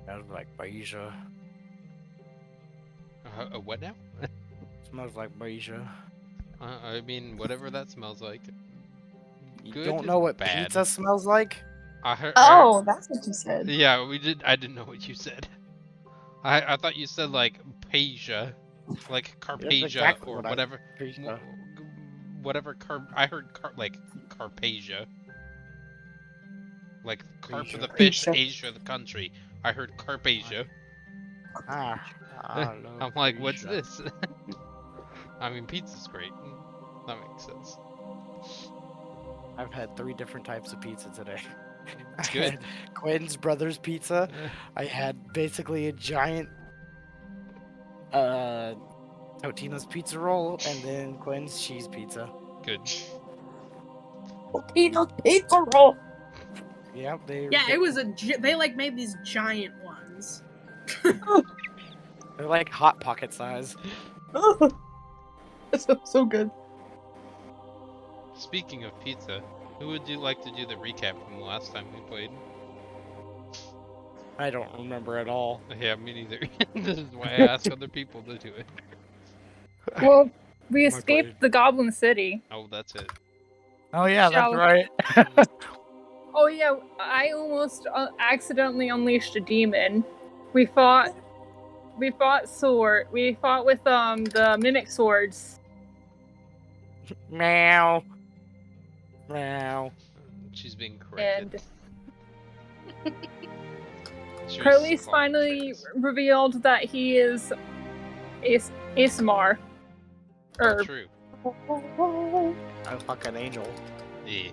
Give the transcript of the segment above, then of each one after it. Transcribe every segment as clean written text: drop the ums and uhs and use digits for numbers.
Smells like Beija. What now? Smells like Beija. I mean, whatever that smells like. You Good, don't know what bad. pizza smells like? I heard. Oh, that's what you said. Yeah, we did. I didn't know what you said. I thought you said like Pasia, like Carpasia exactly or what I- whatever. Pizza. Whatever I heard like Carpasia. Like carp for the Pasia. fish, Pizza. Asia the country. I heard Carpasia. I love I'm like, what's Beija. this? I mean, pizza's great. That makes sense. I've had 3 different types of pizza today. It's I good. had Quinn's Brothers Pizza. I had basically a giant Totino's pizza roll, and then Quinn's cheese pizza. Good. Totino's pizza roll. Yep, Yeah, it was they like made these giant ones. they're like Hot Pocket size. That's so good. Speaking of pizza, who would you like to do the recap from the last time we played? I don't remember at all. Yeah, me neither. This is why I ask other people to do it. Well, we My escaped blade. the Goblin City. Oh, that's it. Oh yeah, Shall that's we- right. Oh yeah, I almost accidentally unleashed a demon. We fought sword. We fought with the mimic swords. Meow. Meow. She's being corrected. And She was Curly's called finally Trace. revealed that he is Ismar. Not true. I'm fucking angel. Yeah.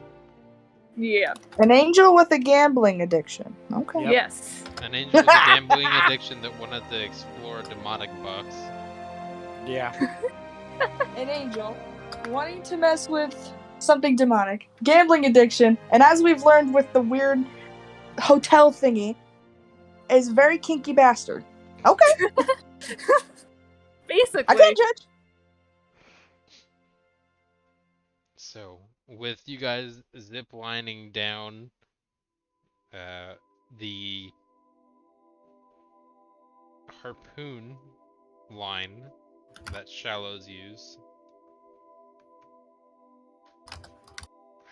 Yeah. An angel with a gambling addiction. Okay. Yep. Yes. An angel with a gambling addiction that wanted to explore a demonic box. Yeah. An angel wanting to mess with something demonic, gambling addiction, and as we've learned with the weird hotel thingy, is a very kinky bastard. Okay, Basically. I can't judge. So, with you guys zip lining down the harpoon line that shallows use,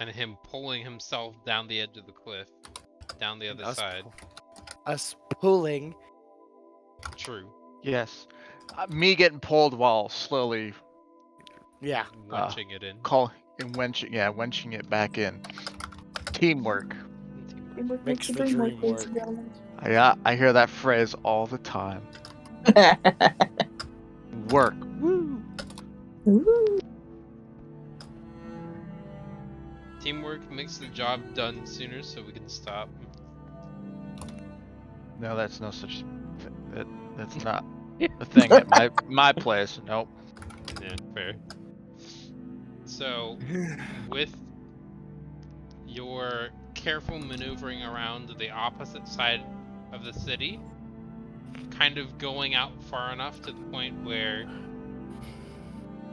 and him pulling himself down the edge of the cliff, down the other Us side. Us pulling. True. Yes. Me getting pulled while slowly Yeah. Wenching it in. wenching it back in. Teamwork. Makes the dream work. I hear that phrase all the time. Work. Woo. Ooh. Teamwork makes the job done sooner, so we can stop. No, that's no such. That's not a thing at my place. Nope. Yeah, fair. So, with your careful maneuvering around the opposite side of the city, kind of going out far enough to the point where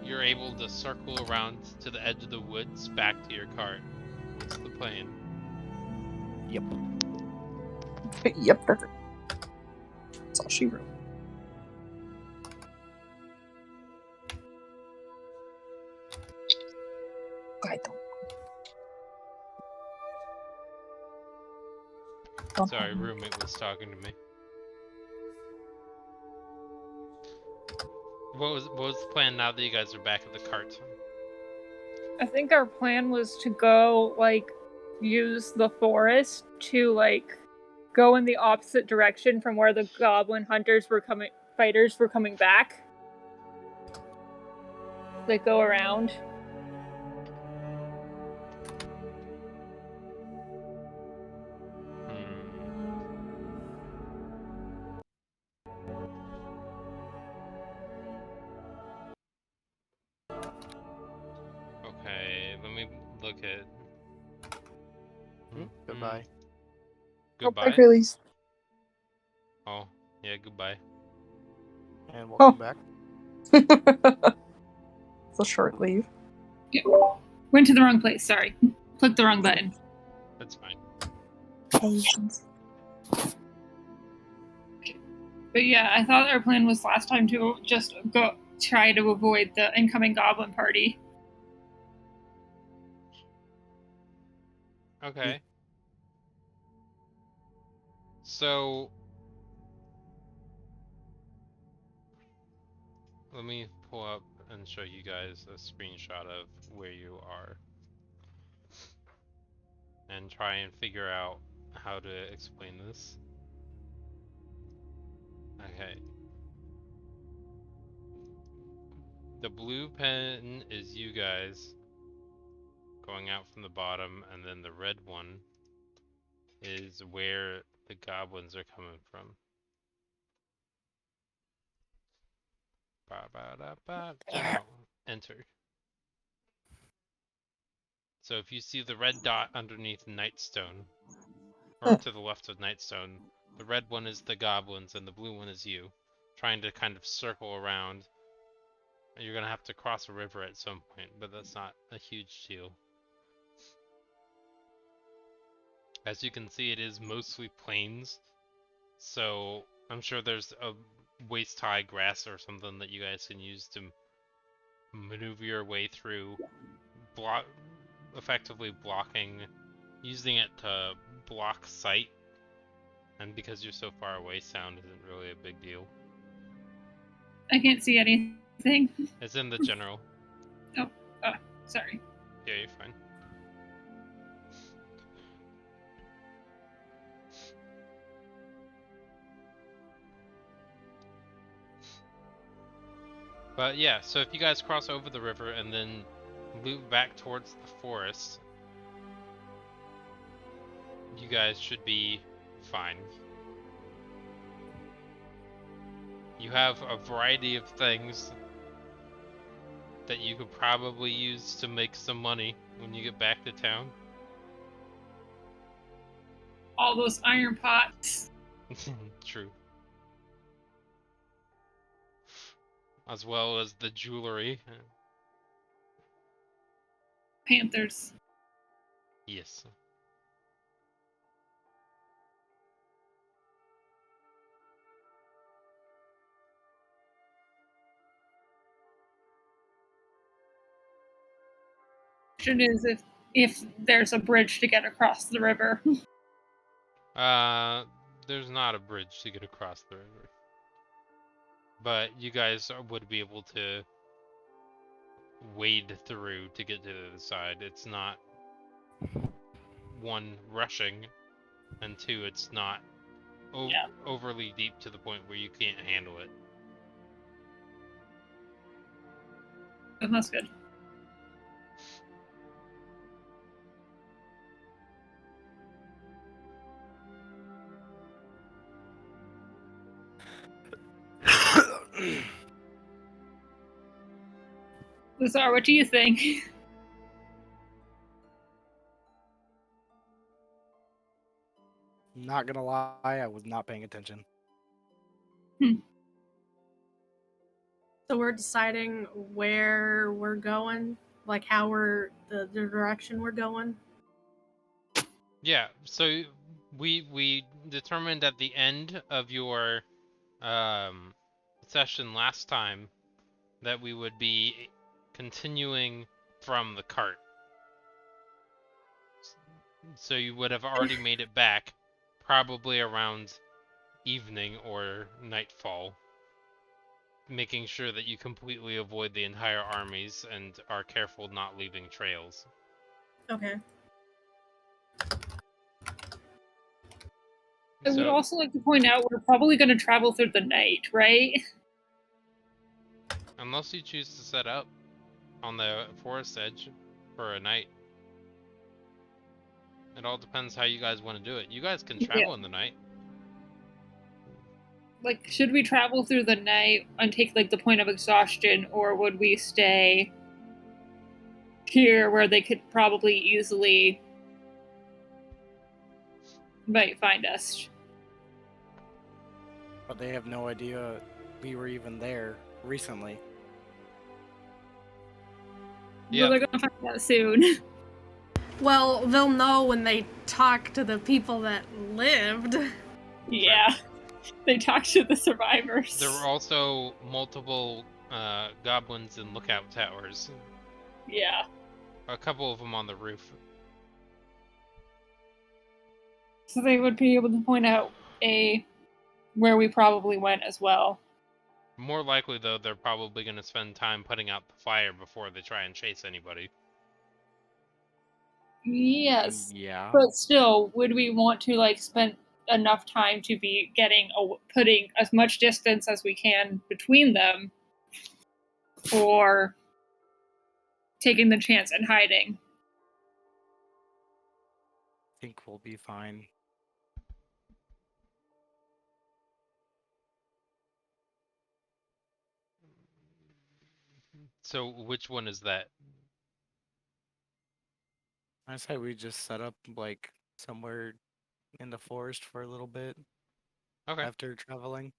you're able to circle around to the edge of the woods back to your cart. What's the plan? Yep. Yep, that's it. That's all she wrote. I don't. Sorry, roommate was talking to me. What was the plan now that you guys are back at the cart? I think our plan was to go, use the forest to, go in the opposite direction from where the goblin fighters were coming back. Go around. Okay, let me look at. Goodbye. Goodbye. Release. Oh, yeah, goodbye. And welcome back. It's a short leave. Yeah. Went to the wrong place, sorry. Clicked the wrong button. That's fine. Patience. But yeah, I thought our plan was last time to just go try to avoid the incoming goblin party. Okay. So let me pull up and show you guys a screenshot of where you are and try and figure out how to explain this. Okay. The blue pen is you guys going out from the bottom, and then the red one is where the goblins are coming from. Ba ba da ba. Zoom out. Enter. So if you see the red dot underneath Nightstone, or to the left of Nightstone, the red one is the goblins and the blue one is you, trying to kind of circle around. You're gonna have to cross a river at some point, but that's not a huge deal. As you can see, it is mostly plains, so I'm sure there's a waist-high grass or something that you guys can use to maneuver your way through, effectively blocking, using it to block sight. And because you're so far away, sound isn't really a big deal. I can't see anything. It's in the general. Oh, sorry. Yeah, you're fine. But yeah, so if you guys cross over the river and then move back towards the forest, you guys should be fine. You have a variety of things that you could probably use to make some money when you get back to town. All those iron pots. True. As well as the jewelry. Panthers. Yes. Question is if there's a bridge to get across the river. There's not a bridge to get across the river. But you guys would be able to wade through to get to the other side. It's not, one, rushing, and two, it's not overly deep to the point where you can't handle it. That's good. Lazar, what do you think? Not gonna lie, I was not paying attention. So we're deciding where we're going, like how the direction we're going. Yeah, so we determined at the end of your session last time that we would be continuing from the cart. So you would have already made it back, probably around evening or nightfall, making sure that you completely avoid the entire armies and are careful not leaving trails. Okay. I would also like to point out we're probably going to travel through the night, right? Unless you choose to set up on the forest edge for a night. It all depends how you guys want to do it. You guys can travel in the night. Like, should we travel through the night and take, like, the point of exhaustion, or would we stay here where they could probably easily might find us? But they have no idea we were even there recently. Yeah. Well, they're gonna find out soon. Well, they'll know when they talk to the people that lived. Yeah. They talk to the survivors. There were also multiple goblins in lookout towers. Yeah. A couple of them on the roof. So they would be able to point out where we probably went as well. More likely, though, they're probably going to spend time putting out the fire before they try and chase anybody. Yes. Yeah. But still, would we want to like spend enough time to be putting as much distance as we can between them, or taking the chance and hiding? I think we'll be fine. So, which one is that? I say we just set up like somewhere in the forest for a little bit Okay. after traveling.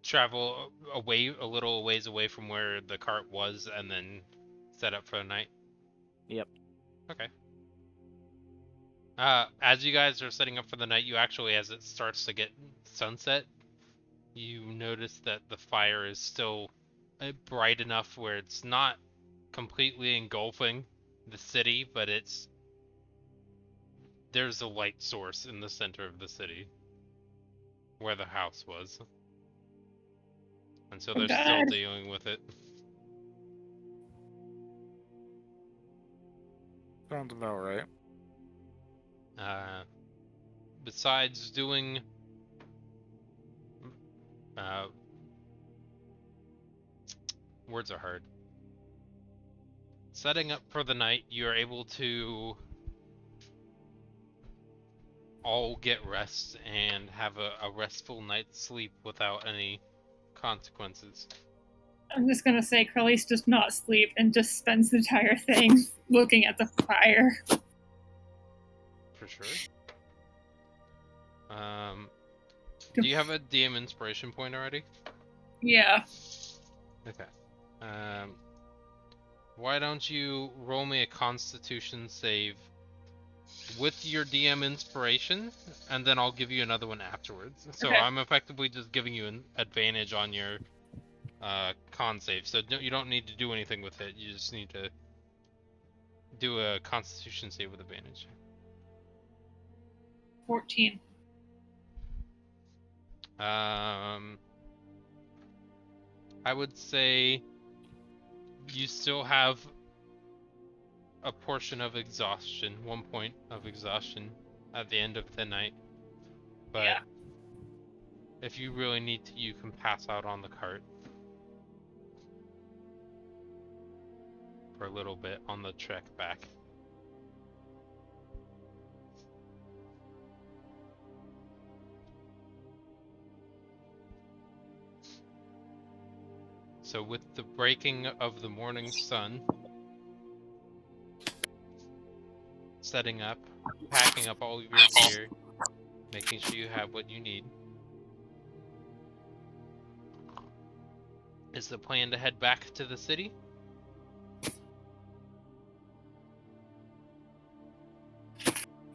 Travel away a little ways away from where the cart was, and then set up for the night. Yep. Okay. As you guys are setting up for the night, you actually, as it starts to get sunset, you notice that the fire is still bright enough where it's not completely engulfing the city, but there's a light source in the center of the city where the house was. And so Oh, they're still God. dealing with it. Sounds about right. Besides doing words are hard. Setting up for the night, you're able to all get rest and have a restful night's sleep without any consequences. I'm just gonna say Curly's does not sleep and just spends the entire thing looking at the fire. For sure. Do you have a DM inspiration point already? Yeah. Okay. Why don't you roll me a Constitution save with your DM inspiration, and then I'll give you another one afterwards. So Okay. I'm effectively just giving you an advantage on your con save. So you don't need to do anything with it. You just need to do a Constitution save with advantage. 14. I would say you still have a portion of exhaustion, 1 point of exhaustion at the end of the night. But Yeah. if you really need to, you can pass out on the cart for a little bit on the trek back. So with the breaking of the morning sun, setting up, packing up all of your gear, making sure you have what you need, is the plan to head back to the city?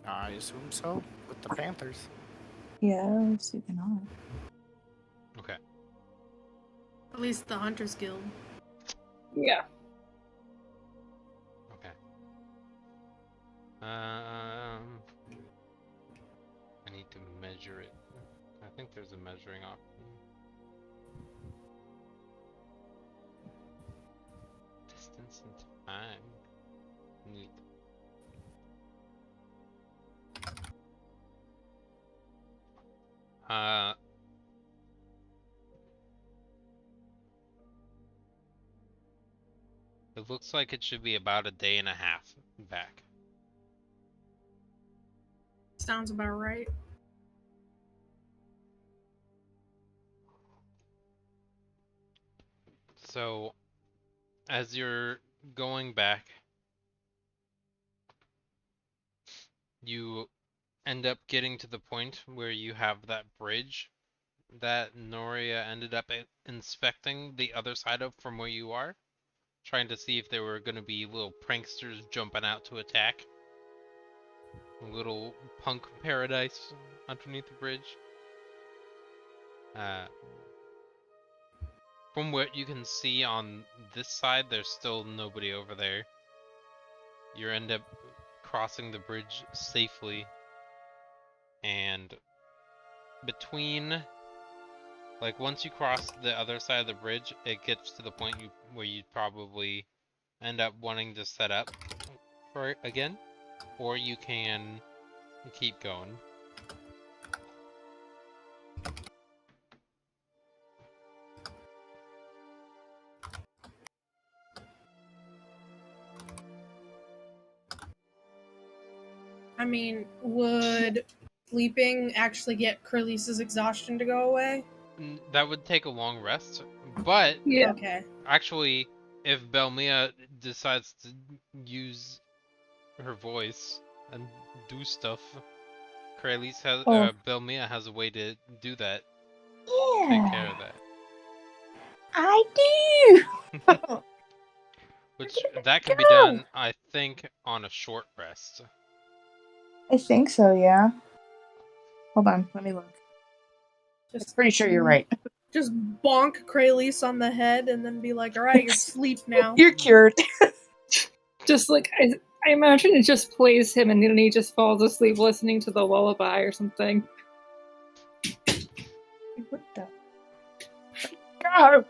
I assume so, with the Panthers. Yeah, let's see if not. Okay. At least the Hunters Guild. Yeah. Okay. I need to measure it. I think there's a measuring option. Distance and time. Neat. It looks like it should be about a day and a half back. Sounds about right. So, as you're going back, you end up getting to the point where you have that bridge that Noria ended up inspecting the other side of from where you are, trying to see if there were going to be little pranksters jumping out to attack. A little punk paradise underneath the bridge. From what you can see on this side, there's still nobody over there. You end up crossing the bridge safely, and between, like, once you cross the other side of the bridge, it gets to the point where you'd probably end up wanting to set up for it again, or you can keep going. I mean, would sleeping actually get Curly's exhaustion to go away? That would take a long rest, but Yeah. Okay. actually, if Belmia decides to use her voice and do stuff, Belmia has a way to do that. Take care of that. I do. Which that can be done, I think, on a short rest. I think so. Yeah. Hold on. Let me look. Just Pretty sure you're right. just bonk Kralis on the head and then be like, all right, you're asleep now. You're cured. Just like I imagine it just plays him, and then he just falls asleep listening to the lullaby or something. What the? Go.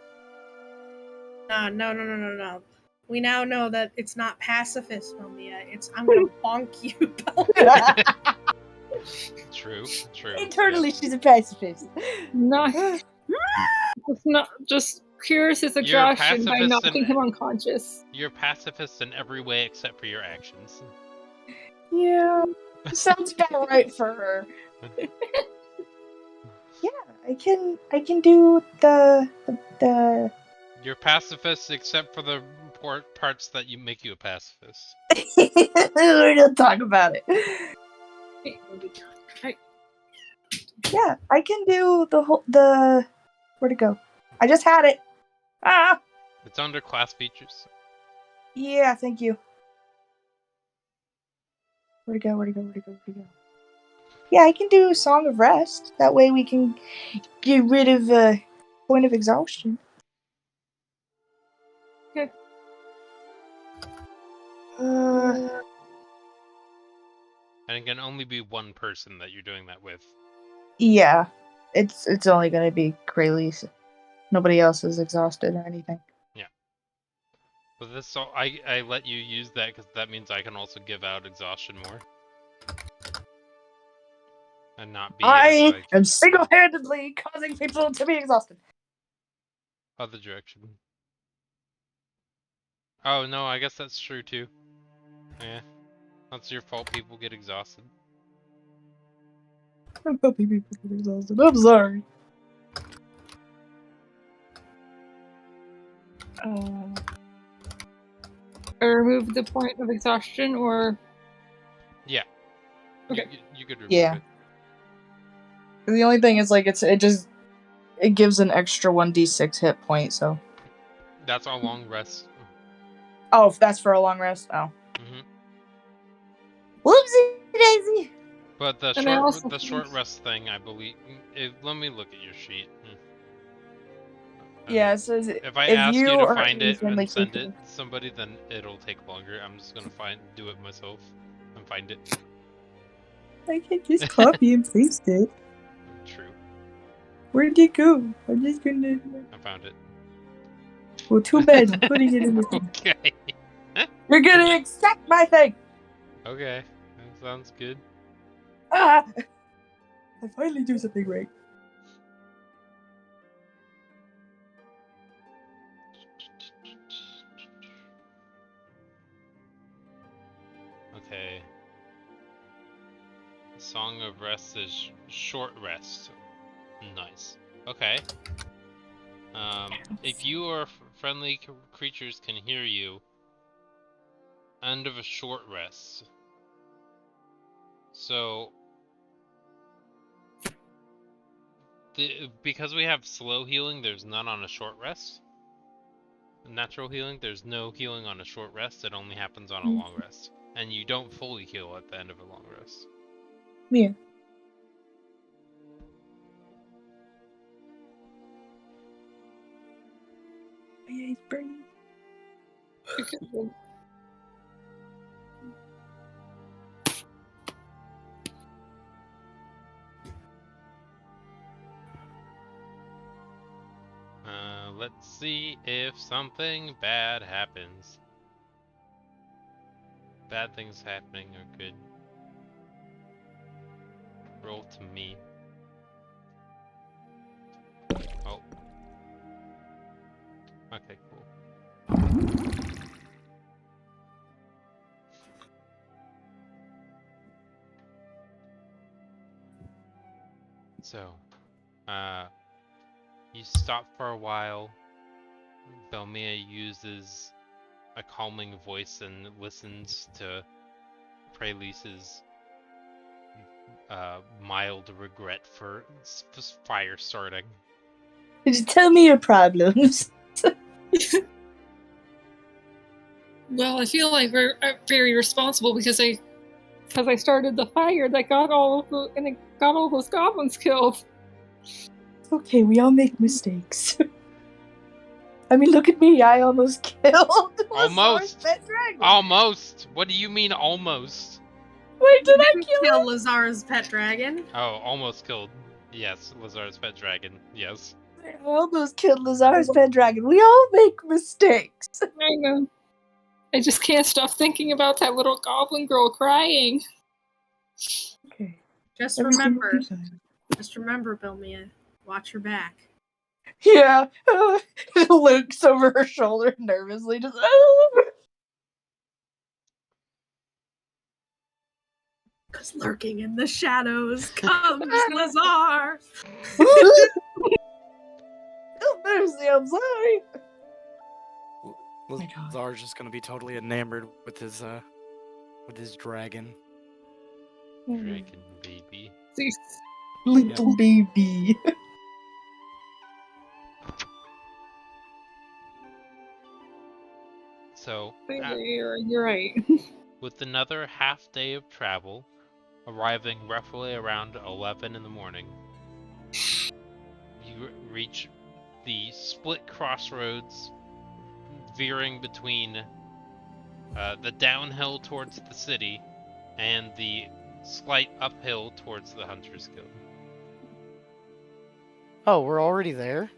No. We now know that it's not pacifist, Belmia. It's I'm gonna bonk you, Belmia. True. Internally, she's a pacifist. Not, it's not just cures his exhaustion by pacifist knocking him unconscious. You're pacifist in every way except for your actions. Yeah, sounds about right for her. Yeah, I can do the. You're pacifist except for the parts that make you a pacifist. We don't talk about it. Yeah, I can do the. Where'd it go? I just had it. Ah. It's under class features. Yeah, thank you. Where'd it go? Yeah, I can do Song of Rest. That way we can get rid of point of exhaustion. Okay. And it can only be one person that you're doing that with. Yeah, it's only gonna be Kralis. Nobody else is exhausted or anything. Yeah. But this, so I let you use that because that means I can also give out exhaustion more. And not be I am single-handedly causing people to be exhausted. Other direction. Oh no, I guess that's true too. Yeah. That's your fault people get exhausted. I'm helping people get exhausted. I'm sorry. Remove the point of exhaustion, or yeah. Okay. You could remove Yeah. it. The only thing is, like, it gives an extra 1d6 hit point, so. That's a long rest. Oh, if that's for a long rest? Oh. Mm-hmm. Whoopsie daisy! But the short rest thing, I believe. Let me look at your sheet. Yeah, it says if I ask you to find it easily and send capable. it to somebody, then it'll take longer. I'm just gonna do it myself and find it. I can just copy and paste it. True. Where'd it go? I'm just gonna. I found it. Well, too bad. I'm putting it in the thing. Okay. You're gonna accept my thing! Okay. That sounds good. Ah! I finally do something right. Okay. Song of Rest is short rest. Nice. Okay. If you or friendly creatures can hear you, end of a short rest. So, because we have slow healing, there's none on a short rest. Natural healing, there's no healing on a short rest. It only happens on a long rest. and you don't fully heal at the end of a long rest. Yeah. Yeah, he's burning. Let's see if something bad happens. Bad things happening or good. Roll to me. Oh. Okay, cool. So, you stop for a while. Belmia uses a calming voice and listens to Prelice's mild regret for fire starting. Just tell me your problems. Well, I feel like we're very responsible because I started the fire that got all those goblins killed. Okay, we all make mistakes. I mean, look at me. I almost killed Almost. Lazar's pet dragon. Almost. What do you mean almost? Wait, did I Didn't kill him? Lazar's pet dragon. Oh, almost killed. Yes, Lazar's pet dragon. Yes. I almost killed Lazar's pet dragon. We all make mistakes. I know. I just can't stop thinking about that little goblin girl crying. Okay. Just Everything will remember, be fine. Belmia, watch your back. Yeah. Luke's over her shoulder nervously, just. Because lurking in the shadows comes Lazar. Oh, mercy, I'm sorry. my God. Lazar's just gonna be totally enamored with his dragon. Dragon baby. Little baby. So, You're right. with another half day of travel, arriving roughly around 11 in the morning, you reach the split crossroads, veering between the downhill towards the city and the slight uphill towards the Hunter's Guild. Oh, we're already there?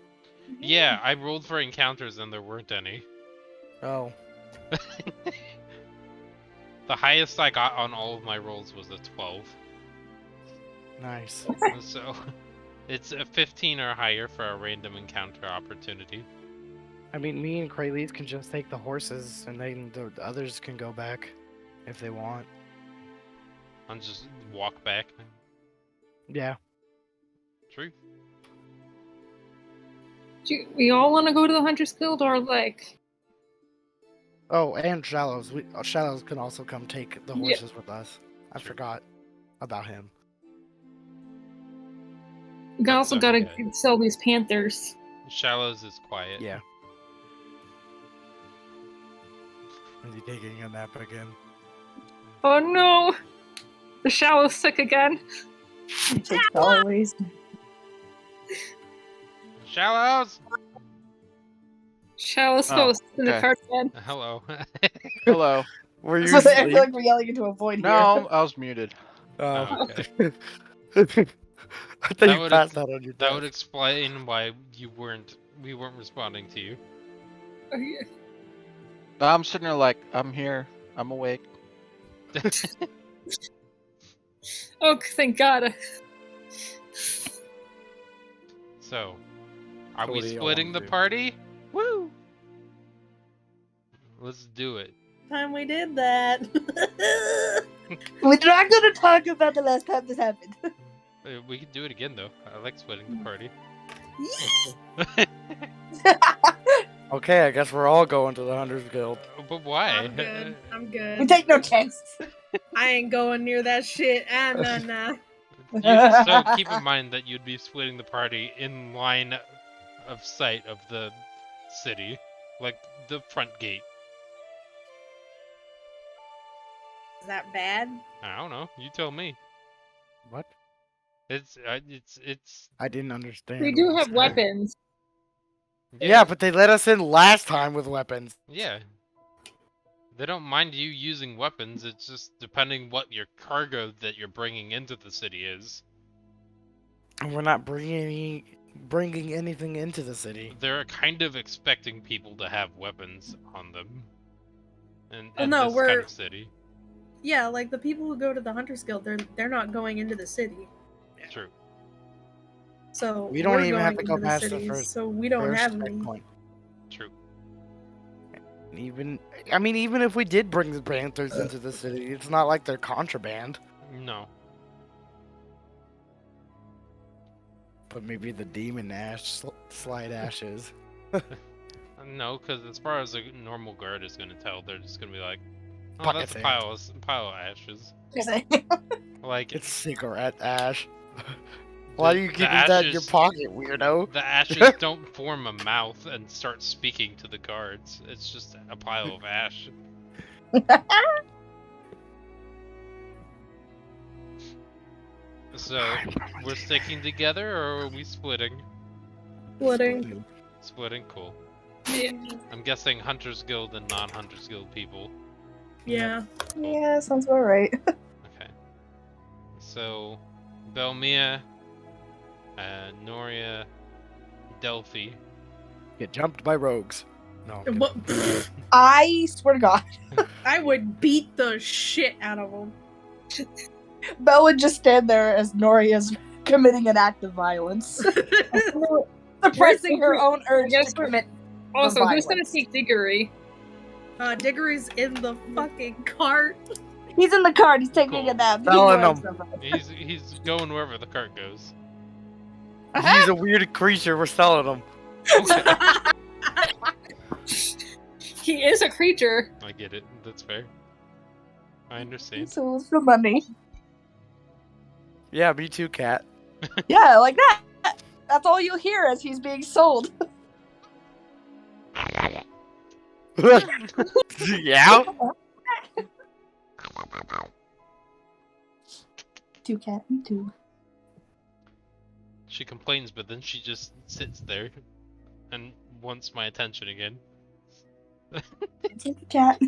Yeah, I rolled for encounters and there weren't any. Oh. The highest I got on all of my rolls was a 12. Nice. So, it's a 15 or higher for a random encounter opportunity. I mean, me and Kraylise can just take the horses, and then the others can go back if they want. And just walk back. Yeah. True. Do we all want to go to the Hunter's Guild, or like? Oh, and Shallows. Shallows can also come take the horses with us. I forgot about him. We also gotta okay. sell these panthers. Shallows is quiet. Yeah. Is he taking a nap again? Oh no! The Shallow's sick again. It's always. Shallows! Shallow's Oh, supposed in the okay. card bed. Hello. Hello. Were you So I feel asleep? like we're yelling into a void here. No, I was muted. Oh. Okay. I thought That you would passed out on your That would desk. explain why we weren't responding to you. Oh, yeah. I'm sitting there like, I'm here. I'm awake. Oh, thank God. So, are So we what do y'all splitting wanna the do? party? Woo! Let's do it. Time we did that. We're not gonna talk about the last time this happened. We can do it again though. I like splitting the party. Okay, I guess we're all going to the Hunters Guild. But why? I'm good. I'm good. We take no chances. I ain't going near that shit. Nah. So keep in mind that you'd be splitting the party in line of sight of the city, like the front gate. Is that bad? I don't know. You tell me. What? It's I didn't understand. We what do you have said. weapons. Yeah, but they let us in last time with weapons. yeah. They don't mind you using weapons. It's just depending what your cargo that you're bringing into the city is. And we're not bringing anything into the city. They're kind of expecting people to have weapons on them. In Oh, no, this kind we're- of city. Yeah, like the people who go to the Hunters Guild, they're not going into the city. True. So We don't we're even going have to go into the past the cities, first- so we don't First have any. checkpoint. True. Even if we did bring the Panthers into the city, it's not like they're contraband. No. But maybe the demon ash slide ashes. No, because as far as a normal guard is going to tell, they're just going to be like, oh, Pocket that's a sand. pile of ashes. It's Like, It's cigarette ash. Why do you the keep that in your ashes- pocket, weirdo? the ashes don't form a mouth and start speaking to the guards. It's just a pile of ash. So, we're sticking together or are we splitting? Splitting. Splitting, cool. Yeah. I'm guessing Hunters Guild and non-Hunters Guild people. Yeah. Yeah, sounds about right. Okay. So, Belmia, Noria, Delphi. Get jumped by rogues. No. I'm What- I swear to God, I would beat the shit out of them. Belle would just stand there as Noria's committing an act of violence, suppressing her own urge guess to we're- commit. Also, the who's gonna violence. take Diggory? Diggory's in the fucking cart. He's in the cart. He's taking Cool. a nap. Telling He's him. He's going wherever the cart goes. He's a weird creature. We're selling him. He is a creature. I get it. That's fair. I understand. So it's the money. Yeah, me too, cat. Yeah, like that. That's all you'll hear as he's being sold. Yeah. Two cat, me too. She complains, but then she just sits there and wants my attention again. Take the cat.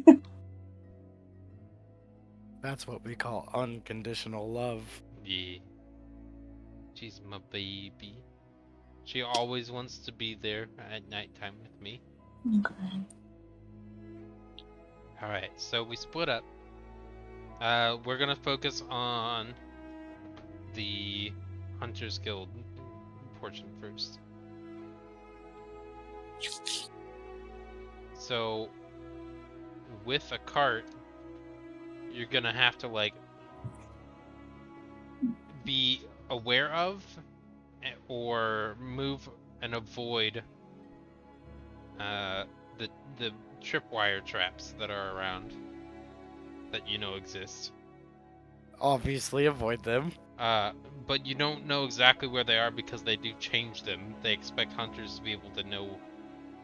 That's what we call unconditional love. Yeah. She's my baby. She always wants to be there at nighttime with me. Okay. Alright, so we split up. We're gonna focus on the Hunters Guild portion first. So, with a cart, you're gonna have to, like, be aware of or move and avoid the tripwire traps that are around that you know exist. Obviously, avoid them. But you don't know exactly where they are because they do change them. They expect hunters to be able to know.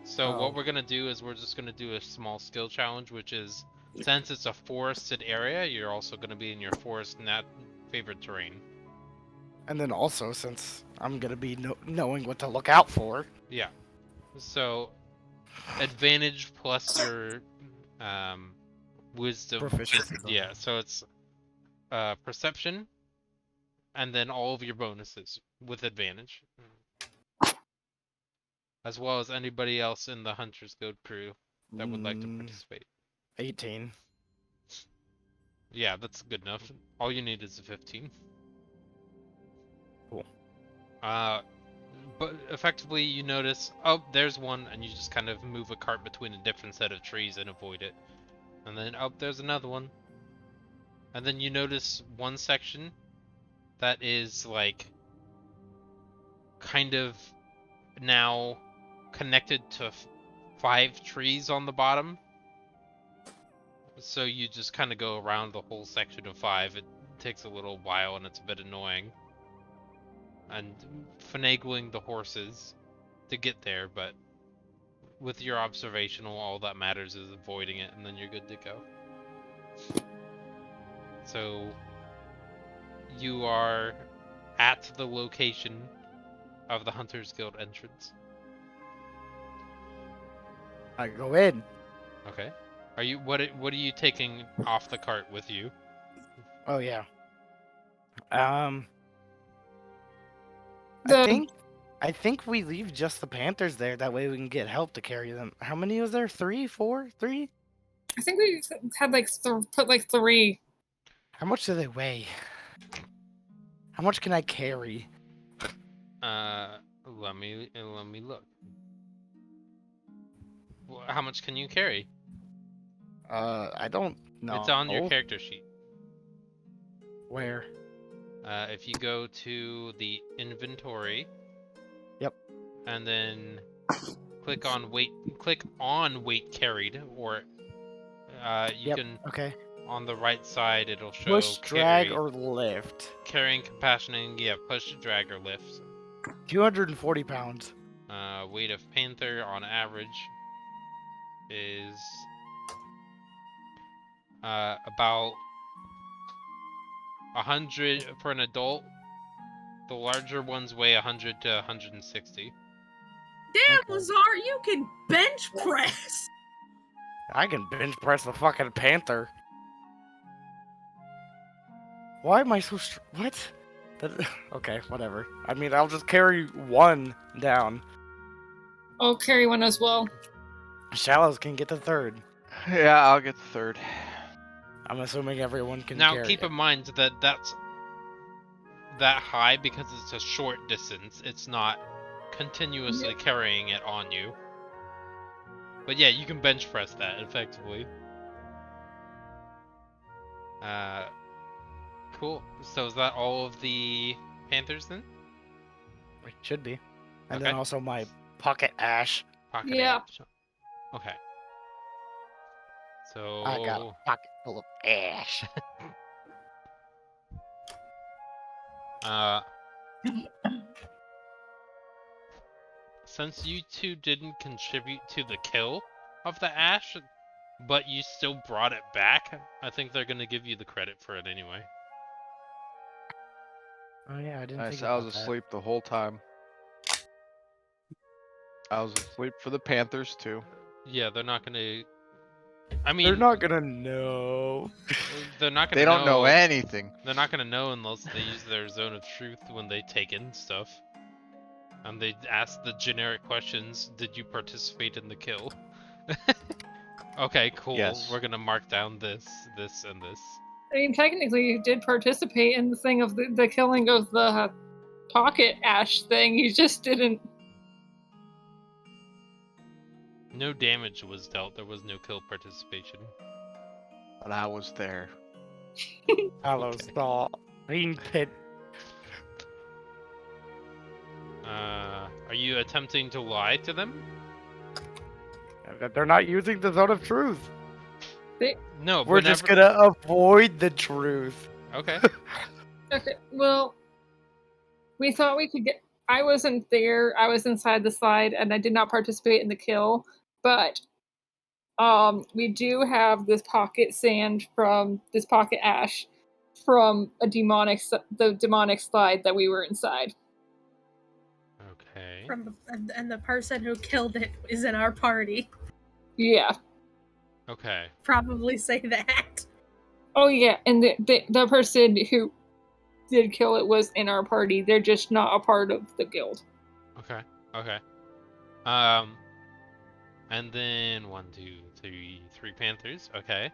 So Oh. what we're gonna do is we're just gonna do a small skill challenge, which is, since it's a forested area, you're also gonna be in your forest nat favorite terrain. And then also, since I'm gonna be knowing what to look out for. Yeah. So advantage plus your wisdom. Proficiency. Yeah, so it's perception, and then all of your bonuses with advantage, as well as anybody else in the Hunters Guild crew that would like to participate. 18. Yeah, that's good enough. All you need is a 15. Cool. But effectively, you notice, oh, there's one, and you just kind of move a cart between a different set of trees and avoid it. And then, oh, there's another one. And then you notice one section that is, like, kind of now connected to 5 trees on the bottom. So you just kind of go around the whole section of 5. It takes a little while, and it's a bit annoying. And finagling the horses to get there, but with your observational, all that matters is avoiding it, and then you're good to go. So you are at the location of the Hunters Guild entrance. I go in. Okay. Are you what are you taking off the cart with you? Oh yeah. The I think we leave just the Panthers there. That way we can get help to carry them. How many was there? 3, 4, 3? I think we had like put like 3. How much do they weigh? How much can I carry? Let me look. How much can you carry? I don't know. It's on your character sheet. Where? If you go to the inventory. Yep. And then click on weight carried, or you Yep. can Okay. on the right side it'll show Push, drag, or lift. carrying, compassioning. Yeah, push, drag, or lift. 240 pounds. Weight of Panther on average is about 100 for an adult. The larger ones weigh 100 to 160. Damn, Okay. Lazar, you can bench press. I can bench press the fucking Panther. Why am I so what? Okay, whatever. I mean, I'll just carry one down. I'll carry one as well. Shallows can get the third. Yeah, I'll get the third. I'm assuming everyone can Now carry keep it. in mind that that's that high because it's a short distance. It's not continuously carrying it on you. But yeah, you can bench press that effectively. Cool. So is that all of the Panthers then? It should be. And Okay. then also my pocket ash. Pocket Yeah. ash. Okay. So I got a pocket full of ash. since you two didn't contribute to the kill of the ash, but you still brought it back, I think they're gonna give you the credit for it anyway. Oh yeah, I didn't Nice. think I about was that. asleep the whole time. I was asleep for the Panthers too. Yeah, they're not gonna. I mean, They're not gonna know. they're not gonna They don't know anything. They're not gonna know unless they use their zone of truth when they take in stuff. And they ask the generic questions. Did you participate in the kill? Okay, cool. Yes. We're gonna mark down this, this, and this. I mean, technically, you did participate in the thing of the killing of the pocket ash thing. You just didn't. No damage was dealt. There was no kill participation. But I was there. Hello, Okay. saw. Green pit. Are you attempting to lie to them? That they're not using the zone of truth. No, We're just gonna avoid the truth. Okay. Okay, well, we thought we could get. I wasn't there. I was inside the slide, and I did not participate in the kill. But we do have this pocket sand from this pocket ash from the demonic slide that we were inside. Okay. And the person who killed it is in our party. Yeah. Okay. Probably say that. Oh yeah, and the person who did kill it was in our party. They're just not a part of the guild. Okay. Okay. And then 1, 2, 3 Panthers. Okay.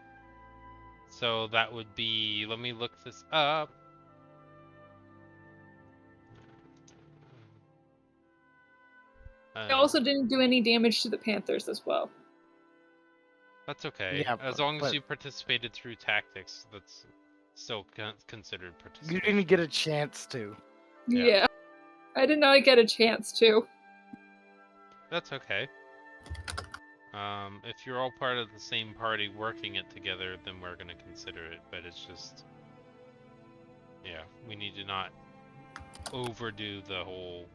So that would be. Let me look this up. I also didn't do any damage to the Panthers as well. That's okay. Yeah, as long as but- you participated through tactics, that's still considered You participation. didn't get a chance to. Yeah. Yeah. I did not get a chance to. That's okay. If you're all part of the same party working it together, then we're gonna consider it. But it's just, yeah, we need to not overdo the whole.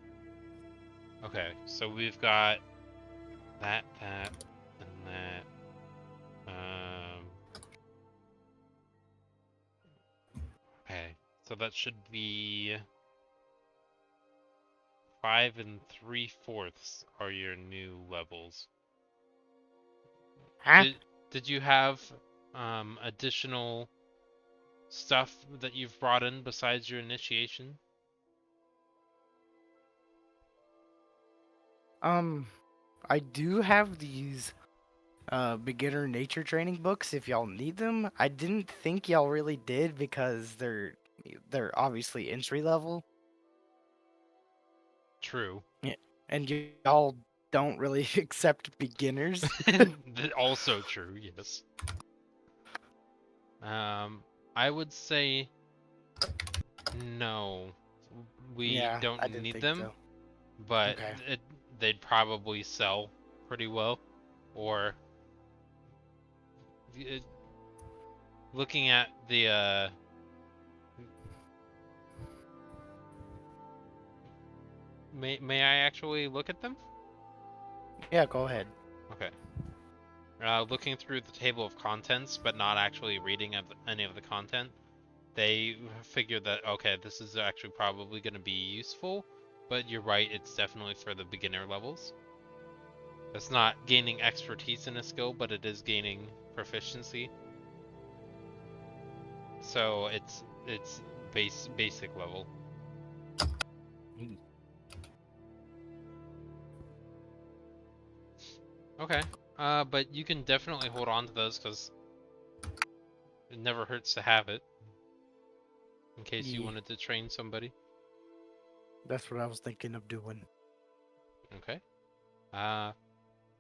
Okay, so we've got that, and that. So that should be 5 3/4 are your new levels. Huh? Did you have additional stuff that you've brought in besides your initiation? I do have these beginner nature training books if y'all need them. I didn't think y'all really did because they're obviously entry level. True. Yeah. And y'all don't really accept beginners. Also true, yes. I would say no. We Yeah, don't I didn't need think them, so. but Okay. they'd probably sell pretty well. Or looking at the may I actually look at them? Yeah, go ahead. Okay. Looking through the table of contents, but not actually reading any of the content, they figure that, okay, this is actually probably going to be useful, but you're right, it's definitely for the beginner levels. It's not gaining expertise in a skill, but it is gaining proficiency. So it's basic level. Okay. But you can definitely hold on to those because it never hurts to have it in case you Yeah, wanted to train somebody. that's what I was thinking of doing. Okay.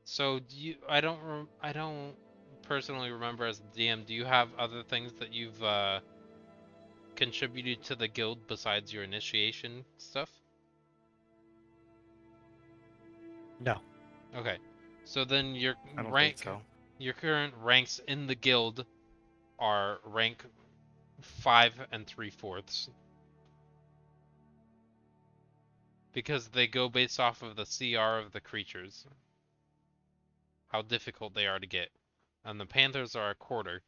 So I don't personally remember as the DM. Do you have other things that you've contributed to the guild besides your initiation stuff? No, Okay. So then I don't think so. your current ranks in the guild are rank 5 3/4 because they go based off of the CR of the creatures, how difficult they are to get. And the panthers are 1/4,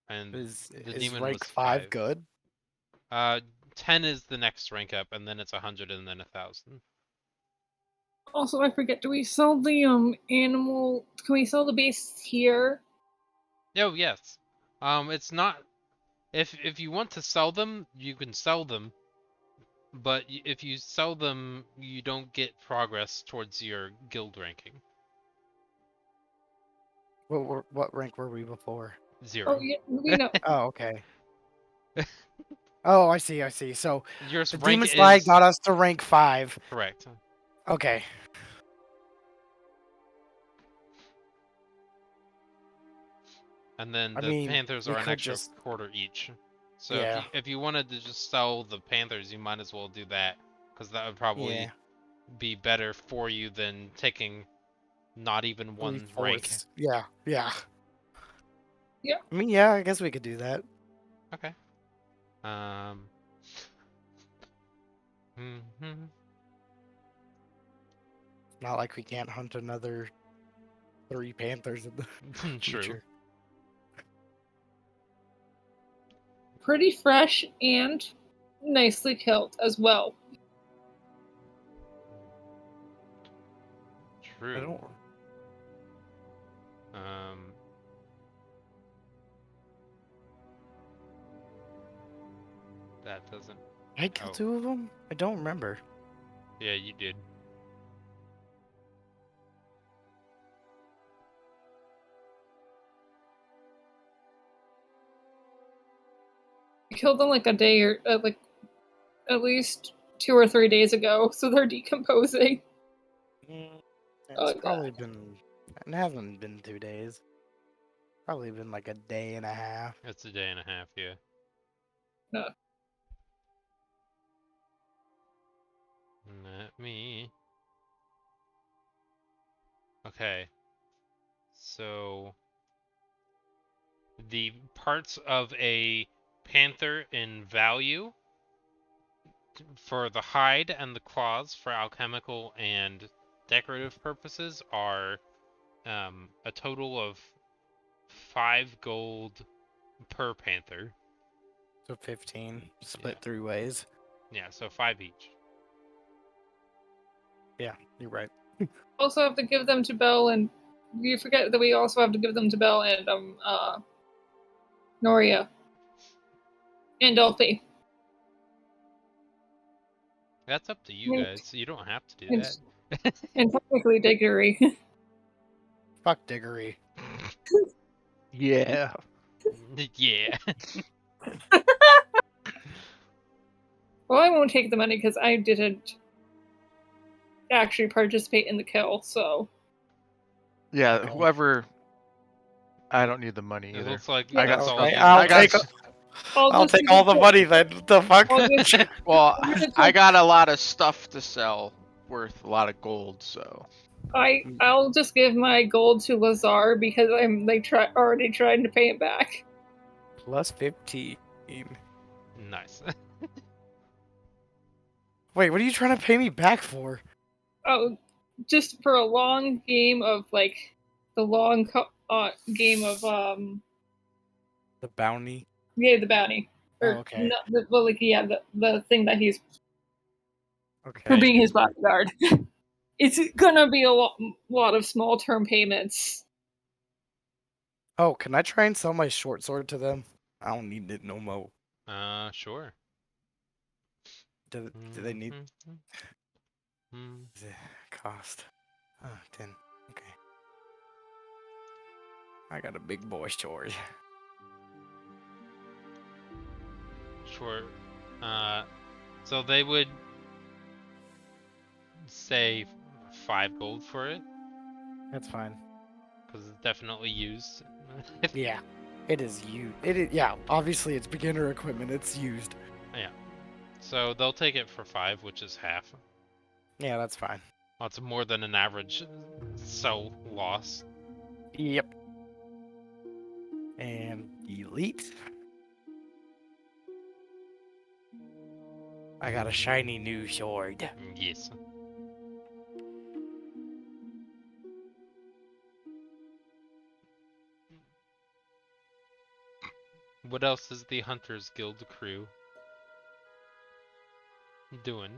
and the Is demon rank was 5 5. good? Uh, 10 is the next rank up, and then it's 100, and then 1,000. Also, I forget. Do we sell the animal? Can we sell the beasts here? Oh yes. It's not. If you want to sell them, you can sell them. But if you sell them, you don't get progress towards your guild ranking. What rank were we before? 0. Oh yeah, we know. Oh, okay. Oh, I see, I see. So Your the rank demon slide is got us to rank 5. correct. Okay. And then I the mean, panthers we are an could extra just 1/4 each. So yeah, if you wanted to just sell the panthers, you might as well do that, because that would probably yeah, be better for you than taking not even 1 rank. 3/4. Yeah, yeah. Yeah. I mean, yeah, I guess we could do that. Okay. Mhm. Not like we can't hunt another 3 panthers in the True. future. Pretty fresh and nicely killed as well. I True. don't. That doesn't. I kill Oh, 2 of them. I don't remember. yeah, you did. I killed them like a day or like at least 2 or 3 days ago, so they're decomposing. It's probably been. It hasn't been 2 days. Probably been like a day and a half. It's a day and a half, yeah. No. Let me. Okay. So the parts of a panther in value for the hide and the claws for alchemical and decorative purposes are a total of 5 gold per panther. So 15 split Yeah. 3 ways. Yeah, so 5 each. Yeah, you're right. Also have to give them to Belle, and you forget that we also have to give them to Belle and Noria and Dolphy. That's up to you guys. You don't have to do And, that. and technically Diggory. Fuck Diggory. Yeah. Yeah. Well, I won't take the money because I didn't actually participate in the kill, so. Yeah, Okay. whoever. I don't need the money It either. looks like Yeah. that's all Okay, you. I'll I got. take I'll I'll just take do all the the- money then. What the fuck? I'll just- Well, I'm gonna I take- got a lot of stuff to sell worth a lot of gold, so. I'll just give my gold to Lazar because I'm already trying to pay it back. Plus 15. Nice. Wait, what are you trying to pay me back for? Oh, just for a long game of like the long game of The bounty. yeah, the bounty Oh, or okay. well, like yeah, the thing that he's for Okay. being his bodyguard. It's gonna be a lot of small term payments. Oh, can I try and sell my short sword to them? I don't need it no more. Sure. Do they need Mm-hmm. the cost? Oh, 10. Okay. I got a big boy sword. Sure. So they would say 5 gold for it That's fine. because it's definitely used. Yeah. It is used. It is, yeah, obviously it's beginner equipment. It's used. Yeah. So they'll take it for 5, which is half. Yeah, that's fine. That's more than an average sell loss. Yep. And delete. I got a shiny new sword. Yes. What else is the Hunters Guild crew doing?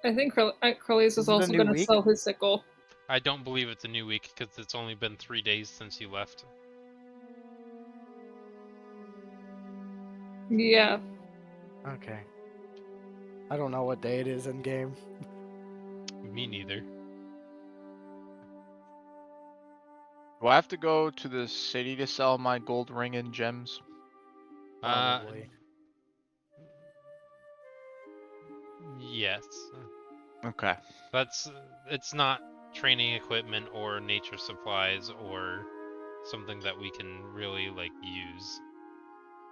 I think Crowley's is Is it a also new gonna week? sell his sickle. I don't believe it's a new week because it's only been 3 days since you left. Yeah. Okay. I don't know what day it is in game. Me neither. Do I have to go to the city to sell my gold ring and gems? Probably. Yes. Okay. It's not training equipment or nature supplies or something that we can really like use.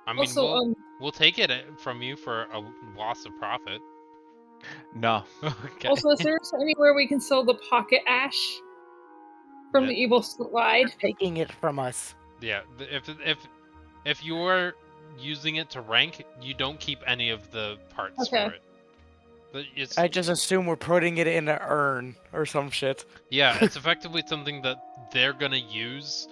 I mean, Also, we'll take it from you for a loss of profit. No. Okay. Also, is there anywhere we can sell the pocket ash from the evil slide? Taking it from us. Yeah, if you're using it to rank, you don't keep any of the parts Okay. for it. It's, I just assume we're putting it in an urn or some shit. yeah, it's effectively something that they're gonna use.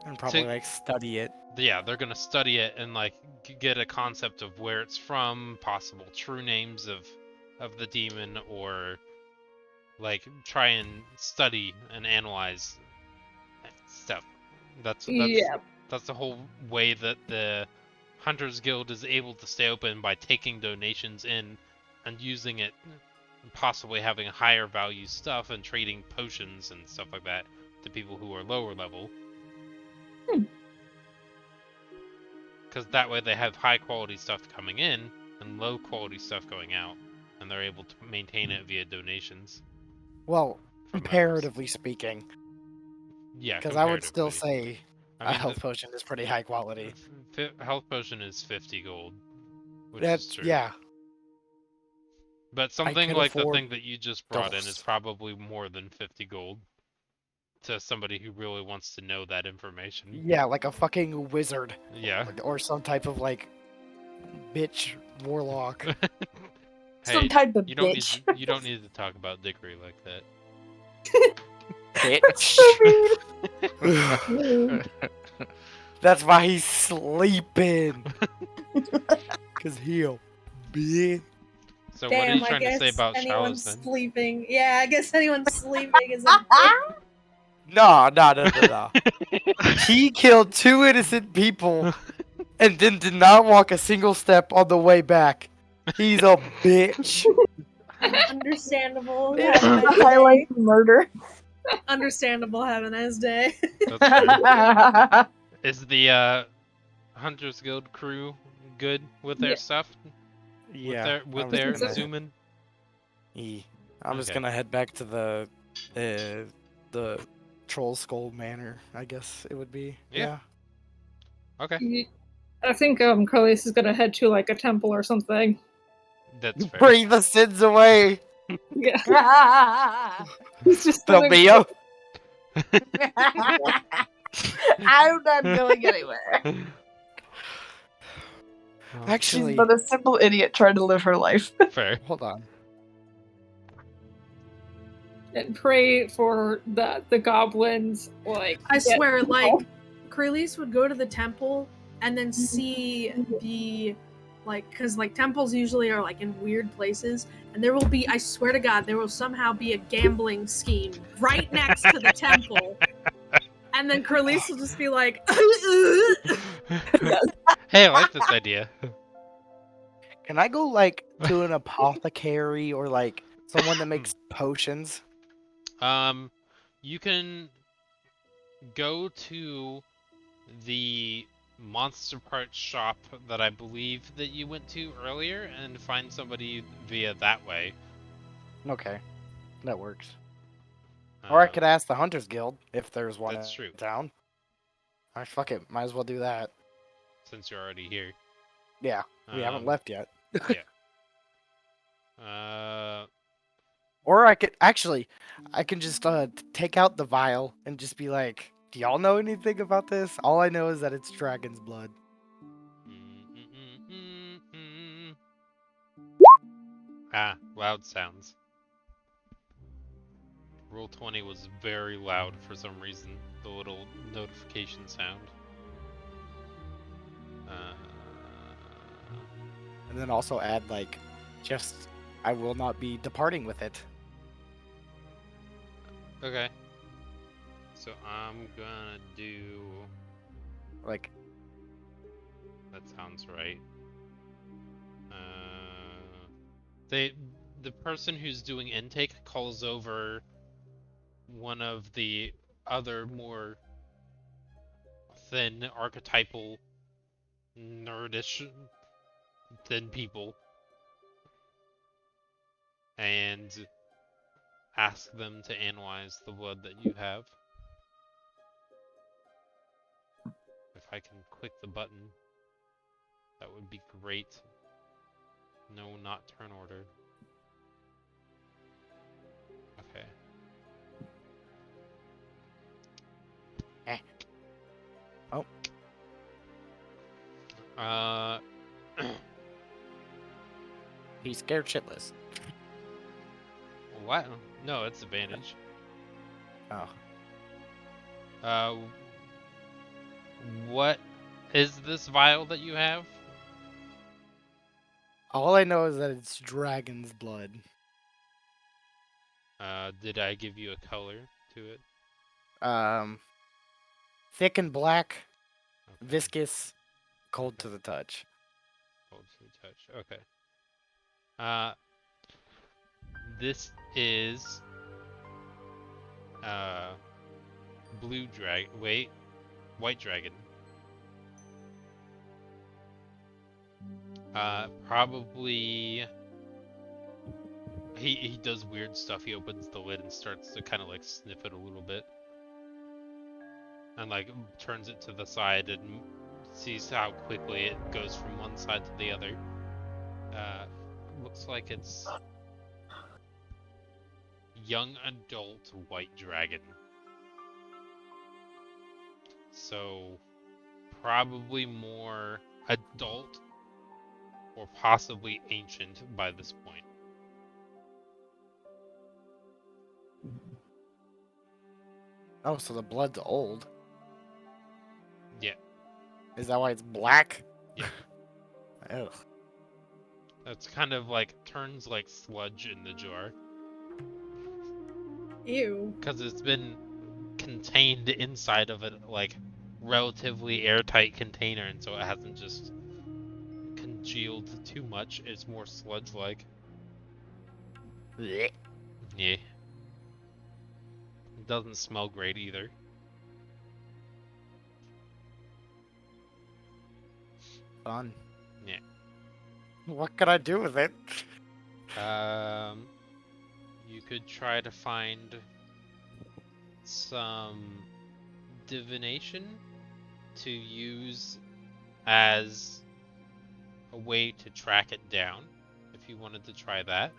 And probably like study it. Yeah, they're gonna study it and like get a concept of where it's from, possible true names of the demon, or like try and study and analyze stuff. That's the whole way that the Hunters Guild is able to stay open, by taking donations in and using it, possibly having higher value stuff and trading potions and stuff like that to people who are lower level. Because that way they have high quality stuff coming in and low quality stuff going out, and they're able to maintain it via donations. Well, from members. comparatively speaking. Yeah, Because I would still comparatively. say I a mean, health potion is pretty high quality. health potion is 50 gold, which That's is true. yeah. But something could like the afford thing that you just brought in is those. probably more than 50 gold to somebody who really wants to know that information. Yeah, like a fucking wizard. Yeah. Or some type of like bitch warlock. Some Hey, type of you don't bitch. you don't need to talk about Dickory like that. Bitch. That's why he's sleeping. Cause he'll be. So what are you Damn, I trying to say guess about anyone showers then? sleeping. Yeah, I guess anyone sleeping is a bitch. No. He killed 2 innocent people and then did not walk a single step on the way back. He's a bitch. Understandable. Yeah. Have a The nice highlight day. murder. Understandable. Have a nice day. That's fair. Is the Hunters Guild crew good with their Yeah. stuff? Yeah, With I their think so. zooming? I'm just Okay. gonna head back to the Troll Skull Manor, I guess it would be. Yeah. Okay. I think Carlos is gonna head to like a temple or something. That's fair. Bring the sins away. Yeah. He's just There'll gonna be a I'm not going anywhere. Oh, She's Actually, but a simple idiot trying to live her life. fair. hold on. and pray for the goblins. Like I get- swear, like, Creelise would go to the temple and then see the, like, because, like, temples usually are, like, in weird places, and there will be, I swear to God, there will somehow be a gambling scheme right next to the temple. And then Creelise will just be like, Hey, I like this idea. Can I go like to an apothecary or like someone that makes potions? You can go to the monster parts shop that I believe that you went to earlier and find somebody via that way. Okay, that works. Or I could Uh, ask the Hunters Guild if there's one That's in true. town. Alright, fuck it. Might as well do that. since you're already here. Yeah, we haven't Um, left yet. Yeah. Uh, Or I can just take out the vial and just be like, "Do y'all know anything about this?" All I know is that it's dragon's blood. Loud sounds. Rule 20 was very loud for some reason. The little notification sound. Uh, And then also add like, just I will not be departing with it. okay. So I'm gonna do. Like, That sounds right. The person who's doing intake calls over one of the other more thin archetypal nerdish thin people and ask them to analyze the blood that you have. If I can click the button, that would be great. No, not turn order. Okay. oh, Uh, he's scared shitless. what? No, it's advantage. Oh, Uh, what is this vial that you have? all I know is that it's dragon's blood. Did I give you a color to it? Thick and black, Okay. viscous, cold to the touch. Cold to the touch. Okay. Uh, this is blue dragon. Wait, white dragon. Probably. He does weird stuff. He opens the lid and starts to kind of like sniff it a little bit, and like turns it to the side and sees how quickly it goes from one side to the other. Looks like it's young adult white dragon. So probably more adult or possibly ancient by this point. Oh, so the blood's old. Yeah. Is that why it's black? Yeah. Ugh. That's kind of like turns like sludge in the jar Ew. because it's been contained inside of a like relatively airtight container, and so it hasn't just congealed too much. It's more sludge-like. Blech. Yeah. It doesn't smell great either. Fun. Yeah. What can I do with it? You could try to find some divination to use as a way to track it down, if you wanted to try that.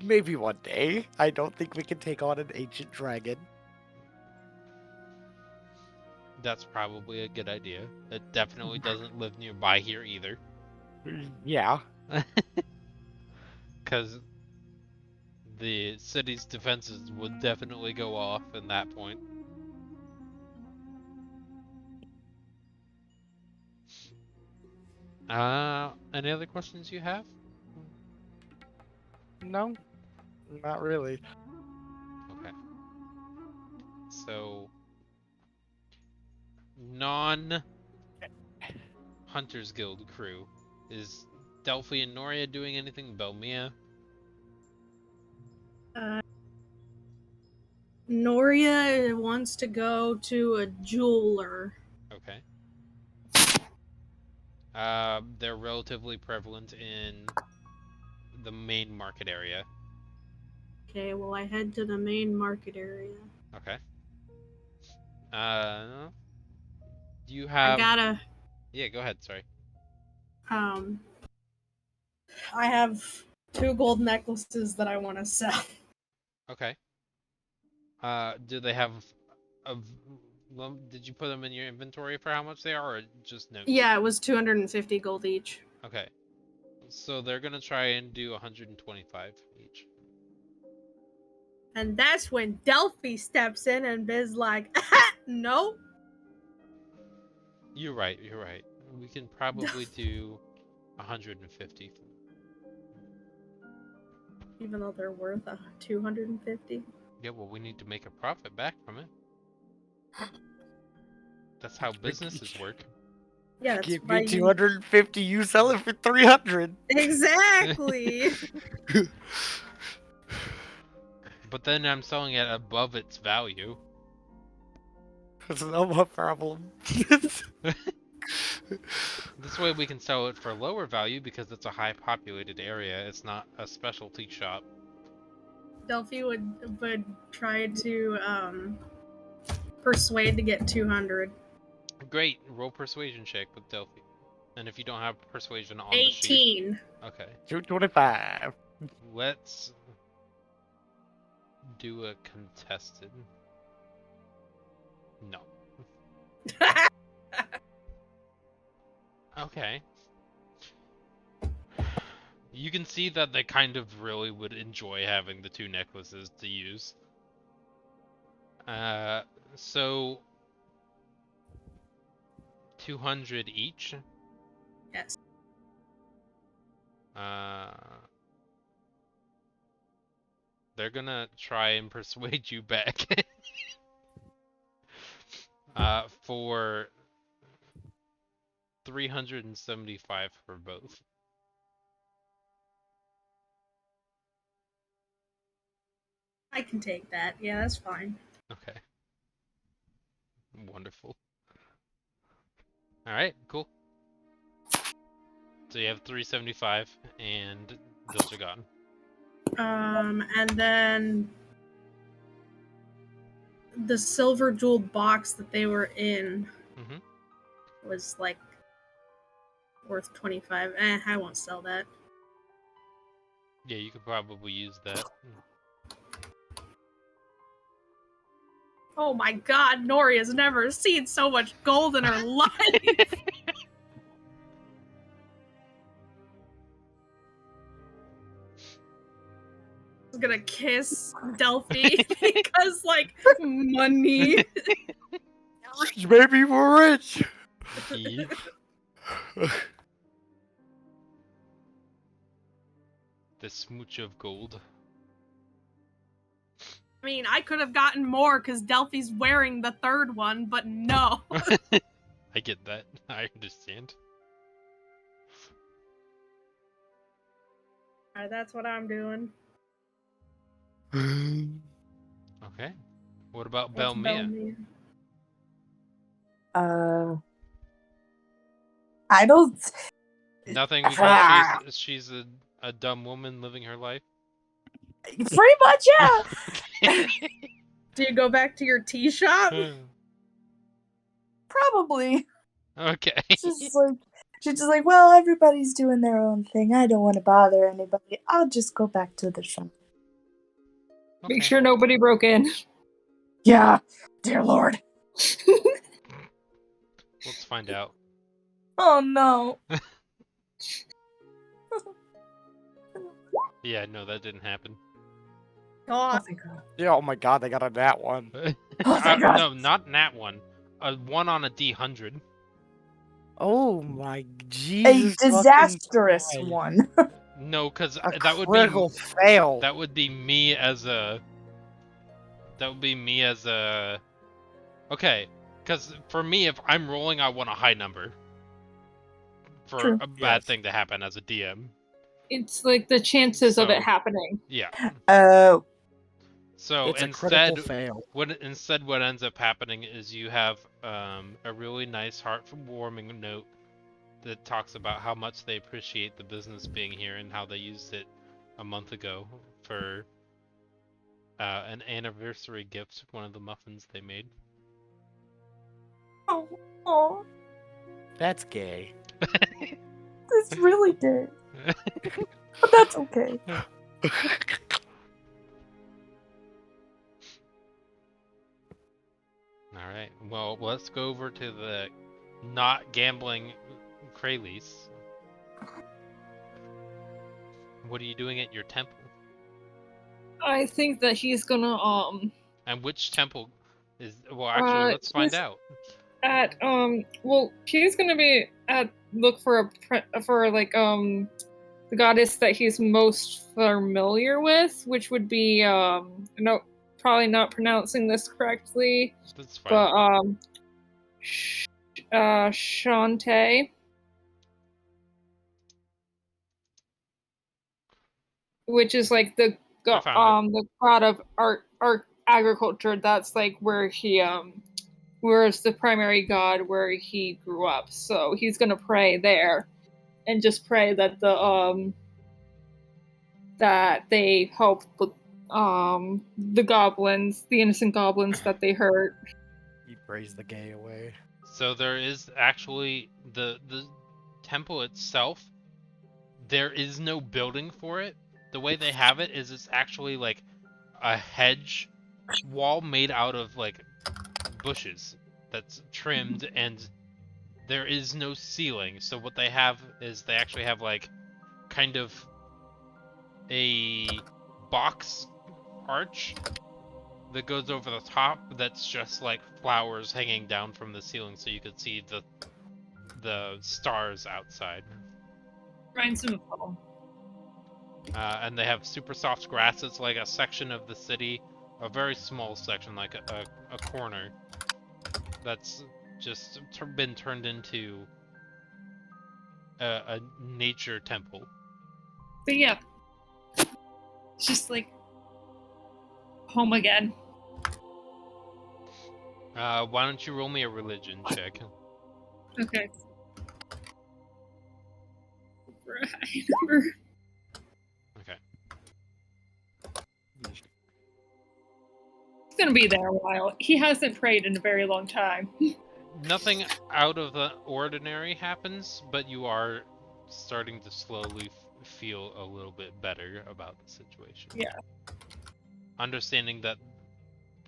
Maybe one day. I don't think we can take on an ancient dragon. That's probably a good idea. It definitely doesn't live nearby here either. Yeah. Because the city's defenses would definitely go off in that point. Any other questions you have? No, not really. Okay. So, non-Hunters Guild crew. Is Delphi and Noria doing anything? Belmia? Noria wants to go to a jeweler. Okay. They're relatively prevalent in the main market area. Okay, well, I head to the main market area. Okay. Do you I have... gotta, Yeah, go ahead, sorry. I have 2 gold necklaces that I want to sell. Okay. Do they have a... Did you put them in your inventory for how much they are, or just notes? Yeah, it was 250 gold each. Okay. So they're gonna try and do 125 each. And that's when Delphi steps in and is like, no. You're right, you're right. We can probably do 150. Even though they're worth 250. Yeah, well, we need to make a profit back from it. That's how businesses work. Yeah, that's Give why me 250, you sell it for 300. Exactly. But then I'm selling it above its value. That's not my problem. This way we can sell it for lower value because it's a high populated area. It's not a specialty shop. Delphi would try to persuade to get 200. Great, roll persuasion check with Delphi. And if you don't have persuasion on the sheet. 18. Okay. 225. Let's do a contested. No. Okay. You can see that they kind of really would enjoy having the 2 necklaces to use. So 200 each. Yes. They're gonna try and persuade you back. For 375 for both. I can take that. Yeah, that's fine. Okay. Wonderful. Alright, cool. So you have 375, and those are gone. And then the silver jeweled box that they were in was like worth 25. I won't sell that. Yeah, you could probably use that. Oh my god, Nori has never seen so much gold in her life. gonna kiss Delphi because, like, money. Maybe we're rich. Eve. The smooch of gold. I mean, I could have gotten more because Delphi's wearing the third one, but no. I get that. I understand. Alright, that's what I'm doing. Okay. What about What's Belmia? I don't. Nothing because she's a dumb woman living her life. Pretty much, yeah. Do you go back to your tea shop? Probably. Okay. She's just like, well, everybody's doing their own thing. I don't want to bother anybody. I'll just go back to the shop. Make sure nobody broke in. Yeah, dear Lord. Let's find out. Oh no. Yeah, no, that didn't happen. God. thank God. Yeah, oh my god, they got a nat one. Oh, thank God. No, not nat one. A 1 on a D100. Oh my A Jesus disastrous fucking Christ. one. No, because A that would critical be fail. that would be me as a. That would be me as a. Okay, because for me, if I'm rolling, I want a high number. For True. a bad Yes. thing to happen as a DM. It's like the chances of So- it happening. Yeah. Oh. So It's a instead, critical fail. what ends up happening is you have a really nice heart-warming note that talks about how much they appreciate the business being here and how they used it a month ago for an anniversary gift, one of the muffins they made. Oh, That's gay. that's really gay. But that's okay. All right. Well, let's go over to the not gambling Kralis. What are you doing at your temple? I think that he's gonna And which temple is? Well, actually, let's find he's out. at well, he's gonna be at look for the goddess that he's most familiar with, which would be no, probably not pronouncing this correctly, That's fine. but Shantae, which is like the I found the god of art agriculture. That's like where he where's the primary god where he grew up. So he's gonna pray there, and just pray that that they help the goblins, the innocent goblins that they hurt. You praise the gay away. So there is actually the temple itself. There is no building for it. The way they have it is it's actually like a hedge wall made out of like bushes that's trimmed, and there is no ceiling. So what they have is they actually have like kind of a box arch that goes over the top that's just like flowers hanging down from the ceiling so you could see the stars outside. Reminds him of home. And they have super soft grass. It's like a section of the city, a very small section, like a corner, that's just been turned into a nature temple. But yeah, it's just like home again. Why don't you roll me a religion check? Okay. For a high number. Okay. He's gonna be there a while. He hasn't prayed in a very long time. Nothing out of the ordinary happens, but you are starting to slowly feel a little bit better about the situation. Yeah. Understanding that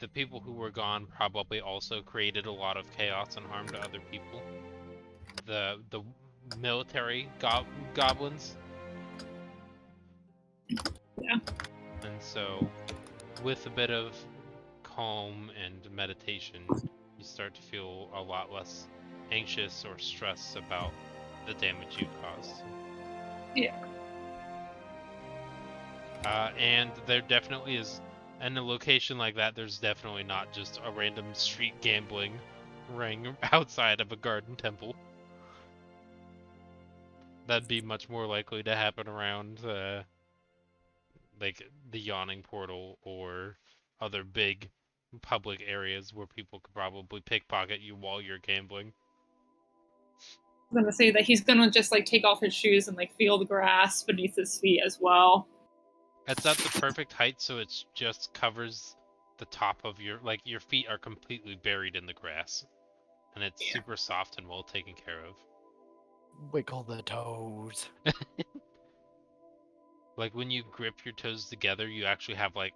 the people who were gone probably also created a lot of chaos and harm to other people. The military goblins. Yeah. And And so, with a bit of calm and meditation, you start to feel a lot less anxious or stressed about the damage you've caused. Yeah. And there definitely is, in a location like that, there's definitely not just a random street gambling ring outside of a garden temple. That'd be much more likely to happen around, like, the Yawning Portal or other big public areas where people could probably pickpocket you while you're gambling. I was gonna say that he's gonna just like take off his shoes and like feel the grass beneath his feet as well. It's at the perfect height, so it just covers the top of your feet are completely buried in the grass. And it's super soft and well taken care of. Wiggle the toes. Like when you grip your toes together, you actually have like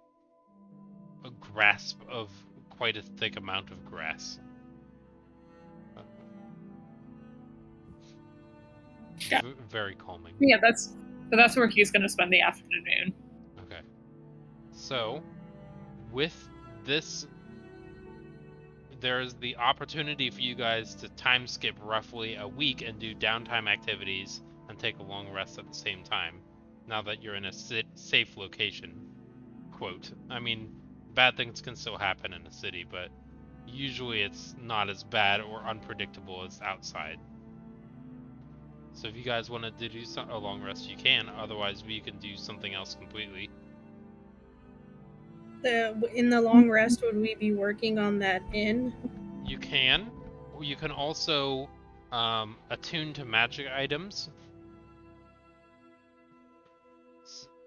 a grasp of quite a thick amount of grass. Very calming. Yeah, that's where he's gonna spend the afternoon. Okay. So, with this, there's the opportunity for you guys to time skip roughly a week and do downtime activities and take a long rest at the same time, now that you're in a safe location. Quote. I mean, bad things can still happen in a city, but usually it's not as bad or unpredictable as outside. So if you guys want to do a long rest, you can. Otherwise, we can do something else completely. In the long rest, would we be working on that inn? You can. You can also attune to magic items.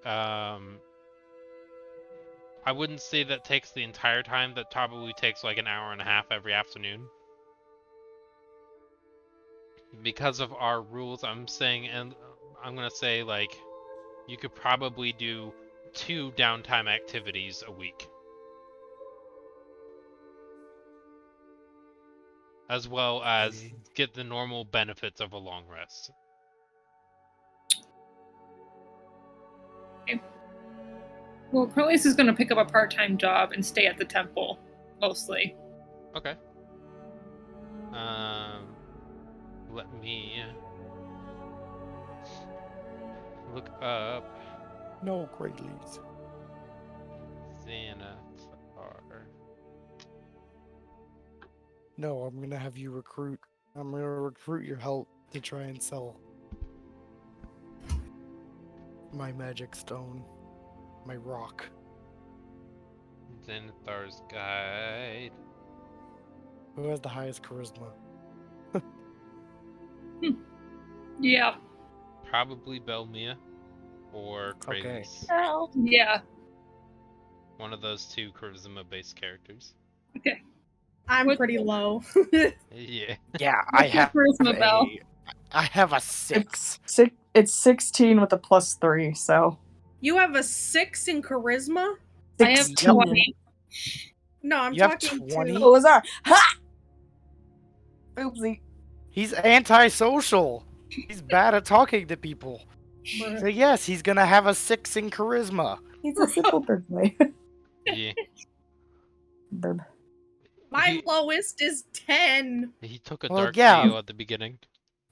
I wouldn't say that takes the entire time. That probably takes like an hour and a half every afternoon. Because of our rules, I'm saying, and I'm gonna say like, you could probably do 2 downtime activities a week. As well as get the normal benefits of a long rest. Okay. Well, Corliss is gonna pick up a part-time job and stay at the temple, mostly. Okay. Let me look up No, Greatlies. Xanathar. No, I'm gonna have you recruit. I'm gonna recruit your help to try and sell my magic stone, my rock. Xanathar's guide. Who has the highest charisma? Yeah. Probably Belmia or Okay. Kralis. Yeah. One of those 2 charisma-based characters. Okay. I'm What- pretty low. Yeah. Yeah, I have charisma, Belle? I have a 6. It's 16 with a +3, so You have a 6 in charisma? I have 16. 20. No, I'm You have talking 20? to. Oh, Lazar. Ha! Oopsie. He's antisocial. He's bad at talking to people. So yes, he's gonna have a 6 in charisma. He's a simple bird boy. Yeah. Bird. My lowest is 10. He took a Well, dark yeah. deal at the beginning.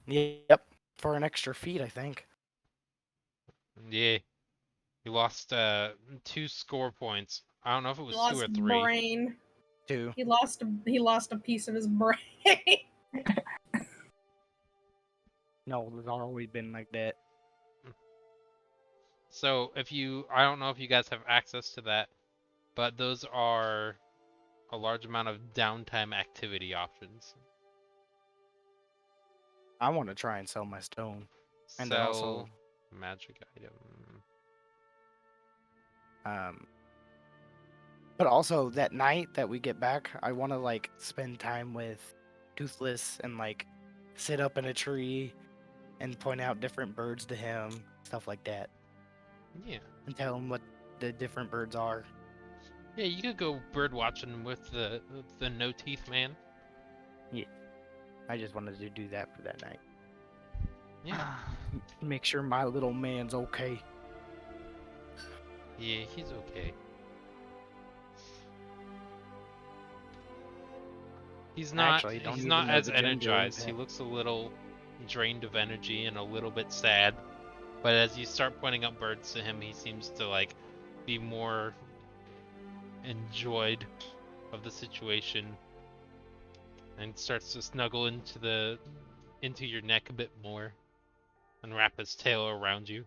Yep. For an extra feat, I think. Yeah. He lost 2 score points. I don't know if it He was 2 lost or 3. brain. 2. He lost a piece of his brain. No, it's always been like that. So I don't know if you guys have access to that, but those are a large amount of downtime activity options. I want to try and sell my stone. And then Sell also, magic item. but also that night that we get back, I want to like spend time with Toothless and like sit up in a tree and point out different birds to him, stuff like that, Yeah. and tell him what the different birds are. Yeah, you could go bird watching with the no teeth man. I just wanted to do that for that night. Yeah. Make sure my little man's okay. Yeah, he's okay. He's not Actually, don't he's even not know as the gender of energized. He him. looks a little drained of energy and a little bit sad. But as you start pointing out birds to him, he seems to like be more enjoyed of the situation and starts to snuggle into your neck a bit more and wrap his tail around you.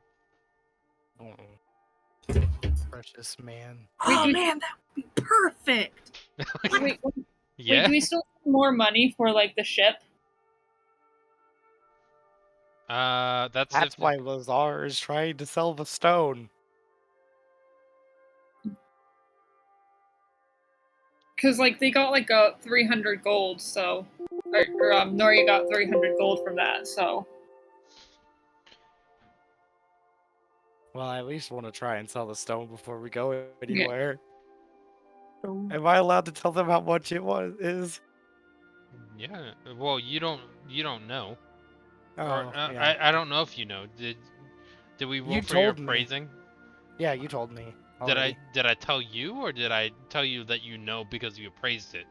Oh, precious man. Oh do- man, that would be perfect. Wait, Yeah. do we still have more money for like the ship? That's That's if why Lazar is trying to sell the stone. Because like they got like a 300 gold, so Nori got 300 gold from that. So Well, I at least want to try and sell the stone before we go yeah. anywhere. Am I allowed to tell them how much it is? yeah. Well, you don't know. Or Oh, yeah. I don't know if you know. Did we roll You for your told me. appraising? Yeah, you told me Did already. I tell you, or did I tell you that you know because you appraised it?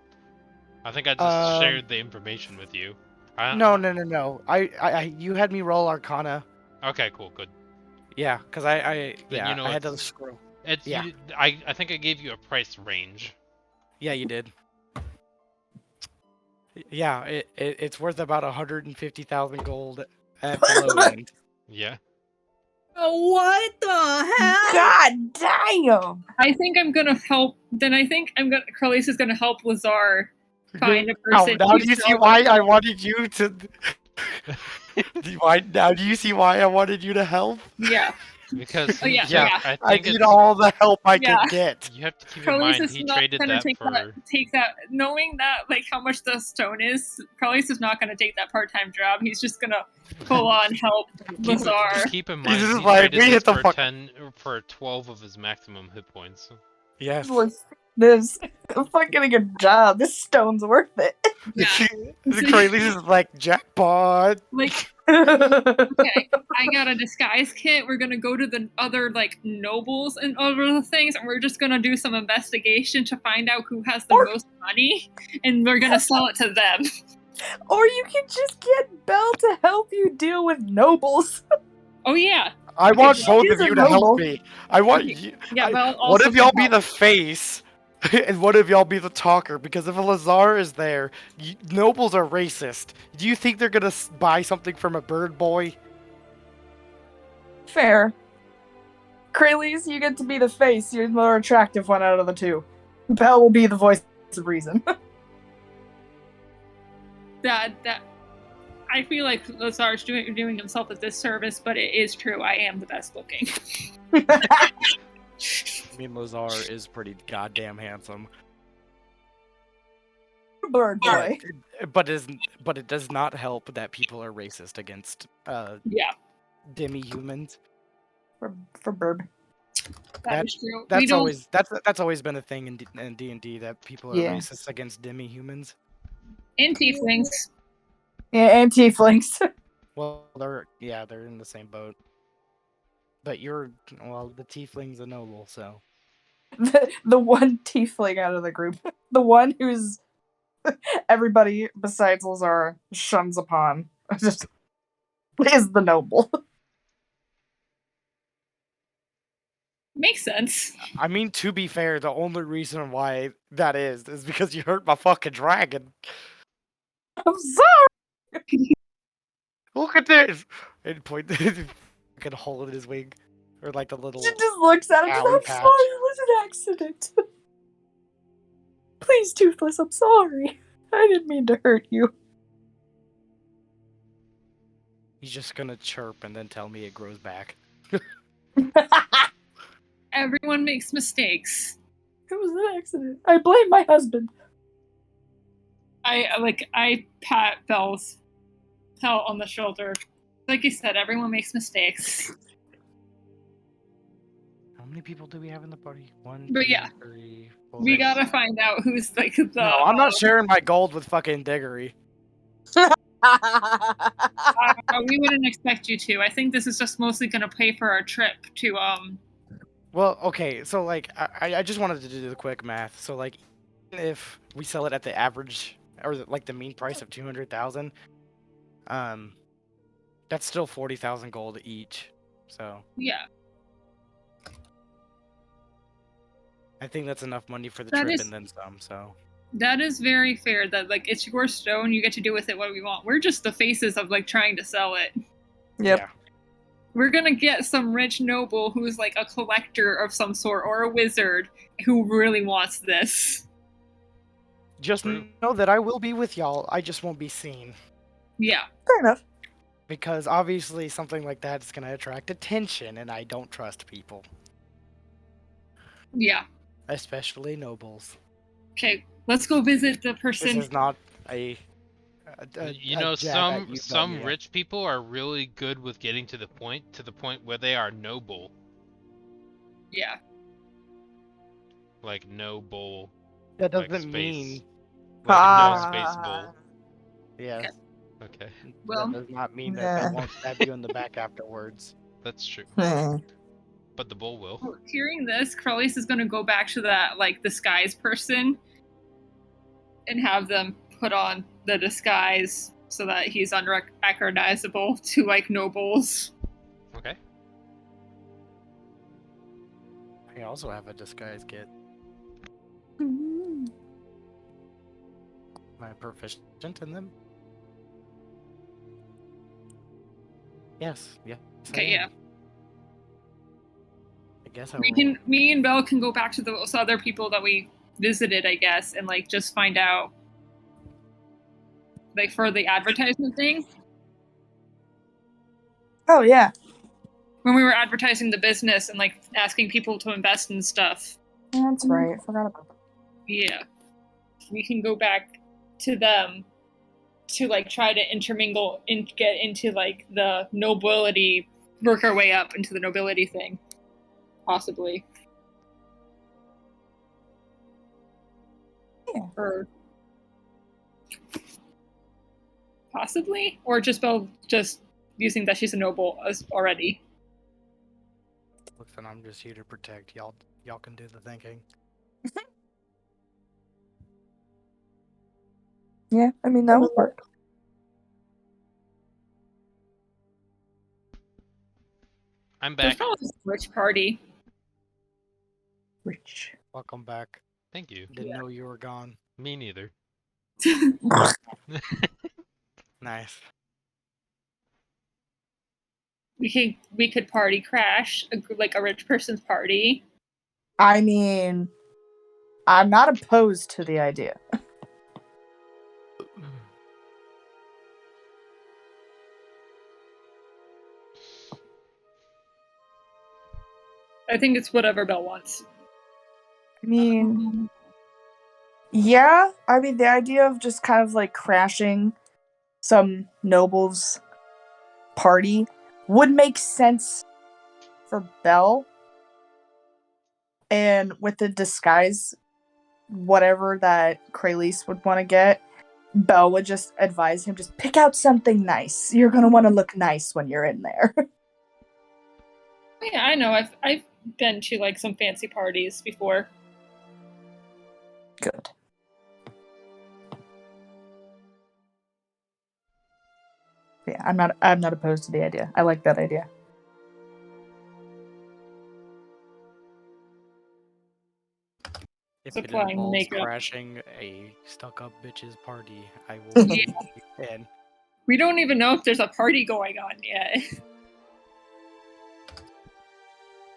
I think I just shared the information with you. No. You had me roll Arcana. Okay, cool, good. Yeah, because Then you I know had to it's scroll. it's Yeah. you. I think I gave you a price range. Yeah, you did. Yeah, it's worth about 150,000 gold at the low end. Yeah. Oh, what the hell? God damn! I think I'm gonna help. Then I think Carlis is gonna help Lazar find a Now, person. now to do you see sell why the I stone. wanted you to? Now do you see why I wanted you to help? Yeah. Because Oh yeah. Yeah, Yeah. I think need it's all the help I Yeah. could get. you have to keep in Carlis mind is he not traded gonna that take for that, knowing that like how much the stone is. Carlis is not gonna take that part-time job. He's just gonna full on help Lazar. keep in He's mind just he like, traded we this hit the for fuck. 12 of his maximum hit points. Yes. This fucking good job. This stone's worth it. Yeah. The Kralis is like jackpot. Like, okay, I got a disguise kit. We're gonna go to the other like nobles and other things, and we're just gonna do some investigation to find out who has the Or- most money, and we're gonna sell it to them. Or you can just get Belle to help you deal with nobles. Oh yeah, I Okay, want well, both she's of a you to help noble. me. I want you. yeah. But What also if y'all can be help. the face, and what if y'all be the talker? Because if a Lazar is there, nobles are racist. Do you think they're gonna buy something from a bird boy? Fair. Kralis, you get to be the face. You're the more attractive one out of the two. Belle will be the voice of reason. that I feel like Lazar's doing himself a disservice, but it is true. I am the best looking. I mean, Lazar is pretty goddamn handsome. Bird boy. But it does not help that people are racist against Yeah, demi-humans. For Burb. that is true. That's always been a thing in D&D that people are Yeah. racist against demi-humans. And tieflings. Yeah, and tieflings. Well, they're in the same boat. But the tiefling's a noble, so. The one tiefling out of the group. The one who's everybody besides Lazar shuns upon. Just is the noble. Makes sense. I mean, to be fair, the only reason why that is because you hurt my fucking dragon. I'm sorry. Look at this! And point the fucking hole in his wing. Or like the little. She just looks at him. alley I'm patch. sorry. It was an accident. Please, Toothless. I'm sorry. I didn't mean to hurt you. He's just gonna chirp and then tell me it grows back. Everyone makes mistakes. It was an accident. I blame my husband. I pat Belle's Belle on the shoulder. Like you said, everyone makes mistakes. How many people do we have in the party? 1, But 2, yeah. 3, 4. We gotta find out who's like the. No, I'm not sharing my gold with fucking Diggory. We wouldn't expect you to. I think this is just mostly gonna pay for our trip to Well, okay, so like I just wanted to do the quick math. So like, even if we sell it at the average or like the mean price of 200,000, um, that's still 40,000 gold each. So Yeah. I think that's enough money for the That trip is- and then some. So That is very fair. That like it's your stone, you get to do with it what we want. We're just the faces of like trying to sell it. Yep. yeah, We're gonna get some rich noble who's like a collector of some sort or a wizard who really wants this. just True. know that I will be with y'all. I just won't be seen Yeah. Fair enough. because obviously something like that is gonna attract attention, and I don't trust people, Yeah. especially nobles. Okay, let's go visit the This person. is not a You a know, jab at you, some Belmia. rich people are really good with getting to the point where they are noble, Yeah. like noble, That like doesn't space, mean. like no Ah. space bull. Yes. Okay, Well, that does not mean that they Yeah. won't stab you in the back afterwards. that's true. Hmm. But the bull will. hearing this, Crowley's is gonna go back to that like disguise person and have them put on the disguise so that he's unrecognizable to like nobles. Okay. I also have a disguise kit. Hmm. Am I proficient in them? Yes. Okay, I am. yeah. I guess I We will. can, me and Belle can go back to those other people that we visited, I guess, and like just find out, like for the advertisement thing. Oh yeah. When we were advertising the business and like asking people to invest in stuff. That's right. I forgot about that. Yeah. We can go back to them to like try to intermingle and get into like the nobility, work our way up into the nobility thing. Possibly. Yeah. Or possibly? Or just Belle just using that she's a noble as already. Listen, I'm just here to protect y'all. Y'all can do the thinking. Yeah, I mean that would work. I'm There's back. probably this rich party. Rich. Welcome back. Thank you. Didn't know you were gone. Me neither. Nice. We could party crash like a rich person's party. I mean, I'm not opposed to the idea. I think it's whatever Belle wants. I mean, yeah, I mean the idea of just kind of like crashing some nobles party would make sense for Belle. And with the disguise, whatever that Kralis would want to get, Belle would just advise him, just pick out something nice. You're gonna want to look nice when you're in there. Yeah, I know. I've been to like some fancy parties before. Good. Yeah, I'm not opposed to the idea. I like that idea. If it Supplying involves makeup. crashing a stuck-up bitch's party, I will be in. We don't even know if there's a party going on yet.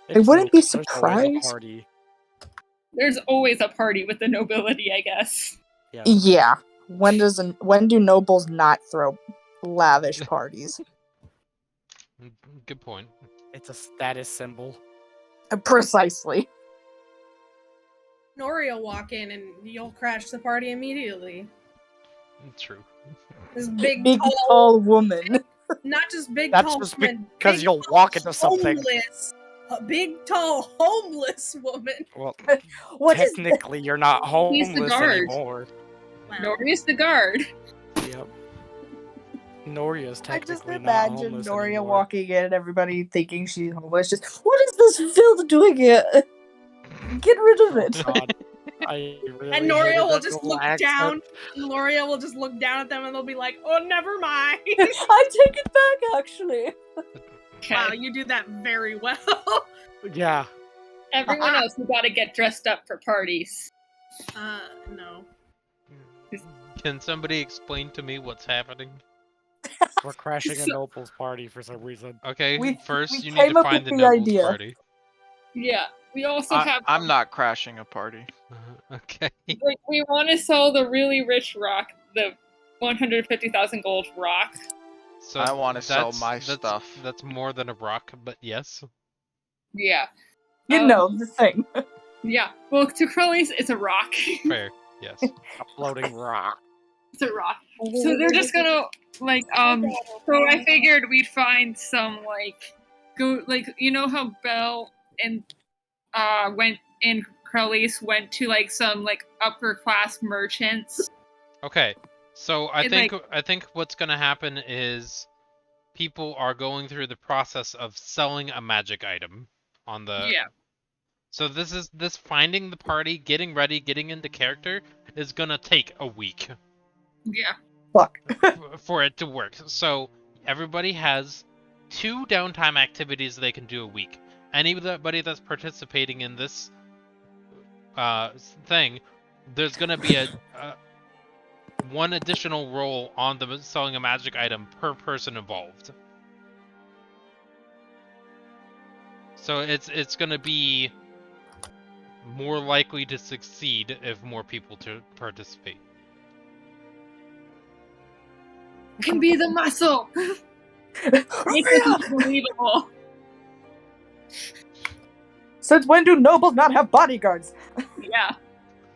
It's wouldn't be There's always a surprised. party. There's always a party with the nobility, I guess. Yeah. Yeah. When do nobles not throw lavish parties? Good point. It's a status symbol. Precisely. Nori will walk in and you'll crash the party immediately. True. This big, Big tall, tall woman. not just big, That's tall just woman. because big, you'll tall, walk into something. Homeless, a big, tall, homeless woman. Well, What is technically, you're not He's the homeless guard. anymore. Wow. Nori's the guard. Yep. Noria's I just technically not imagine homeless Noria anymore. walking in and everybody thinking she's homeless. Just, what is this filth doing here? Get rid of it. God, I really And hated Noria will that just little look accent. down. Noria will just look down at them and they'll be like, "Oh, never mind." I take it back, actually. Okay. Wow, you do that very well. Yeah. Everyone else, we gotta get dressed up for parties. No. Can somebody explain to me what's happening? We're crashing a So- Noble's party for some reason. Okay, We first you need came to up find with the the Nobles idea. party. Yeah. We also have I'm not crashing a party. Okay. like, we want to sell the really rich rock, the 150,000 gold rock. So I want to sell that's- my that's- stuff. That's more than a rock, but yes. Yeah. You know, the thing. Yeah. Well, to Crowley's, it's a rock. Fair. Yes. A floating rock. It's a rock. So they're just gonna like so I figured we'd find some you know how Belle and Crowley's went to like some like upper class merchants. Okay. So I And, think what's gonna happen is people are going through the process of selling a magic item on the Yeah. So this finding the party, getting ready, getting into character is gonna take a week Yeah. Fuck. for it to work. So everybody has 2 downtime activities they can do a week. Anybody that's participating in this thing, there's gonna be a one additional roll on the selling a magic item per person involved. So it's gonna be more likely to succeed if more people to participate. Can be the muscle. Make it believable. Since when do nobles not have bodyguards? Yeah.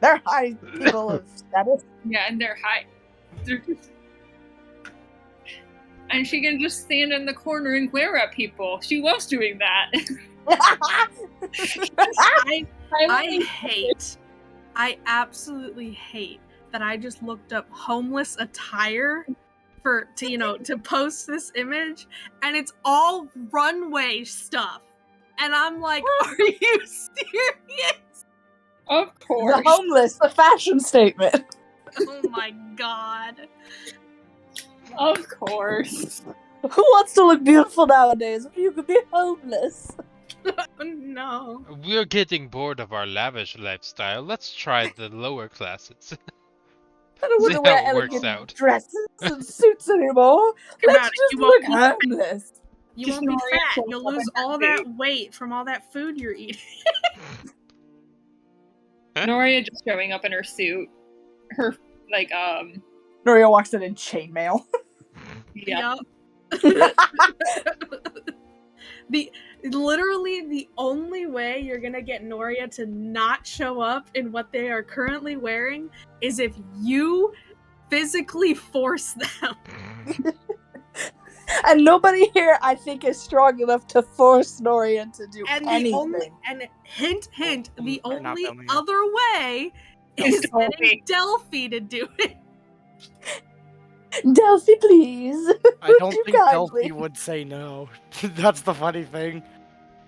They're high people of status. Yeah, and they're high. They're just... And she can just stand in the corner and glare at people. She loves doing that. I absolutely hate that I just looked up homeless attire to post this image, and it's all runway stuff. And I'm like, are you serious? Of course. The homeless, the fashion statement. Oh my god. Of course. Who wants to look beautiful nowadays if you could be homeless? No. We're getting bored of our lavish lifestyle. Let's try the lower classes. I don't want See to wear how it works elegant out. dresses and suits anymore. Think about Let's it, just you won't look be homeless. You Just won't be Noria fat. shows You'll up lose in that all suit. that weight from all that food you're eating. Noria just showing up in her suit. Her Noria walks in chainmail. yeah. Literally the only way you're gonna get Noria to not show up in what they are currently wearing is if you physically force them. And nobody here, I think, is strong enough to force Noria to do And anything. hint, the We're not only filming it. other way is getting Delphi to do it. Delphi, please. I don't you think Delphi kindly? would say no. That's the funny thing.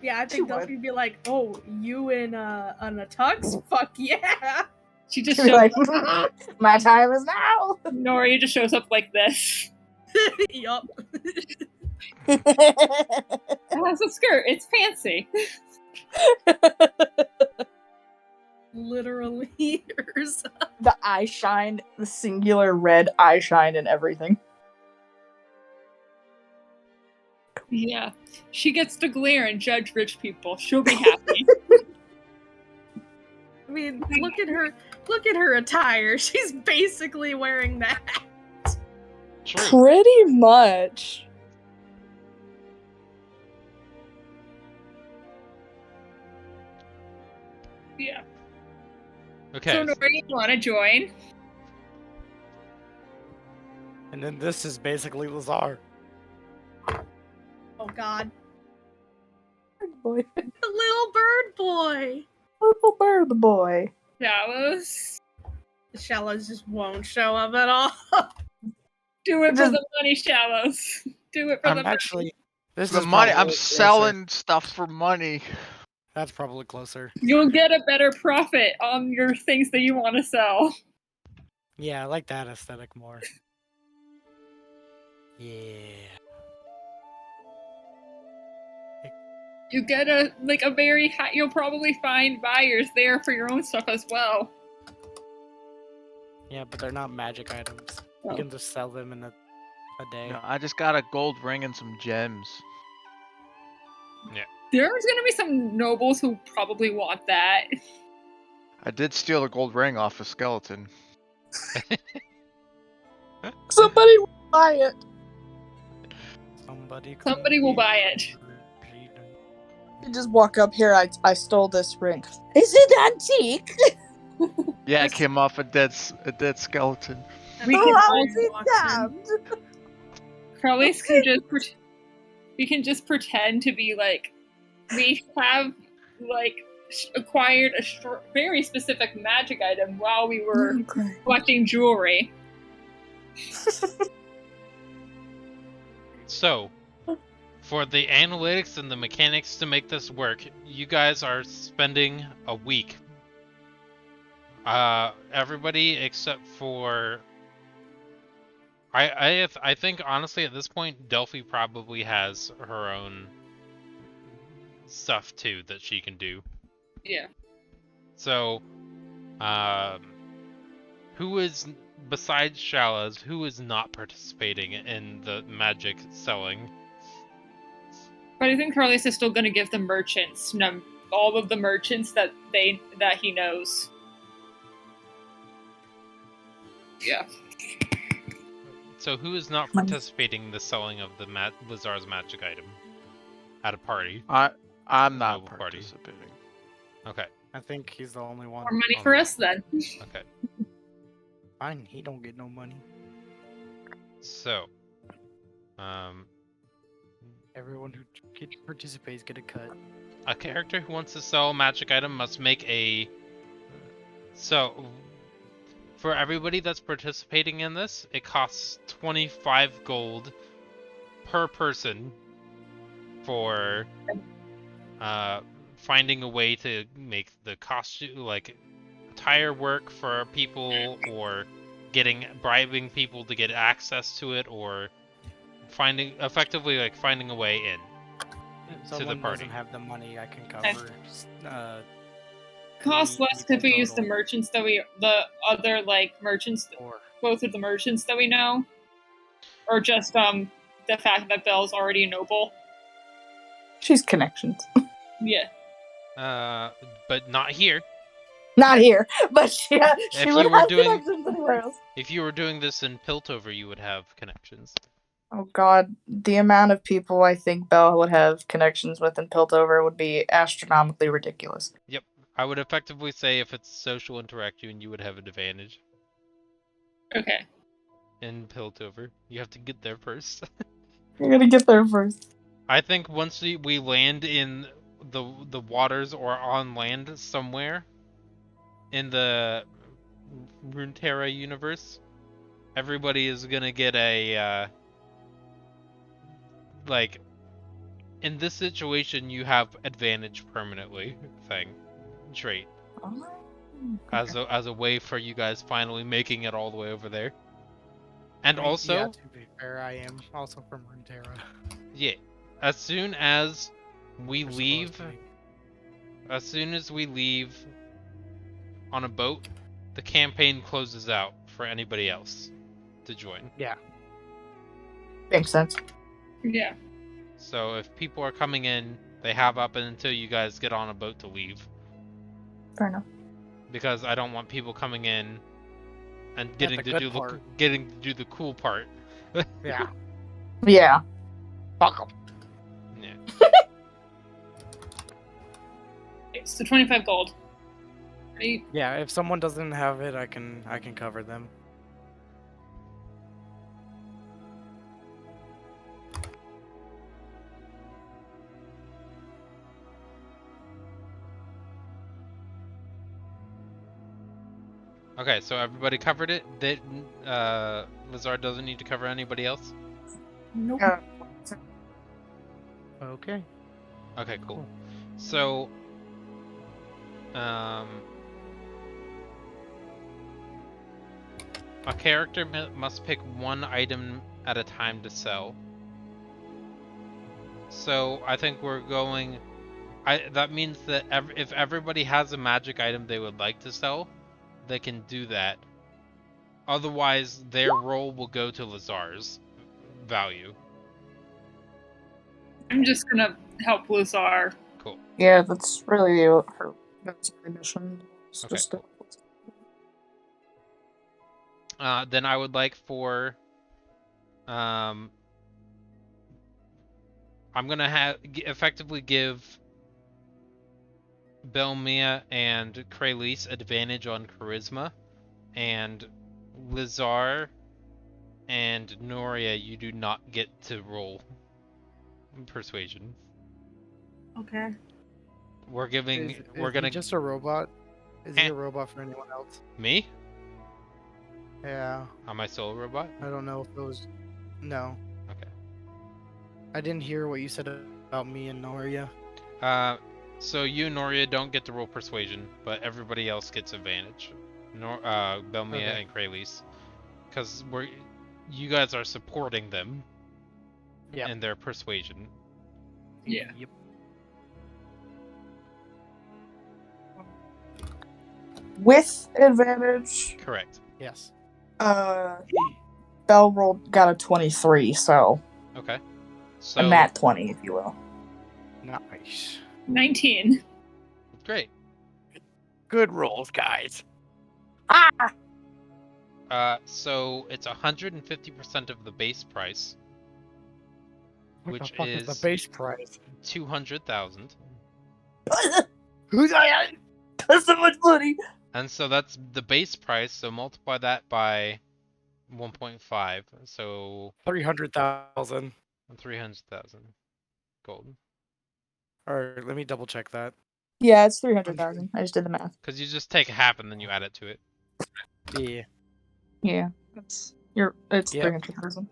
Yeah, I She think would. Delphi would be like, "Oh, you in a tux? Fuck yeah!" She just She'd be shows like, my time is now. Noria just shows up like this. Yup. It has a skirt. It's fancy. Literally hers. The eye shine, the singular red eye shine and everything. Yeah. She gets to glare and judge rich people. She'll be happy. I mean, look at her. Look at her attire. She's basically wearing that. True. Pretty much. Yeah. Okay. So Noria, you want to join? And then this is basically Lazar. Oh God, Bird boy. the little bird boy. Little bird boy. Shallows. The shallows just won't show up at all. Do it for Just- the money, Shallows. Do it for I'm the money. Actually, this The is money. I'm probably closer. selling stuff for money. That's probably closer. You'll get a better profit on your things that you want to sell. Yeah, I like that aesthetic more. Yeah. You get a very high. You'll probably find buyers there for your own stuff as well. Yeah, but they're not magic items. Oh. You can just sell them in a day. No, I just got a gold ring and some gems. There's gonna be some nobles who probably want that. I did steal a gold ring off a skeleton. Somebody will buy it. Somebody will buy it. You just walk up here. I stole this ring. Is it antique? Yeah, it came off a dead skeleton. We can How all is it damned? Crowley's we can just pretend to be like we have acquired a very specific magic item while we were collecting jewelry. So, for the analytics and the mechanics to make this work, you guys are spending a week. Everybody except for I think honestly at this point Delphi probably has her own stuff too that she can do. Yeah. So, who is besides Shallas, who is not participating in the magic selling? But I think Carlos is still going to give the merchants all of the merchants that he knows. Yeah. So who is not participating in the selling of the Lazar's magic item at a party? I'm not Noble party. participating. Okay. I think he's the only one. More money for us then. Okay. Fine, he don't get no money. So, Everyone who participates get a cut. a character who wants to sell a magic item must make a. So, for everybody that's participating in this, it costs 25 gold per person for finding a way to make the costume, like attire work for people, or bribing people to get access to it, or effectively finding a way in If to the someone party. doesn't have the money, I can cover. Costs less if we use the merchants the other merchants, Or both of the merchants that we know, or just the fact that Belle's already a noble. She's connections. Yeah. But not here. Not here, but she If would you were have doing- connections anywhere else. If you were doing this in Piltover, you would have connections. Oh god, the amount of people I think Belle would have connections with in Piltover would be astronomically ridiculous. Yep. I would effectively say if it's social interaction, you would have an advantage Okay. in Piltover. You have to get there first. You're gonna get there first. I think once we land in the waters or on land somewhere in the Runeterra universe, everybody is gonna get a in this situation you have advantage permanently trait as a way for you guys finally making it all the way over there. And also, yeah, to be fair, I am also from Runeterra. yeah, as soon as we We're leave, supposed to be. as soon as we leave on a boat, the campaign closes out for anybody else to join. Yeah. Makes sense. Yeah. So if people are coming in, they have up until you guys get on a boat to leave. Fair enough. Because I don't want people coming in and That's getting the to good do part. getting to do the cool part. Yeah. Yeah. Fuck 'em. Yeah. So 25 gold. Right? Yeah, if someone doesn't have it, I can cover them. Okay, so everybody covered it. Lazard doesn't need to cover anybody else. Nope. Okay. Okay, cool. Cool. So, a character must pick one item at a time to sell. So I think we're going. That means that if everybody has a magic item they would like to sell, they can do that. Otherwise, their roll will go to Lazar's value. I'm just gonna help Lazar. Cool. Yeah, that's really her mission. It's Okay, just cool. Then I would like for I'm gonna effectively give Belmia and Kralis advantage on charisma, and Lazar and Noria, you do not get to roll persuasion. Okay. We're giving. We're Is he gonna. just a robot? Is he a robot for anyone else? Me? Yeah. Am I still a robot? I don't know if it was. No. Okay. I didn't hear what you said about me and Noria. So you, Noria, don't get to roll persuasion, but everybody else gets advantage. Belmia Okay. and Kralis, because you guys are supporting them. Yep. In their persuasion. Yeah. Yep. With advantage, Correct. Yes. Bell rolled got a 23, so Okay. So a nat 20, if you will. Nice. 19. great. Good rolls, guys. So it's 150% of the base price, What which the fuck is is the base price? 200,000. Who's that? That's so much money. And so that's the base price, so multiply that by 1.5, so 300,000. 300,000 gold. Or let me double check that. Yeah, it's 300,000. I just did the math. Because you just take half and then you add it to it. Yeah. Yeah, it's Yep. 300,000.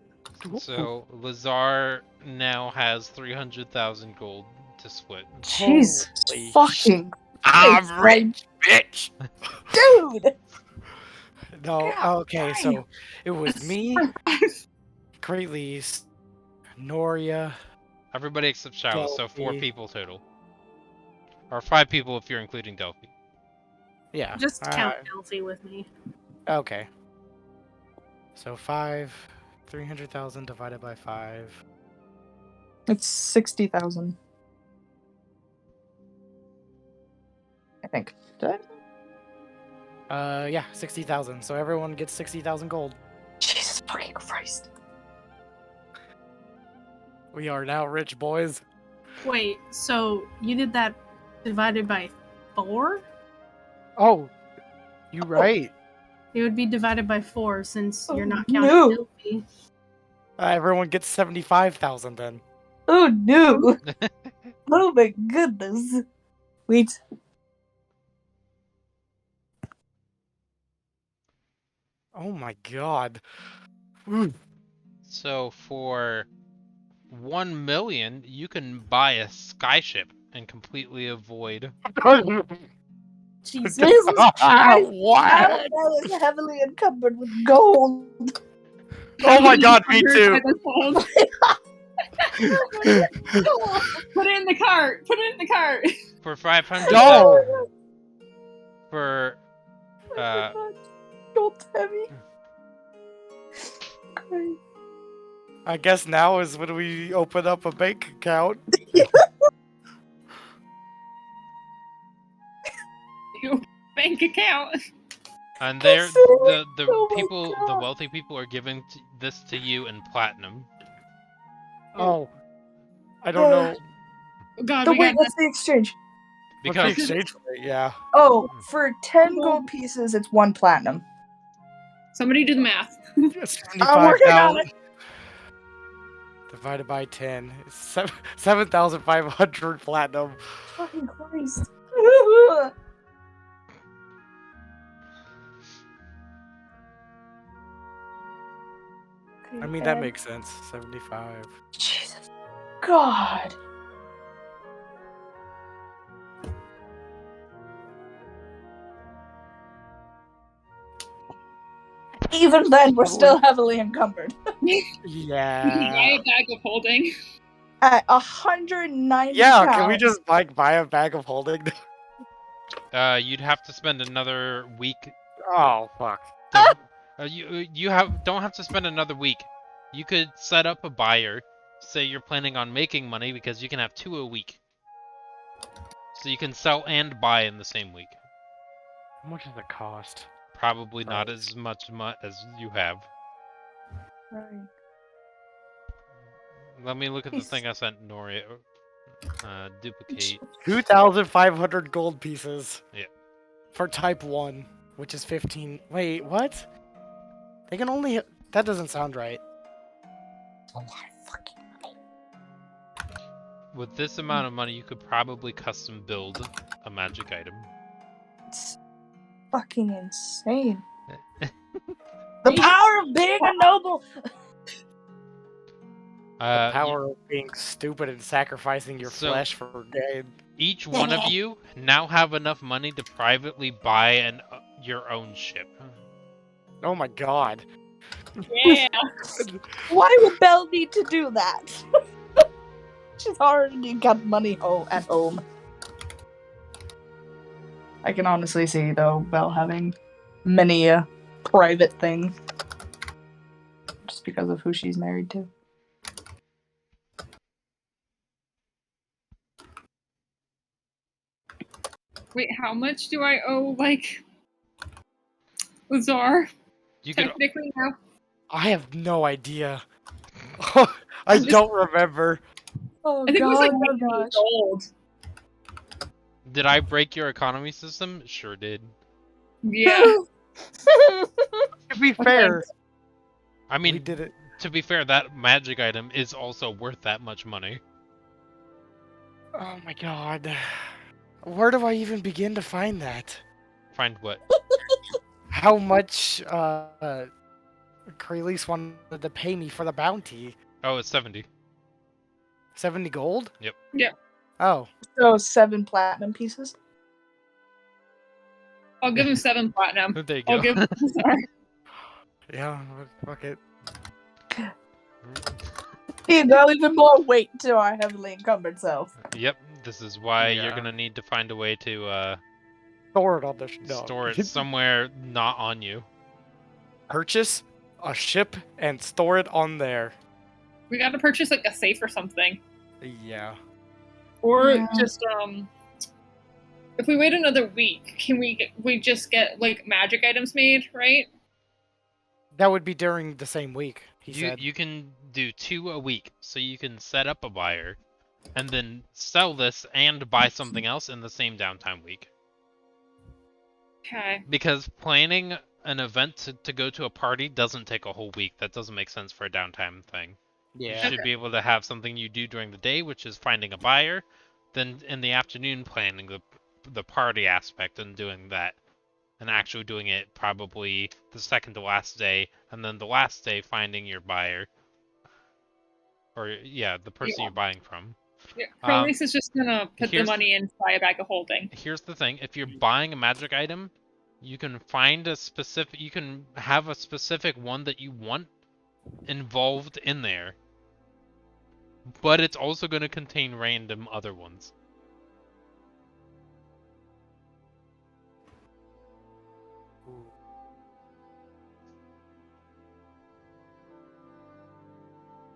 So Lazar now has 300,000 gold to split. Jesus Holy fucking I'm Christ, rich, bitch. dude. No, God okay, damn. so it was me, Kralis, Noria. Everybody except Shiloh, so 4 Delphi. people total. Or 5 people if you're including Delphi. Yeah. Just count Elfie with me. Okay. So 300,000 divided by 5. It's 60,000. I think. Did I? Yeah, 60,000. So everyone gets 60,000 gold. Jesus fucking Christ. We are now rich, boys. Wait, so you did that divided by 4? Oh, you right. It would be divided by 4 since you're not Oh, counting no. Elfie. Everyone gets 75,000 then. Oh no. Oh my goodness. Wait. Oh my god. Ooh. So for 1 million, you can buy a skyship and completely avoid. Jesus. Jesus Christ. What? I was heavily encumbered with gold. Oh my god, me too. Put it in the cart. Put it in the cart. For 500. No. For Gold heavy. Christ. I guess now is when we open up a bank account. Bank account. and the Oh my people, the God. wealthy people are giving this to you in platinum. Oh. I don't know. Oh God, No, we wait, got what's the exchange? What's the Because exchange rate? Yeah. Oh, for 10 gold pieces, it's 1 platinum. somebody do the math. I'm working on 75,000 it. divided by 10. It's 7,500 platinum. Fucking Christ. Okay, I mean, that and- makes sense. 75. Jesus. God. Even then, we're still heavily encumbered. You can Yeah. buy a bag of holding. At 190 Yeah, pounds. can we just like buy a bag of holding? You'd have to spend another week. Oh fuck. Don't have to spend another week. You could set up a buyer. Say you're planning on making money because you can have 2 a week. So you can sell and buy in the same week. How much does it cost? Probably not Right. as much as you have. Right. Let me look at the Yes. thing I sent Nori. Duplicate. 2,500 gold pieces. Yeah. For type 1, which is 15. Wait, what? They can only. That doesn't sound right. Oh my fucking. With this amount of money, you could probably custom build a magic item. It's fucking insane. The power of being a noble. The power of being stupid and sacrificing your So- flesh for gain. Each one of you now have enough money to privately buy your own ship. Oh my god. Yeah. Why would Belle need to do that? She's already got money at home. I can honestly see, though, Belle having many a private thing. Just because of who she's married to. Wait, how much do I owe, like, Lazar? You could Technically now. I have no idea. I'm I just- don't remember. Oh I think it was like oh 1 years old. Did I break your economy system? Sure did. Yeah. To be fair, I we mean, did it. to be fair, that magic item is also worth that much money. Oh my god. Where do I even begin to find that? Find what? How much Creelys wanted to pay me for the bounty? Oh, it's 70. 70 gold? Yep. Yep. Oh. So 7 platinum pieces. I'll give him 7 platinum. There you I'll go. give him Lazar. Yeah, fuck it. Here you go, even more weight to our heavily encumbered self. Yep, this is why you're Yeah. gonna need to find a way to Store it on the store it somewhere not on you. Purchase a ship and store it on there. We gotta purchase, like, a safe or something. Yeah. Or Yeah. just, if we wait another week, can we just get, like, magic items made, right? That would be during the same week, he said. You can do 2 a week, so you can set up a buyer, and then sell this and buy something else in the same downtime week. Okay. Because planning an event to go to a party doesn't take a whole week. That doesn't make sense for a downtime thing. You Yeah. should be able to have something you do during the day, which is finding a buyer, then in the afternoon planning the party aspect and doing that. And actually doing it probably the second to last day, and then the last day finding your buyer. Or, yeah, the person you're buying from. Yeah, Crowley's is just gonna put the here's- money in, buy a bag of holding. Here's the thing, if you're buying a magic item, you can find you can have a specific one that you want involved in there. But it's also going to contain random other ones.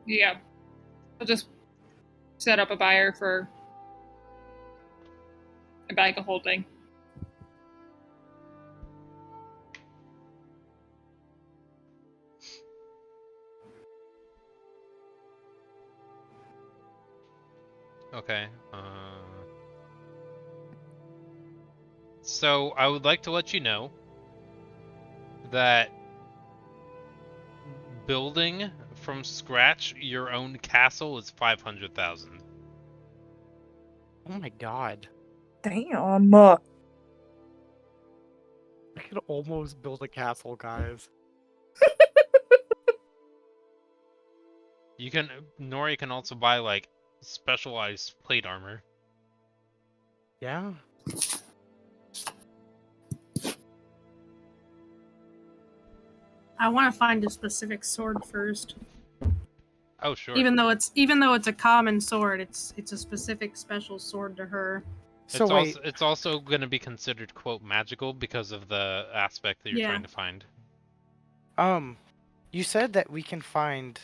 Yeah. I'll just set up a buyer for a bag of holding. Okay. So I would like to let you know that building from scratch your own castle is 500,000. Oh my god. Damn. I could almost build a castle, guys. Nori can also buy like specialized plate armor. Yeah. I want to find a specific sword first. Oh sure. Even though it's a common sword, it's a specific special sword to her. So wait, It's also going to be considered quote magical because of the aspect that you're Yeah. trying to find. you said that we can find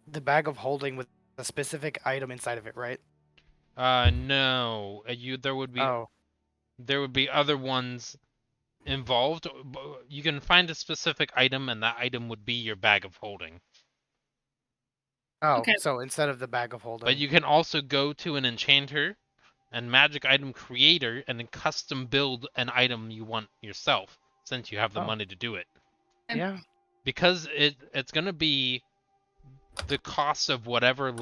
the bag of holding with a specific item inside of it, right? No. There would be Oh. other ones involved. You can find a specific item, and that item would be your bag of holding. Oh, Okay. so instead of the bag of holding. But you can also go to an enchanter and magic item creator and then custom build an item you want yourself, since you have the Oh. money to do it. Yeah. Because it's going to be the cost of whatever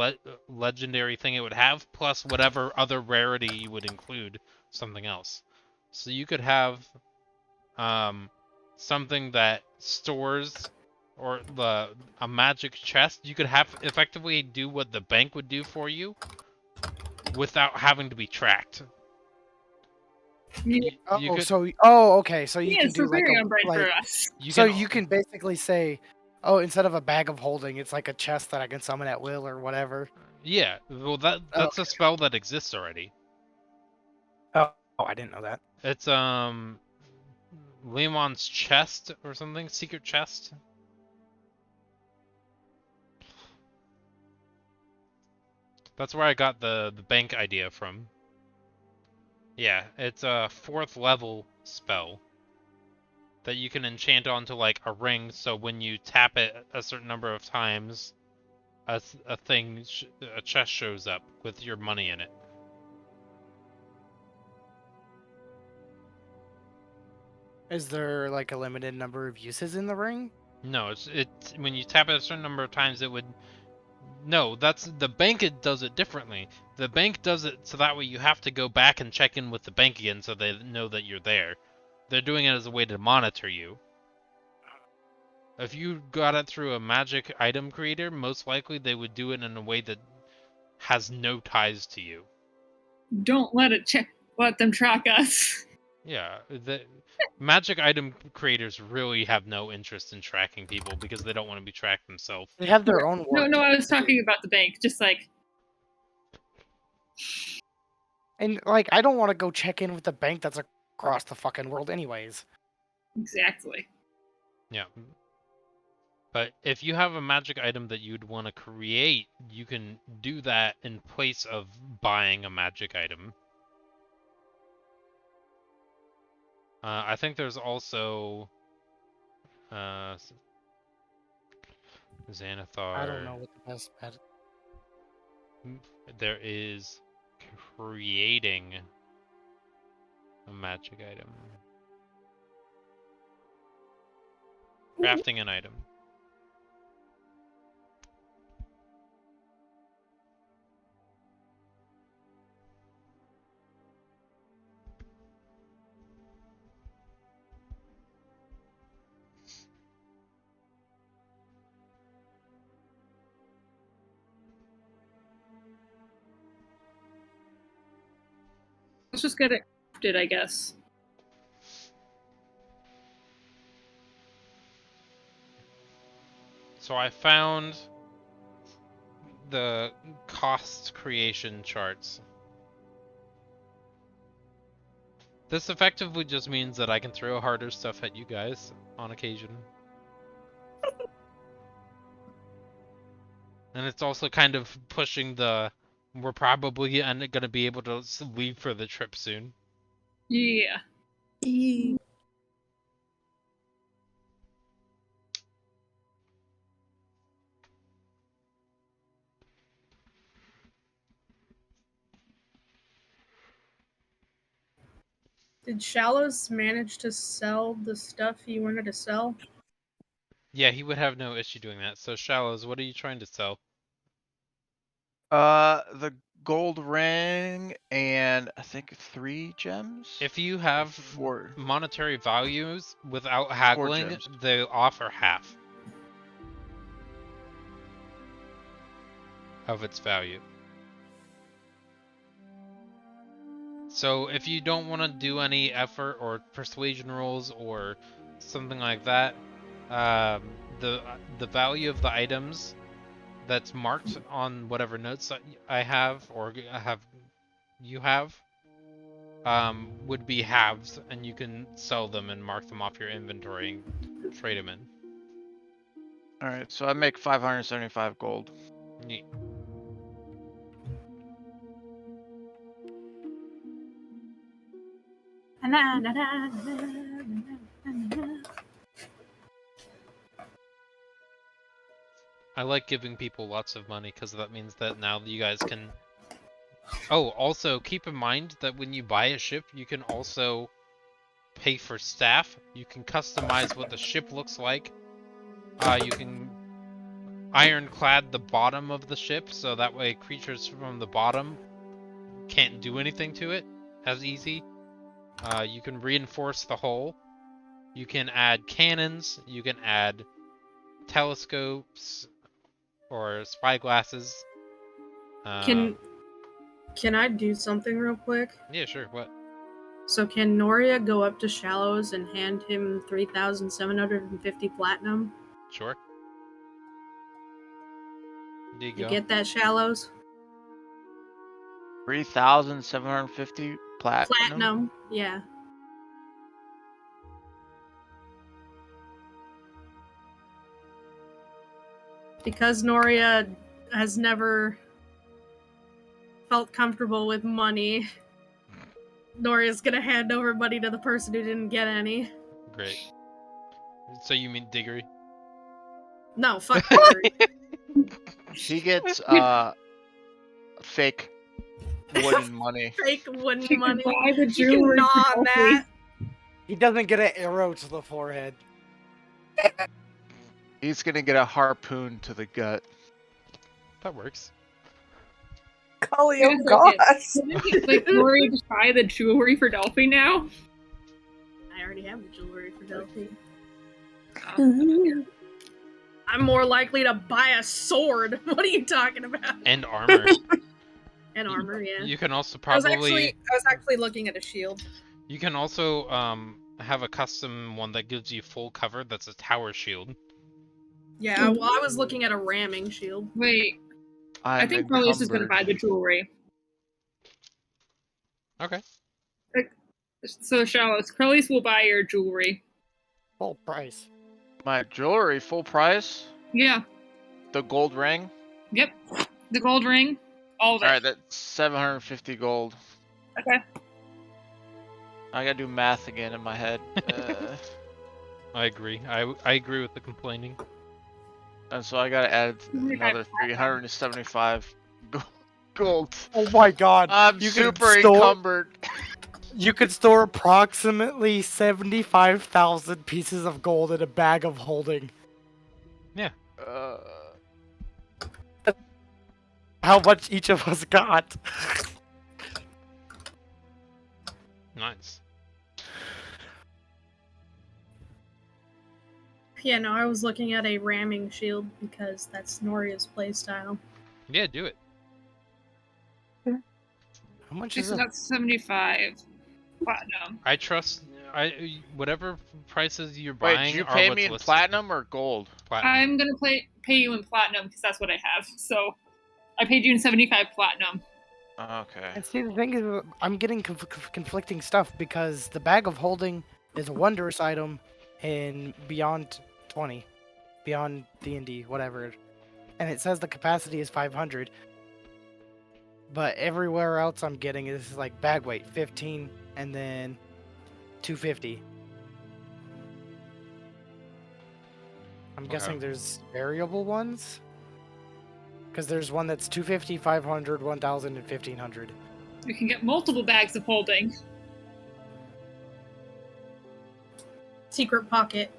legendary thing it would have, plus whatever other rarity you would include something else. So you could have something that stores or a magic chest. You could have effectively do what the bank would do for you without having to be tracked. Yeah. You could, okay. So you Yeah, can so do like very a on brand like. for us. You can basically say, oh, instead of a bag of holding, it's like a chest that I can summon at will or whatever. yeah. Well, that's a spell that exists already. Oh, I didn't know that. It's Lemon's chest or something, secret chest. That's where I got the bank idea from. Yeah, it's a 4th level spell that you can enchant onto like a ring, so when you tap it a certain number of times, a chest shows up with your money in it. Is there like a limited number of uses in the ring? No, it's when you tap it a certain number of times, it would. No, that's the bank. It does it differently. The bank does it so that way you have to go back and check in with the bank again, so they know that you're there. They're doing it as a way to monitor you. If you got it through a magic item creator, most likely they would do it in a way that has no ties to you. Don't let them track us. Yeah, the magic item creators really have no interest in tracking people because they don't want to be tracked themselves. They have their own work. No, I was talking about the bank. Just like, And like, I don't want to go check in with the bank that's across the fucking world, anyways. exactly. Yeah. But if you have a magic item that you'd want to create, you can do that in place of buying a magic item. I think there's also Xanathar. I don't know what the best bet. There is creating a magic item. Crafting an item. Let's just get it crafted, I guess. So I found the cost creation charts. This effectively just means that I can throw harder stuff at you guys on occasion. And it's also kind of pushing we're probably going to be able to leave for the trip soon. Yeah. Did Shallows manage to sell the stuff he wanted to sell? Yeah, he would have no issue doing that. So Shallows, what are you trying to sell? The gold ring and I think 3 gems. If you have 4 monetary values without haggling, gems. they offer half. of its value. So if you don't want to do any effort or persuasion rolls or something like that, the value of the items that's marked on whatever notes that I have or you have would be halves, and you can sell them and mark them off your inventory and trade them in. All right, so I make 575 gold. Neat. I like giving people lots of money because that means that now you guys can. Oh, also keep in mind that when you buy a ship, you can also pay for staff. You can customize what the ship looks like. You can ironclad the bottom of the ship so that way creatures from the bottom can't do anything to it as easy. You can reinforce the hull. You can add cannons. You can add telescopes or spyglasses. Can I do something real quick? Yeah, sure. What? So can Noria go up to Shallows and hand him 3,750 platinum? Sure. There you You go. get that, Shallows? 3,750 platinum. Platinum, yeah. Because Noria has never felt comfortable with money, Noria's gonna hand over money to the person who didn't get any. Great. So you mean Diggory? No, fuck Diggory. He gets fake wooden money. Fake wooden She money. could buy the You can jewelry gnaw for on Elfie. that. He doesn't get an arrow to the forehead. He's gonna get a harpoon to the gut. That works. Golly, Wait oh a second. gosh. Didn't he, like, Rory just buy the jewelry for Delphi now? I already have the jewelry for Delphi. Oh. I'm more likely to buy a sword. What are you talking about? And armor. And armor, yeah. You can also I was probably actually looking at a shield. you can also have a custom one that gives you full cover. That's a tower shield. Yeah, well, I was looking at a ramming shield. Wait, I I'm think Carlos is going to encumbered. buy the jewelry. Okay. So, Shallows, Carlos will buy your jewelry. Full price. My jewelry full price. Yeah. The gold ring. Yep. The gold ring. All of it. All right, that's 750 gold. Okay. I gotta do math again in my head. I agree. I agree with the complaining. And so I gotta add 75 another 375 gold. Oh my god. I'm You can super store- encumbered. You could store approximately 75,000 pieces of gold in a bag of holding. Uh, How much each of us got. Nice. Yeah, no, I was looking at a ramming shield because that's Noria's playstyle. Yeah, do it. How much is So it? that's 75 platinum. I trust. Whatever prices you're buying. wait, did you are pay what's me in listed. platinum or gold? Platinum. I'm going to pay you in platinum because that's what I have. So, I paid you in 75 platinum. Okay. And see, the thing is, I'm getting conflicting stuff because the bag of holding is a wondrous item in Beyond 20, Beyond D&D, whatever, and it says the capacity is 500. But everywhere else I'm getting is like bag weight 15 and then 250. I'm guessing there's variable ones. Because there's one that's 250, 500, 1,000, and 1,500. You can get multiple bags of holding. Secret pocket.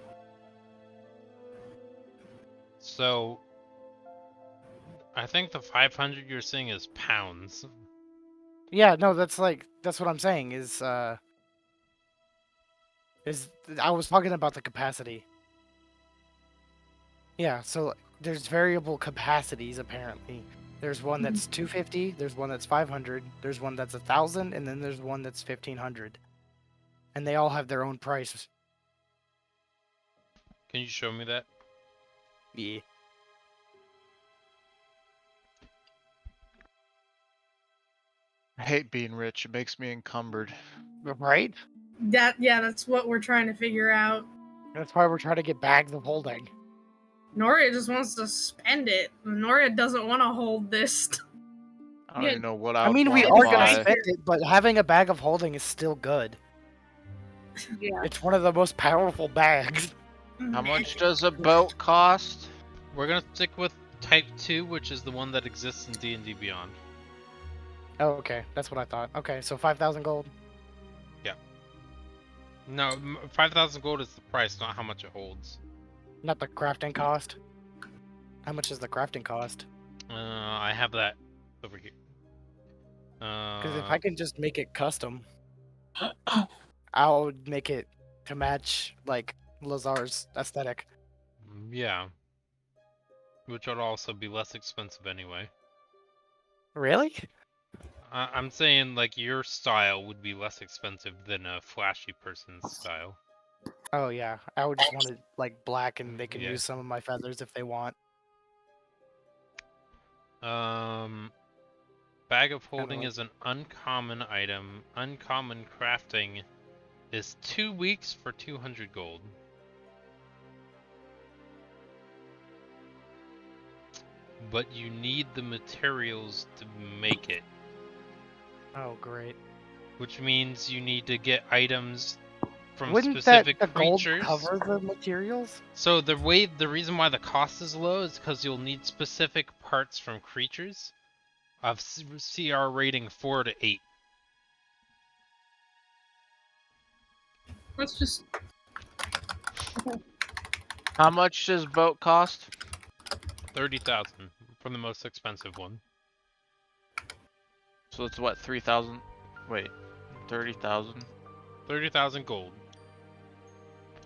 So, I think the 500 you're seeing is pounds. Yeah, no, that's what I'm saying is I was talking about the capacity. Yeah, so there's variable capacities apparently. There's one that's 250. There's one that's 500. There's one that's 1,000, and then there's one that's 1,500. And they all have their own price. Can you show me that? Yeah. I hate being rich. It makes me encumbered. Right? That's what we're trying to figure out. That's why we're trying to get bags of holding. Noria just wants to spend it. Noria doesn't want to hold this. I don't Yeah. even know what I I would mean, we want are to going to buy. spend it, but having a bag of holding is still good. Yeah. It's one of the most powerful bags. How much does a boat cost? We're gonna stick with Type 2, which is the one that exists in D&D Beyond. Oh, okay. That's what I thought. Okay, so 5,000 gold. No, 5,000 gold is the price, not how much it holds. Not the crafting cost. How much is the crafting cost? I have that over here. Because if I can just make it custom, I'll make it to match, like, Lazar's aesthetic. Yeah. Which would also be less expensive anyway. Really? I'm saying, like, your style would be less expensive than a flashy person's style. Oh, yeah. I would just want it, like, black, and they can Yeah. use some of my feathers if they want. Bag of holding like- is an uncommon item. Uncommon crafting is 2 weeks for 200 gold. But you need the materials to make it, Oh, great. which means you need to get items from Wouldn't specific the gold creatures. cover the materials? So the reason why the cost is low is because you'll need specific parts from creatures of CR rating 4 to 8. Let's just. How much does boat cost? 30,000 from the most expensive one. So it's what, 3,000? Wait, 30,000? 30,000 gold.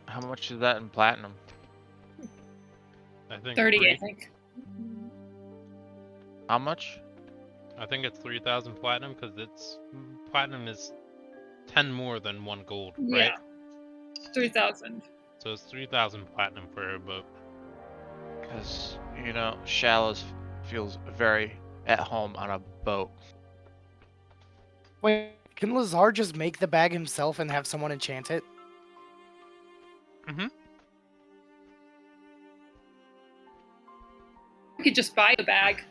How much is that in platinum? I think 30, I think. How much? I think it's 3,000 platinum because platinum is 10 more than 1 gold, right? Yeah. 3,000. So it's 3,000 platinum for a boat. Because, you know, Shallows feels very at home on a boat. Wait, can Lazar just make the bag himself and have someone enchant it? You could just buy the bag.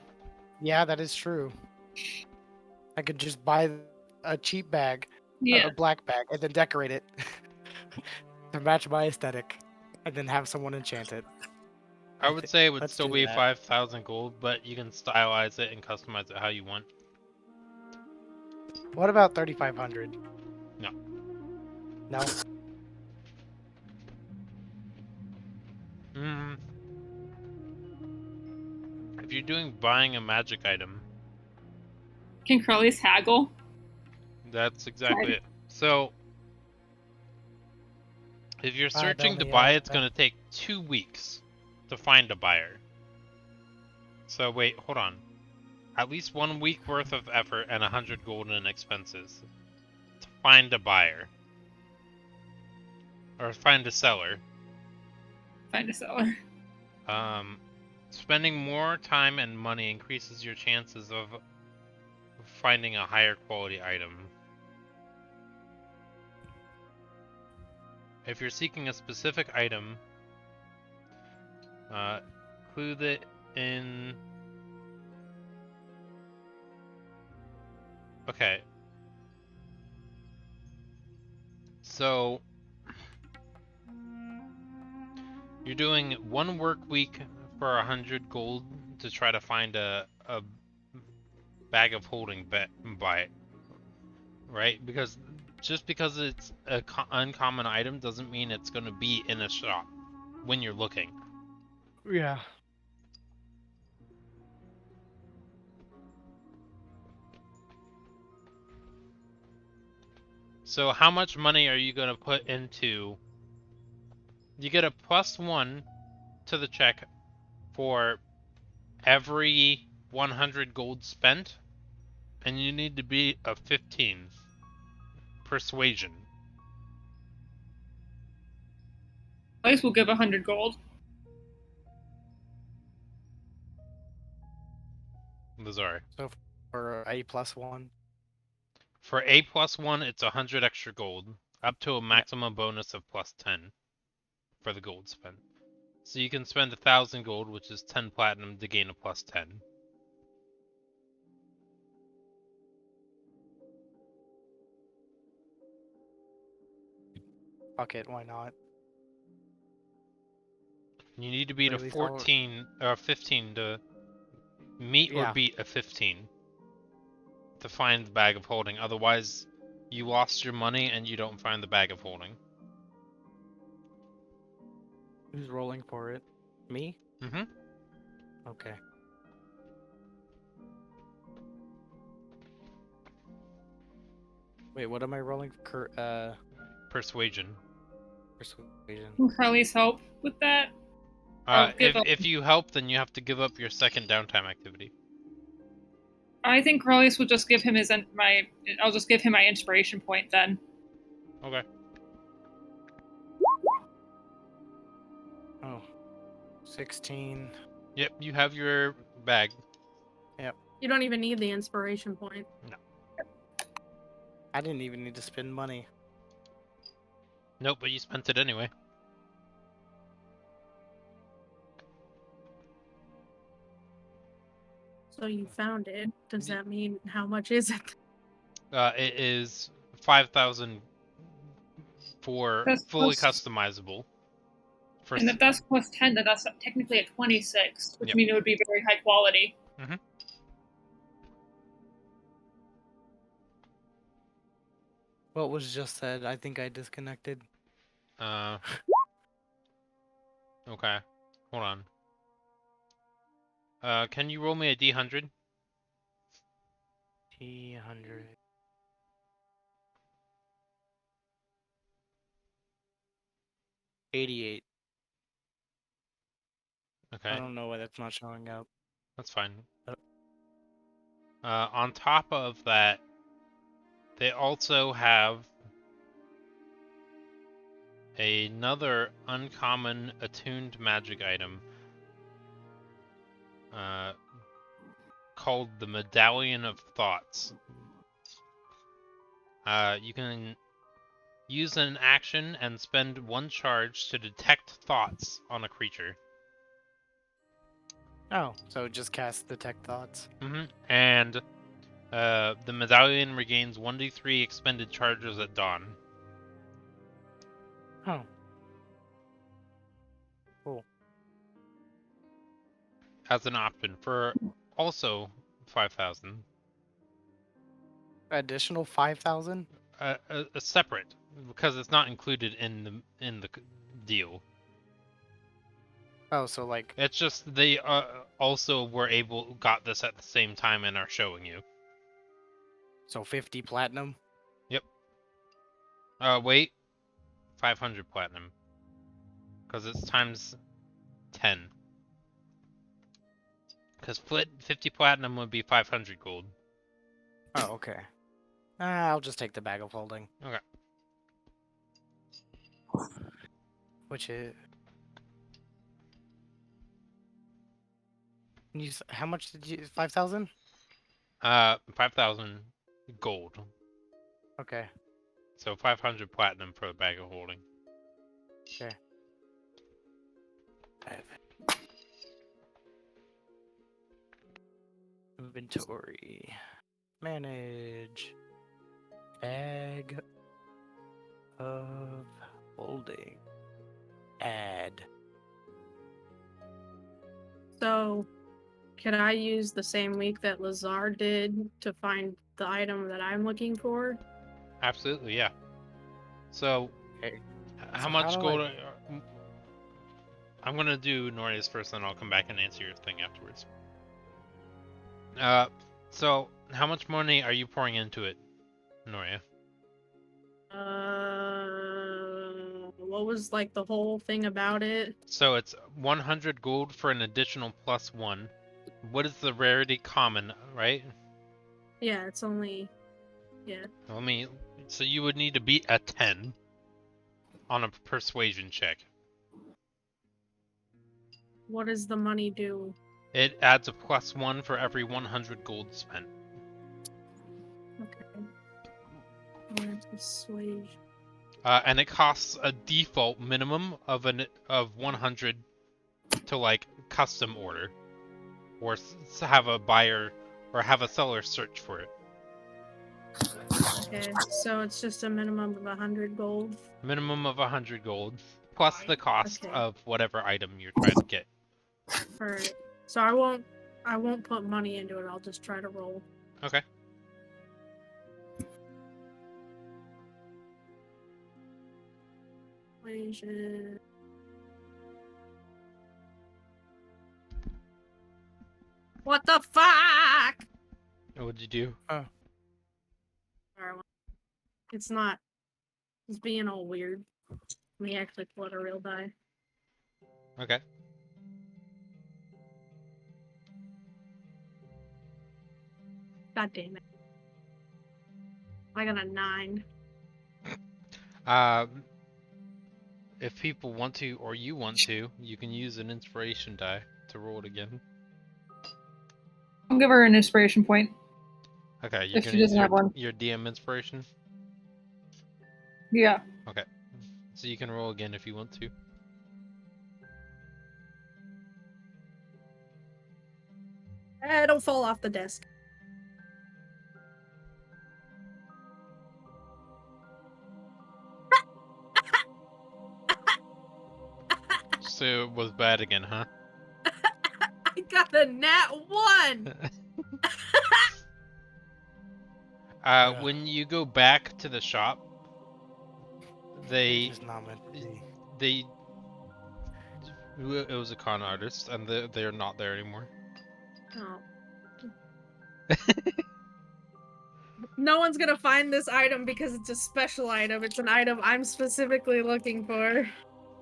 Yeah, that is true. I could just buy a cheap bag, Yeah. a black bag, and then decorate it to match my aesthetic, and then have someone enchant it. I would say it would let's still do be that. 5,000 gold, but you can stylize it and customize it how you want. What about 3,500? No. No? If you're buying a magic item, Can Crowley's haggle? that's exactly it. So, if you're I searching don't to know, buy, yeah. it's going to take 2 weeks to find a buyer. So wait, hold on. At least 1 week worth of effort and 100 gold in expenses to find a buyer. Or find a seller. Find a seller. Spending more time and money increases your chances of finding a higher quality item. If you're seeking a specific item, include it in... Okay. So, you're doing 1 work week for 100 gold to try to find a bag of holding buy it, right? Because just because it's an uncommon item doesn't mean it's going to be in a shop when you're looking. Yeah. So how much money are you going to put into... You get a +1 to the check for every 100 gold spent, and you need to be a 15 persuasion. At least we'll give 100 gold. Lazari. So for A+1. For A+1, it's 100 extra gold, up to a maximum bonus of +10 for the gold spent. So you can spend 1,000 gold, which is 10 platinum, to gain a +10. Fuck it, why not? You need to beat a At least I'll- 14 or a 15 to meet or Yeah. beat a 15 to find the bag of holding. Otherwise, you lost your money and you don't find the bag of holding. Who's rolling for it? Me? Mm-hmm. Okay. Wait, what am I rolling for? Persuasion. Persuasion. Can Carly's help with that? I'll give up. If you help, then you have to give up your second downtime activity. I think Corliss will just give him I'll just give him my inspiration point then. Okay. Oh. 16. Yep, you have your bag. You don't even need the inspiration point. I didn't even need to spend money. Nope, but you spent it anyway. So you found it. Does that mean how much is it? It is 5,000 for That's fully plus- customizable. And if that's +10, then that's technically a 26, which Yep. means it would be very high quality. What was just said? I think I disconnected. Okay. Hold on. Can you roll me a D100? T100. $88. Okay. I don't know why that's not showing up. That's fine. On top of that, they also have another uncommon attuned magic item called the Medallion of Thoughts. You can use an action and spend 1 charge to detect thoughts on a creature. Oh, so just cast Detect Thoughts. And the medallion regains 1d3 expended charges at dawn. Oh. Cool. As an option for also 5,000. Additional 5,000? A separate, because it's not included in the deal. Oh, so like It's just they also got this at the same time and are showing you. so 50 platinum? Yep. Wait, 500 platinum, because it's times 10. Because 50 platinum would be 500 gold. Oh, okay. I'll just take the bag of holding. Okay. Which is... How much did you... 5,000? 5,000 gold. Okay. So 500 platinum for a bag of holding. Okay. Inventory. Manage. Bag of holding. Add. So, can I use the same week that Lazar did to find the item that I'm looking for? Absolutely, yeah. So, Okay. how So much how do gold? I'm gonna do Noria's first, then I'll come back and answer your thing afterwards. So how much money are you pouring into it, Noria? What was like the whole thing about it? So it's 100 gold for an additional +1, What is the rarity? Common, right? Yeah, it's only. Yeah. So you would need to beat a 10 on a persuasion check. What does the money do? It adds a +1 for every 100 gold spent. Okay. Persuasion. And it costs a default minimum of 100 to like custom order, or have a buyer or have a seller search for it. Okay, so it's just a minimum of 100 gold. Minimum of 100 gold, plus the cost Okay. of whatever item you're trying to get. Alright. So I won't put money into it, I'll just try to roll. Okay. Persuasion. What the fuck? What'd you do? Alright, it's not. It's being all weird. Let me actually pull out a real die. Okay. God damn it. I got a 9. If people want to, or you want to, you can use an inspiration die to roll it again. I'll give her an inspiration point Okay, you're if she gonna use doesn't have one. your DM inspiration? Yeah. Okay. So you can roll again if you want to. Don't fall off the desk. So it was bad again, huh? I got a nat 1! When you go back to the shop, It's just not meant to be. it was a con artist, and they're not there anymore. Oh. No one's gonna find this item because it's a special item. It's an item I'm specifically looking for.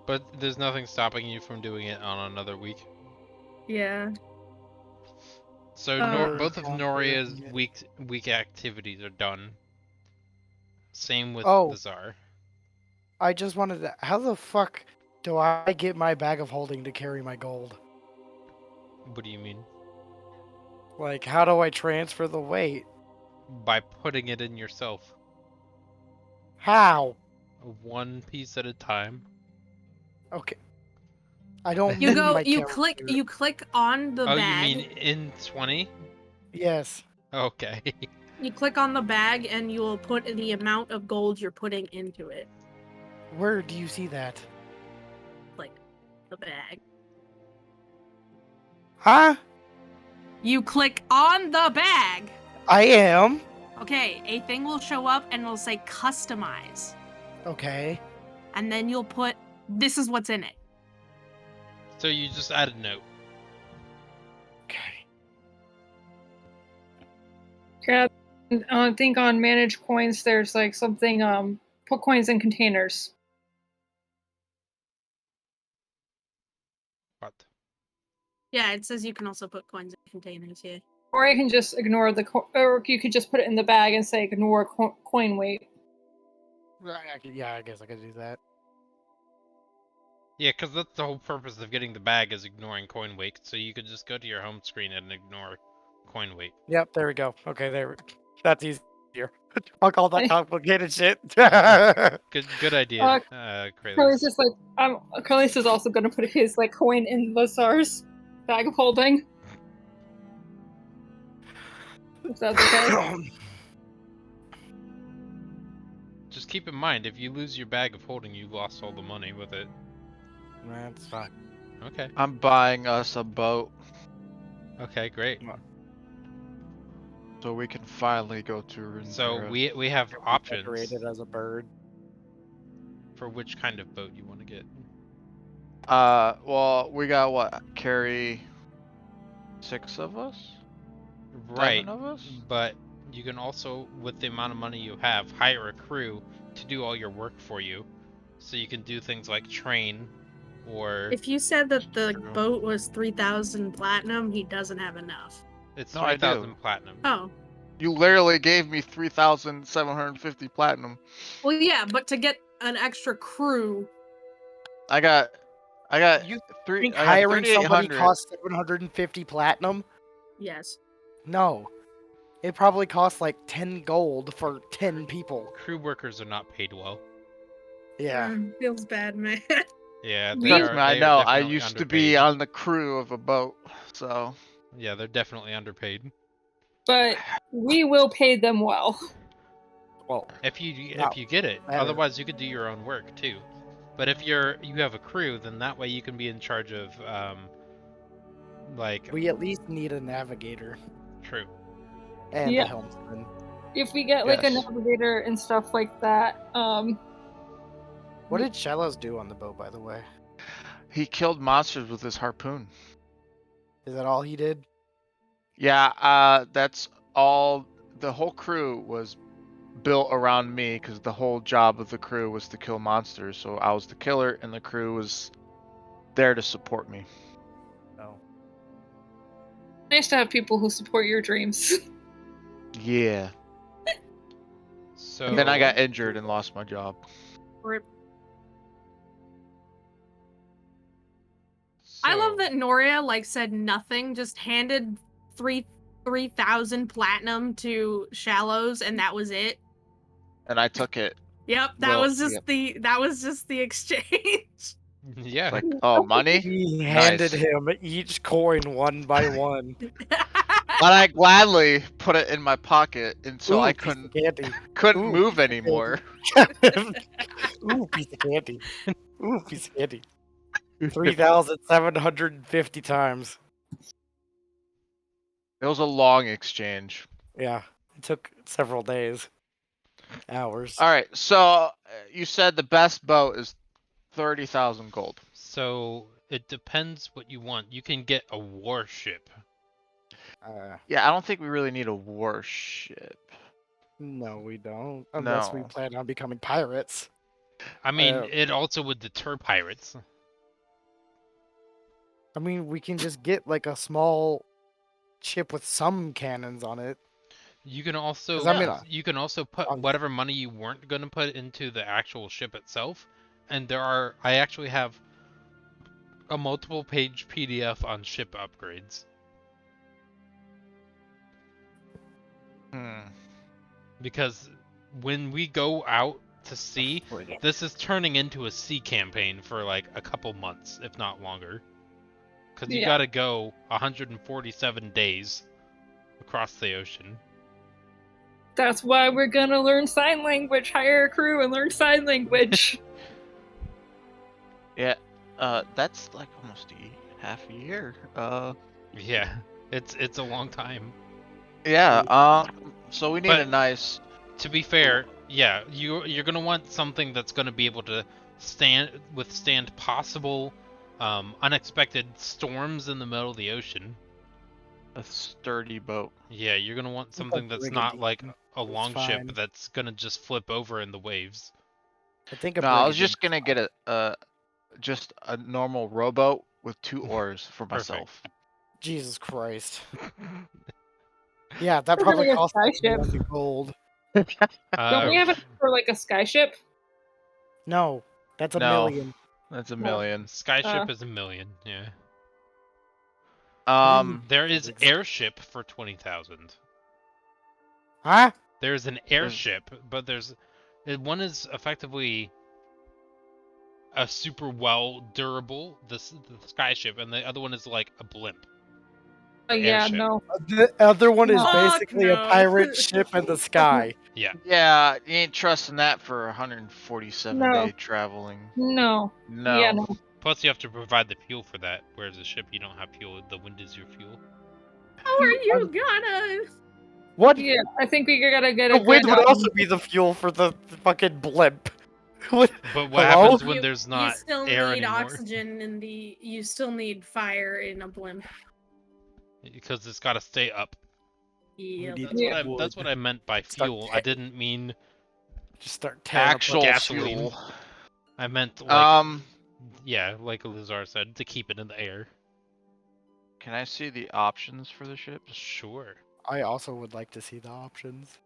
But there's nothing stopping you from doing it on another week. Yeah. So both of Noria's week activities are done. Same with the Tsar. I just wanted to. How the fuck do I get my bag of holding to carry my gold? What do you mean? Like, how do I transfer the weight? By putting it in yourself. How? One piece at a time. Okay. I don't You mean go my you character. click on the Oh, bag. you mean in 20? Yes. Okay. You click on the bag and you will put the amount of gold you're putting into it. Where do you see that? Like the bag. Huh? You click on the bag. I am. Okay, a thing will show up and it'll say customize. Okay. And then you'll put this is what's in it. So you just add a note. Okay. Yeah. I think on manage coins, there's like something. Put coins in containers. What? Yeah, it says you can also put coins in containers here. Or you can just ignore or you could just put it in the bag and say ignore coin weight. Yeah, I guess I could do that. Yeah, because that's the whole purpose of getting the bag is ignoring coin weight. So you could just go to your home screen and ignore coin weight. Yep, there we go. Okay, that's easier. Fuck all that complicated shit. Good idea, Curly's Kralis. just like Curly's is also gonna put his like coin in Lazar's bag of holding. If that's okay. Just keep in mind, if you lose your bag of holding, you lost all the money with it. That's fine. Okay. I'm buying us a boat Okay, great. so we can finally go to Runeterra. So we have options Decorated as a bird. for which kind of boat you want to get. Well, we got what? Carry 6 of us? Right, 7 of us? but you can also, with the amount of money you have, hire a crew to do all your work for you. So you can do things like train or If you said that the True. boat was 3,000 platinum, he doesn't have enough. it's No, I do. 3,000 platinum. Oh. You literally gave me 3,750 platinum. Well, yeah, but to get an extra crew. I got You three. think I got hiring somebody 3,800. costs 750 platinum? Yes. No. It probably costs like 10 gold for 10 people. Crew workers are not paid well. Yeah. Feels bad, man. Yeah, We- they Trust are. me, I They are know. I definitely used to underpaid. be on the crew of a boat, so Yeah, they're definitely underpaid. But we will pay them well. Well, If you Not get it, better. otherwise you could do your own work too. But if you have a crew, then that way you can be in charge of like we at least need a navigator true. and Yeah. a helmsman. If we get like a Yes. navigator and stuff like that, What did Shallows do on the boat, by the way? he killed monsters with his harpoon. Is that all he did? Yeah, that's all. The whole crew was built around me because the whole job of the crew was to kill monsters. So I was the killer, and the crew was there to support me. No. nice to have people who support your dreams. Yeah. So And then I got injured and lost my job. I love so- that Noria like said nothing, just handed 3,000 platinum to Shallows, and that was it. And I took it. Yep, that Well, was just yep. the exchange. Yeah. Like, oh, money? He Nice. handed him each coin one by one. But I gladly put it in my pocket until Ooh, I piece of couldn't candy. Ooh, move piece of anymore. Ooh, piece of candy. Ooh, piece of candy. 3,750 times. It was a long exchange. Yeah, it took several days. Hours. All right, so you said the best boat is 30,000 gold. So it depends what you want. You can get a warship. Yeah, I don't think we really need a warship. No, we don't. Unless we No. plan on becoming pirates. I mean, Uh, it also would deter pirates. I mean, we can just get like a small ship with some cannons on it. You can also 'Cause I mean, you can also put on- whatever money you weren't going to put into the actual ship itself. And I actually have a multiple page PDF on ship upgrades. Because when we go out to sea, this is turning into a sea campaign for like a couple months, if not longer. Because you Yeah. gotta go 147 days across the ocean. That's why we're gonna learn sign language, hire a crew, and learn sign language. Yeah, that's like almost half a year. Yeah, it's a long time. Yeah, so we need But- a nice... To be fair, yeah, you're gonna want something that's gonna be able to withstand possible unexpected storms in the middle of the ocean. a sturdy boat. Yeah, you're gonna want something that's not like a It's longship fine. that's gonna just flip over in the waves. I think a No, I was brigandine just is gonna get just a normal rowboat with 2 oars for Perfect. myself. Jesus Christ. Yeah, that We're probably gonna get costs skyship. 1 gold. Don't we have it for like a skyship? No, that's a No. million. That's a No. million. Skyship is 1 million. Yeah. There is Physics. airship for 20,000. Huh? There's an airship, but one is effectively a super well durable the skyship, and the other one is like a blimp. Yeah, Airship. no. The other one is Fuck basically a no. pirate ship in the sky. Yeah, you ain't trusting that for 147 No. day traveling. No. No. Yeah, no. Plus, you have to provide the fuel for that. Whereas a ship, you don't have fuel. The wind is your fuel. How are you gonna? What? Yeah, I think we gotta get The a wind good. would also be the fuel for the fucking blimp. What? But what Hello? happens when there's not you still air need anymore? oxygen in the. You still need fire in a blimp. Because it's got to stay up. Yeah. need Yeah. That's what I meant by Start fuel. I didn't mean Just start tearing Actual apart. gasoline. fuel. I meant like Um, Yeah, like Luzar said, to keep it in the air. Can I see the options for the ships? Sure. I also would like to see the options.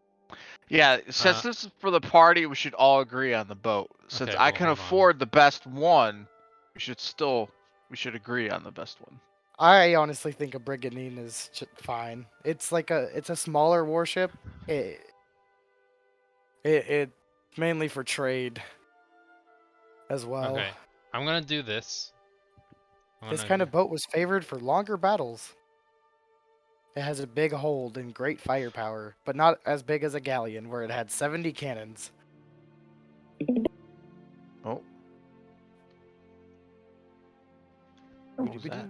Yeah, since this is for the party, we should all agree on the boat. Since Okay, I well, can hold on. afford the best one, we should agree on the best one. I honestly think a Brigantine is fine. It's a smaller warship. It mainly for trade as well. Okay, I'm gonna do this. This kind of boat was favored for longer battles. It has a big hold and great firepower, but not as big as a galleon, where it had 70 cannons. Oh. What was that?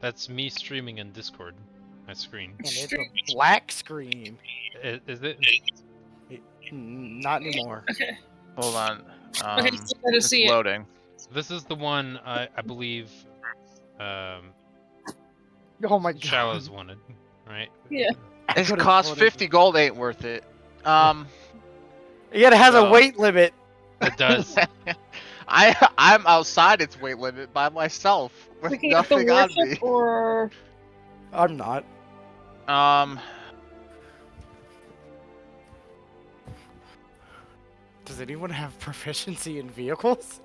That's me streaming in Discord. My screen. And it's a black screen. Is it? Not anymore. Okay. Hold on. Okay, just gotta It's see it. loading. This is the one I believe Oh my god. Shallows wanted, right? Yeah. It costs 50 gold, ain't worth it. Yeah, it has a so- weight limit. It does. I'm outside its weight limit by myself with Looking at the nothing on me. warship or I'm not. Does anyone have proficiency in vehicles?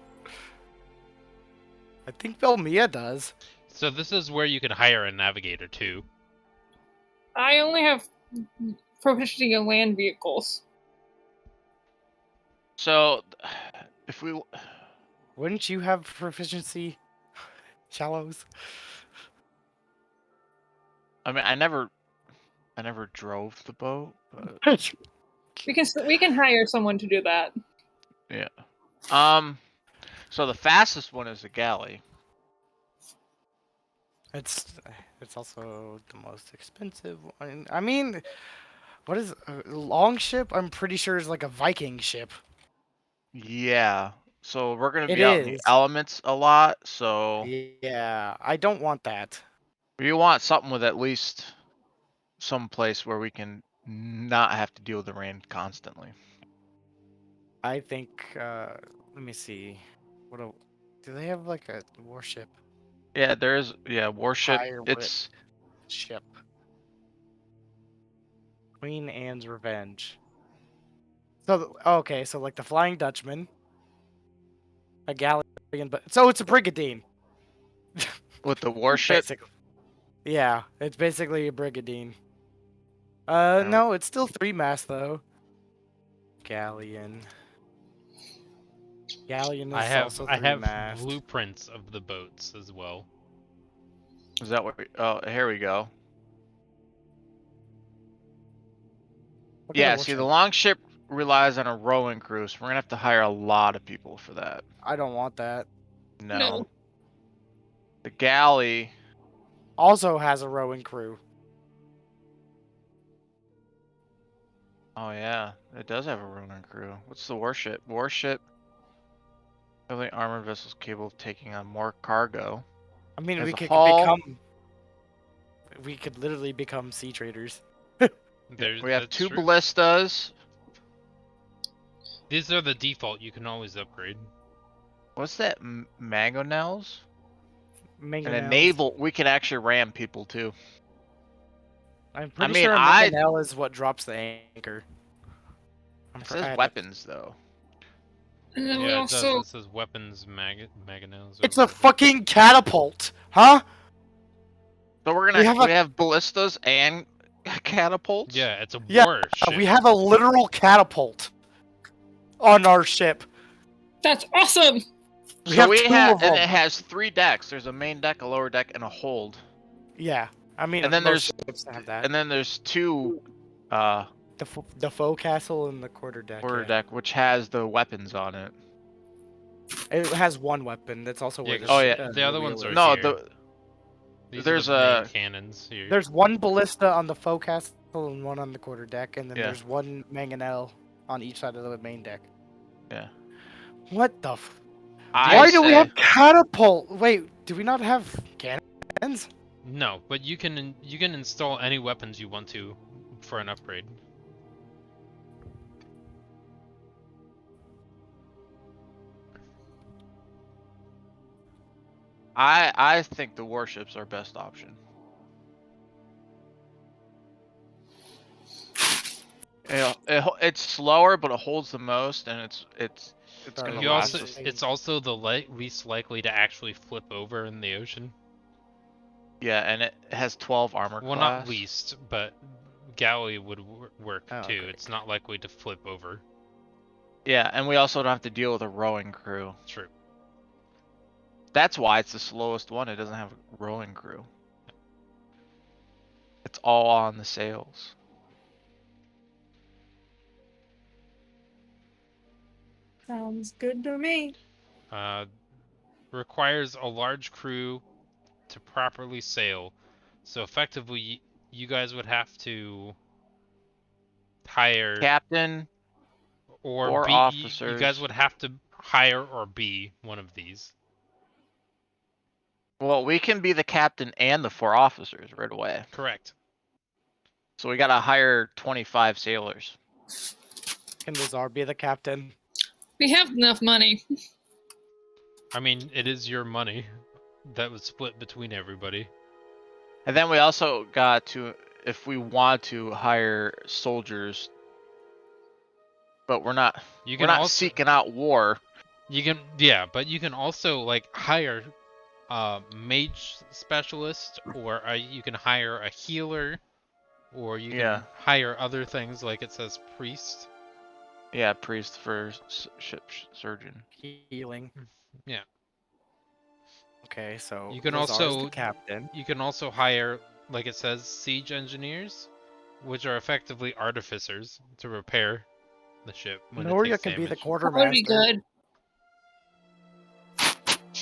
I think Belmia does. So this is where you can hire a navigator too. I only have proficiency in land vehicles. So, if we Wouldn't you have proficiency, Shallows? I mean, I never drove the boat, but We can hire someone to do that. yeah. So the fastest one is the galley. It's also the most expensive one. I mean, what is a long ship? I'm pretty sure is like a Viking ship. Yeah. So we're gonna It be out in the is. elements a lot. So Yeah, I don't want that. we want something with at least some place where we can not have to deal with the rain constantly. I think. Let me see. Do they have like a warship? Yeah, there's warship. Pirate It's ship. Queen Anne's Revenge. So okay, so like the Flying Dutchman, a galleon, but so it's a brigantine. with the warship. Basically. Yeah, it's basically a brigantine. don't- No, it's still 3-mast though. Galleon. Galleon is also I have 3-mast. blueprints of the boats as well. Is that what? Oh, here we go. Look at Yeah. the See, the warship. long ship relies on a rowing crew, so we're gonna have to hire a lot of people for that. I don't want that. No. The galley. Also has a rowing crew. Oh yeah, it does have a rowing crew. What's the warship? Warship. Building armored vessels capable of taking on more cargo. I mean, As we a could hull- become. We could literally become sea traders. There's, We have that's 2 true. ballistas. These are the default. You can always upgrade. What's that? Mangonels? And a Mangonels. naval. We can actually ram people too. I'm pretty mean, sure a I- mangonel is what drops the anchor. It says weapons though. And then we Yeah, it also does. It says weapons mangonels. It's a fucking catapult, huh? So we're We have gonna a- have ballistas and catapults. Yeah, it's a Yeah, warship. We have a literal catapult on our ship. that's awesome. We So have we 2 have, of and them. it has 3 decks. There's a main deck, a lower deck, and a hold. Yeah, I mean, And then most ships have that. And then there's 2 The faux castle and the quarter deck. quarter Yeah. deck, which has the weapons on it. It has 1 weapon. That's also where Yeah, the. 'cause Oh, yeah. the other ones wheel are is. No, here. These there's are the main a- cannons here. There's 1 ballista on the faux castle and 1 on the quarter deck, and then Yeah. there's 1 mangonel on each side of the main deck. Yeah. What the? I Why do we say- have catapult? Wait, do we not have cannons? No, but you can install any weapons you want to for an upgrade. I think the warships are best option. It's slower, but it holds the most, and it's gonna You Sorry, last also, us. it's also the least likely to actually flip over in the ocean. Yeah, and it has 12 armor Well, not class. least, but galley would work Oh, too. okay. It's not likely to flip over. Yeah, and we also don't have to deal with a rowing crew. True. That's why it's the slowest one. It doesn't have a rowing crew. It's all on the sails. Sounds good to me. Requires a large crew to properly sail. So effectively, you guys would have to hire Captain, or 4 be. You guys officers. would have to hire or be one of these. Well, we can be the captain and the 4 officers right away. Correct. So we gotta hire 25 sailors. Can the Tsar be the captain? We have enough money. I mean, it is your money that was split between everybody. And then we also got to, if we want to, hire soldiers. But we're not You we're can not also seeking out war. but you can also like hire a mage specialist, or you can hire a healer, or you Yeah. can hire other things like it says priest. Yeah, priest for ship surgeon. Healing. Yeah. Okay, so You can Lazar is the also captain. you can also hire, like it says, siege engineers, which are effectively artificers to repair the ship when it Noria takes can be the damage. That would be quartermaster. good.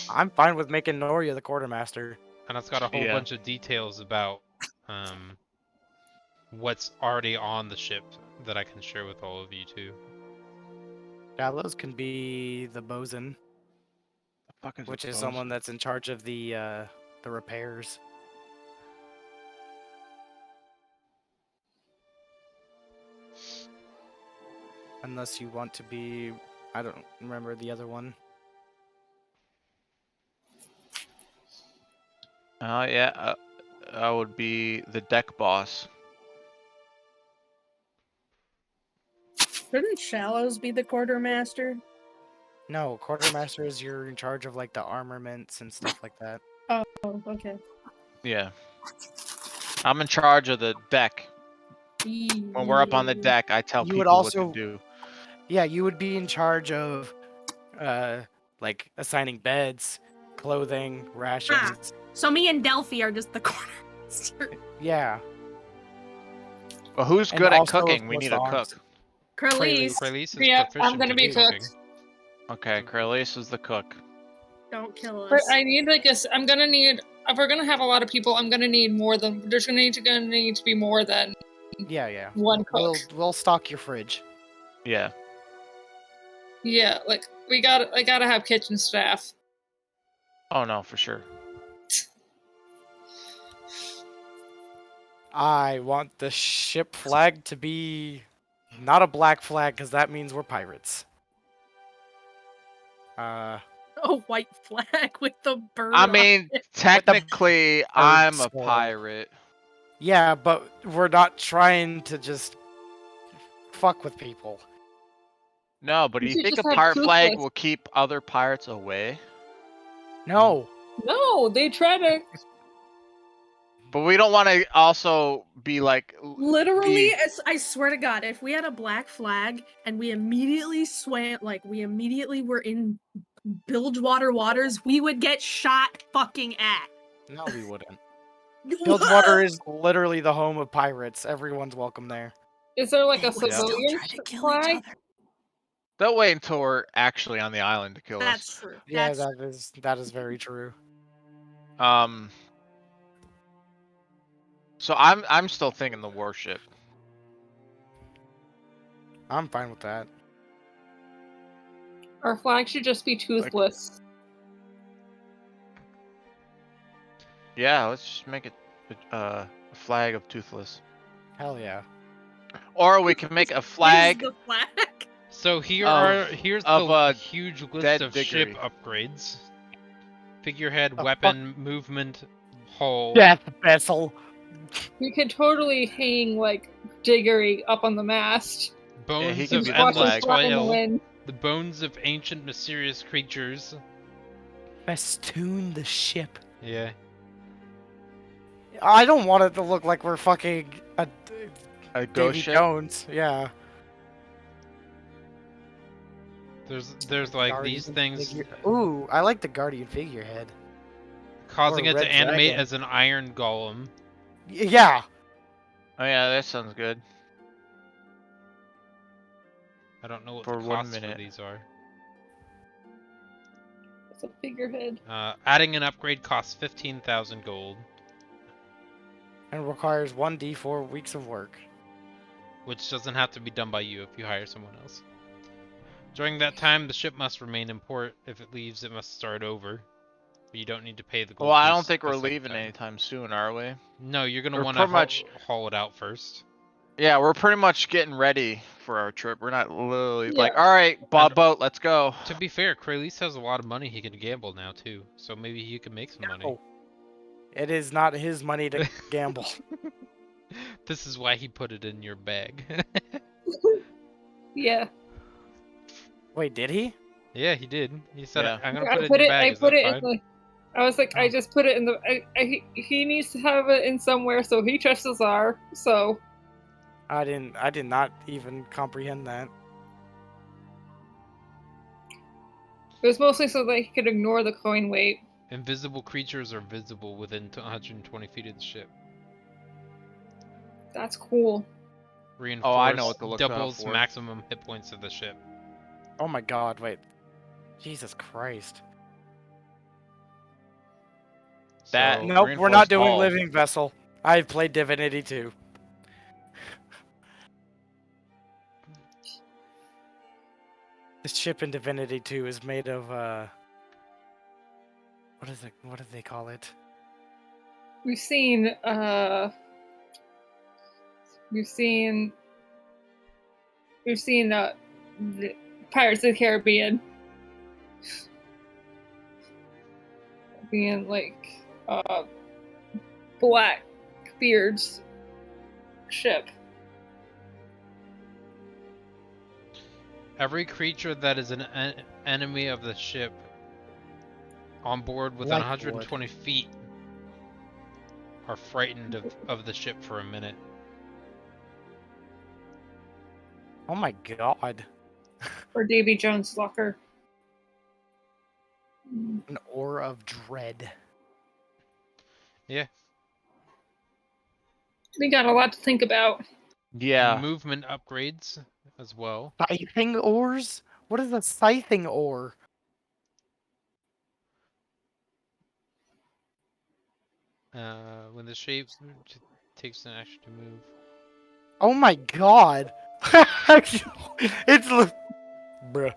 I'm fine with making Noria the quartermaster. And it's got a whole Yeah. bunch of details about what's already on the ship that I can share with all of you too. Gallows can be the bosun, The fuck is which a is bosun? someone that's in charge of the repairs. Unless you want to be, I don't remember the other one. Yeah, I would be the deck boss. Shouldn't Shallows be the quartermaster? No, quartermaster is you're in charge of like the armaments and stuff like that. Oh, okay. Yeah. I'm in charge of the deck. When we're up on the deck, I tell You would people what to also, do. yeah, you would be in charge of, like assigning beds, clothing, rations. So me and Delphi are just the quartermaster. Yeah, Well, who's and good at also, of cooking? We course, need the a arms. cook. Crelise, Crelise is Yeah, I'm proficient gonna in be cooking. cook. Okay, Crelise is the cook. don't kill But us. I need I'm gonna need, if we're gonna have a lot of people, I'm gonna need more than, there's gonna need to be more than Yeah. one cook. We'll stock your fridge. Yeah. Yeah, like I gotta have kitchen staff. Oh no, for sure. I want the ship flag to be not a black flag because that means we're pirates. A white flag with the bird. I on mean, it. technically, I'm a skull. pirate. Yeah, but we're not trying to just fuck with people. No, but do You you should think a just have pirate flag toothless. will keep other pirates away? No, No, they try to But we don't want to also be like Literally, I swear to God, if we had a black flag and we immediately swam, like we immediately were in Bilgewater waters, we would get shot fucking at. no, we wouldn't. Bilgewater is literally the home of pirates. Everyone's welcome there. Is there like They a would still civilian try to kill flag? each other. They'll wait until we're actually on the island to kill That's us. true. Yeah, That's that is very true. So I'm still thinking the warship. I'm fine with that. Our flag should just be toothless. Yeah, let's just make it a flag of toothless. Hell yeah. Or we can make a Is flag. the flag. So here's of the a huge list dead of diggery. ship upgrades. Figurehead, Oh, weapon, movement, hull. Death vessel. We could totally hang like Diggory up on the mast. Yeah, he Bones could of be the Watch him endless flag. flap in the toil. wind. The bones of ancient mysterious creatures. Festoon the ship. Yeah. I don't want it to look like we're fucking A ghost Davy ship. Jones. Yeah. There's like these things Ooh, I like the Guardian figurehead. causing or it to Red animate Dragon. as an iron golem. Yeah. Oh yeah, that sounds good. I don't know what For the 1 costs for minute. these are. It's a figurehead. Adding an upgrade costs 15,000 gold, And requires 1d4 weeks of work. which doesn't have to be done by you if you hire someone else. During that time, the ship must remain in port. If it leaves, it must start over. But you don't need to pay the gold Well, I piece don't think a we're second leaving time. anytime soon, are we? No, you're gonna We're want to pretty much. haul it out first. Yeah, we're pretty much getting ready for our trip. We're not literally like, Yeah. all right, Bob And- boat, let's go. To be fair, Kralis has a lot of money he can gamble now too, so maybe he can make some money. No. It is not his money to gamble. This is why he put it in your bag. Yeah. Wait, did he? Yeah, he did. He said, Yeah. "I'm gonna I put it in your bag." I Is put that it in fine? the. I was like, I Oh. just put it in the. He needs to have it in somewhere, so he trusts Azar. So I did not even comprehend that. it was mostly so that he could ignore the coin weight. Invisible creatures are visible within 120 feet of the ship. That's cool. Reinforced Oh, I know what to look out doubles for. maximum hit points of the ship. Oh my god, wait. Jesus Christ. That- So, Nope, we're not reinforced doing hull. Living Vessel. I've played Divinity 2. This ship in Divinity 2 is made of, what do they call it? We've seen. We've seen. We've seen the Pirates of the Caribbean being like Blackbeard's ship. every creature that is an enemy of the ship on board within Like 120 feet are frightened of the ship for a minute. Oh my god. Or Davy Jones' locker. An aura of dread. Yeah. We got a lot to think about. Yeah. Movement upgrades as well. Scything oars? What is a scything oar? When the shape takes an action to move. Oh my god. It's bruh.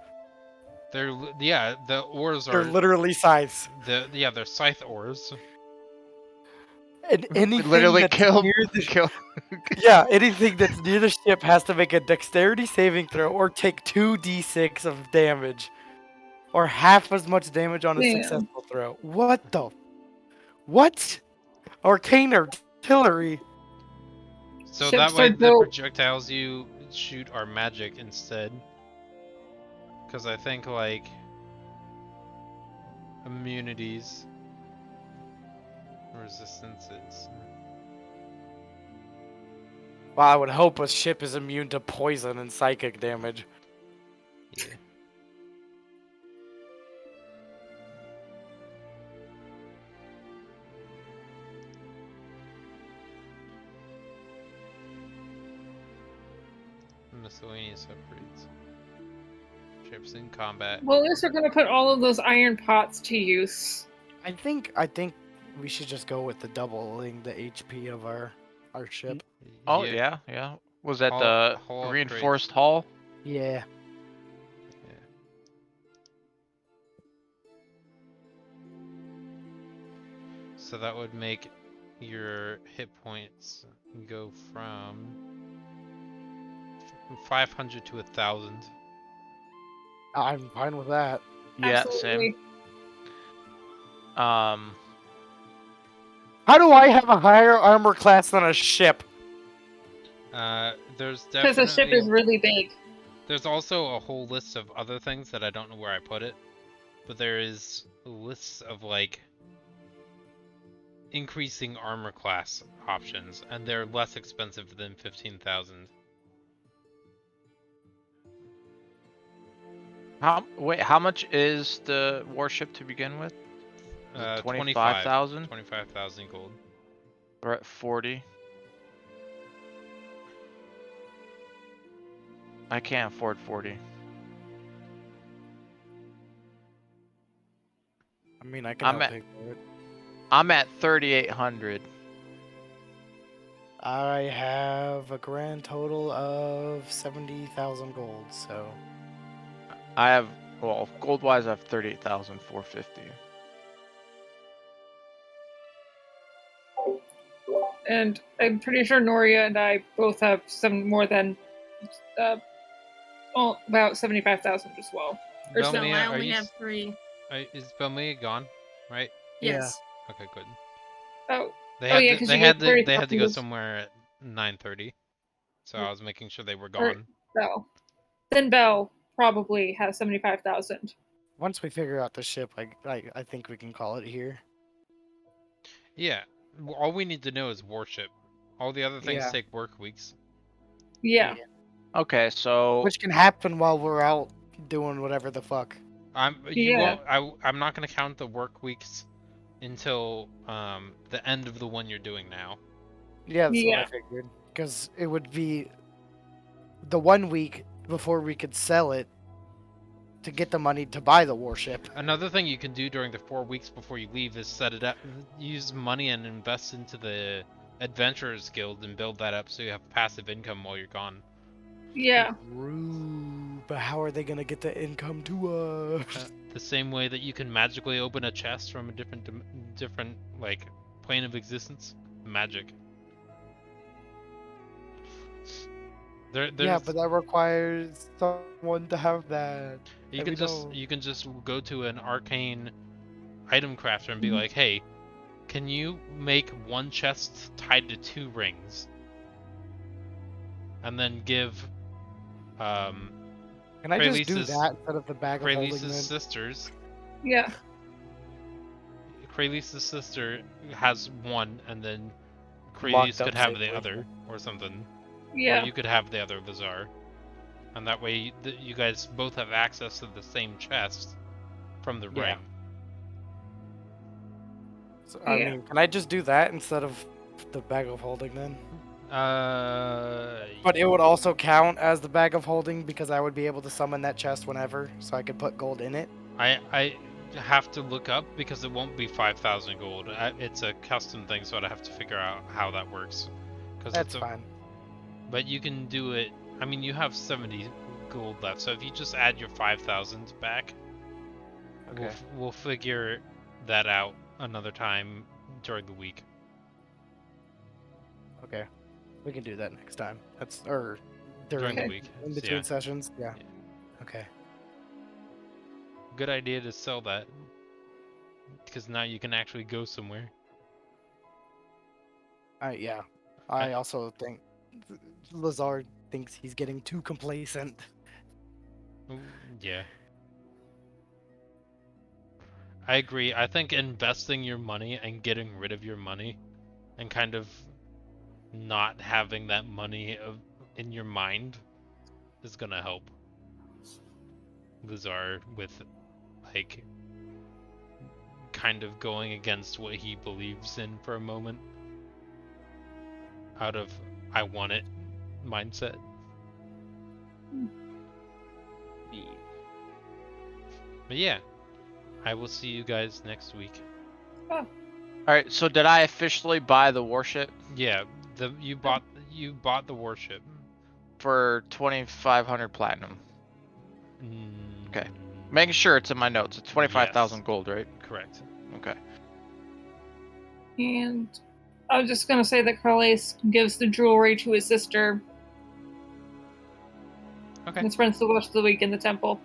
The oars They're are literally scythes. they're scythe oars. And We anything literally that's killed. near the Kill. yeah, anything that's near the ship has to make a dexterity saving throw or take 2d6 of damage. Or half as much damage on a Damn. successful throw. What the? What? Arcane artillery. So Ships that way are the dope. projectiles you shoot are magic instead. Because I think like immunities, resistances. Well, I would hope a ship is immune to poison and psychic damage. Yeah. Miscellaneous upgrades. Ships in combat. Well, at least we're gonna put all of those iron pots to use. I think we should just go with the doubling the HP of our ship. Oh yeah, yeah. Was that Hull- the hull reinforced hull? Yeah. Yeah. So that would make your hit points go from 500 to 1,000. I'm fine with that. Yeah, Absolutely. same. Um, How do I have a higher armor class than a ship? There's Because the ship definitely is really big. there's also a whole list of other things that I don't know where I put it, but there is lists of like increasing armor class options, and they're less expensive than 15,000. how much is the warship to begin with? Is it 25,000? 25,000 gold. We're at 40. I can't afford 40. I mean, I can I'm help at pay for it. I'm at 3,800. I have a grand total of 70,000 gold, so I have, well, gold wise, I have 38,450. And I'm pretty sure Noria and I both have some more than about 75,000 as well. Or No, so. Belmia, I are only you have 3. is Belmia gone? Right? Yes. Okay, good. Oh, They oh had yeah, to, because they you gave had to, they had to go 30,000. somewhere at 9:30, so I was making sure they were Or gone. Bell. Then Bell probably has 75,000. once we figure out the ship, I think we can call it here. Yeah, all we need to know is warship. All the other things Yeah. take work weeks. Yeah. Okay, so Which can happen while we're out doing whatever the fuck. You Yeah. won't. I'm not gonna count the work weeks until the end of the one you're doing now. Yeah, that's what I Yeah. figured. Because it would be the 1 week before we could sell it to get the money to buy the warship. Another thing you can do during the 4 weeks before you leave is set it up, use money and invest into the Adventurers Guild and build that up so you have passive income while you're gone. Yeah. True, but how are they gonna get the income to us? The same way that you can magically open a chest from a different like plane of existence. Magic. Yeah, There's but that requires someone to have that. you And can we just don't. you can just go to an arcane item crafter and be like, hey, can you make one chest tied to 2 rings? And then give Can I just do Kralisa's that instead of the bag of holding then? sisters. Yeah. Kralisa's sister has one, and then Locked Kralis up could have safely. the other, or something. Or Yeah. you could have the other Vizar. And that way, you guys both have access to the same chest from the Yeah. ring. So, I Yeah. mean, can I just do that instead of the bag of holding then? But it would also count as the bag of holding because I would be able to summon that chest whenever, so I could put gold in it. I have to look up because it won't be 5,000 gold. It's a custom thing, so I'd have to figure out how that works. That's fine. But you can do it. I mean, you have 70 gold left, so if you just add your 5,000 back, Okay. we'll figure that out another time during the week. Okay. We can do that next time. During During the week. in So, between yeah. sessions. Yeah. Okay. Good idea to sell that, because now you can actually go somewhere. Yeah. I also think Lazard thinks he's getting too complacent. Yeah. I agree. I think investing your money and getting rid of your money and kind of not having that money in your mind is gonna help Lazar with, like, kind of going against what he believes in for a moment out of I want it mindset. But yeah, I will see you guys next week. all right. So did I officially buy the warship Yeah, you bought the warship. for 2,500 platinum? Mm, Okay. Making sure it's in my notes. It's 25,000 yes, gold, right? correct. Okay. And I was just gonna say that Carles gives the jewelry to his sister Okay, and spends the rest of the week in the temple.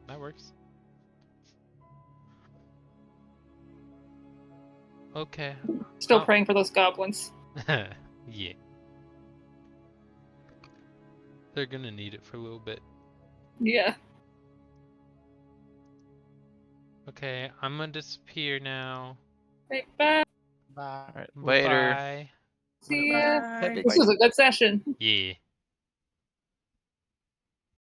that works. Okay. Still Oh. praying for those goblins. Yeah. They're gonna need it for a little bit. Yeah. Okay, I'm gonna disappear now. Okay, bye. Bye. All right, later. Bye. See ya. Bye. This was a good session. Yeah.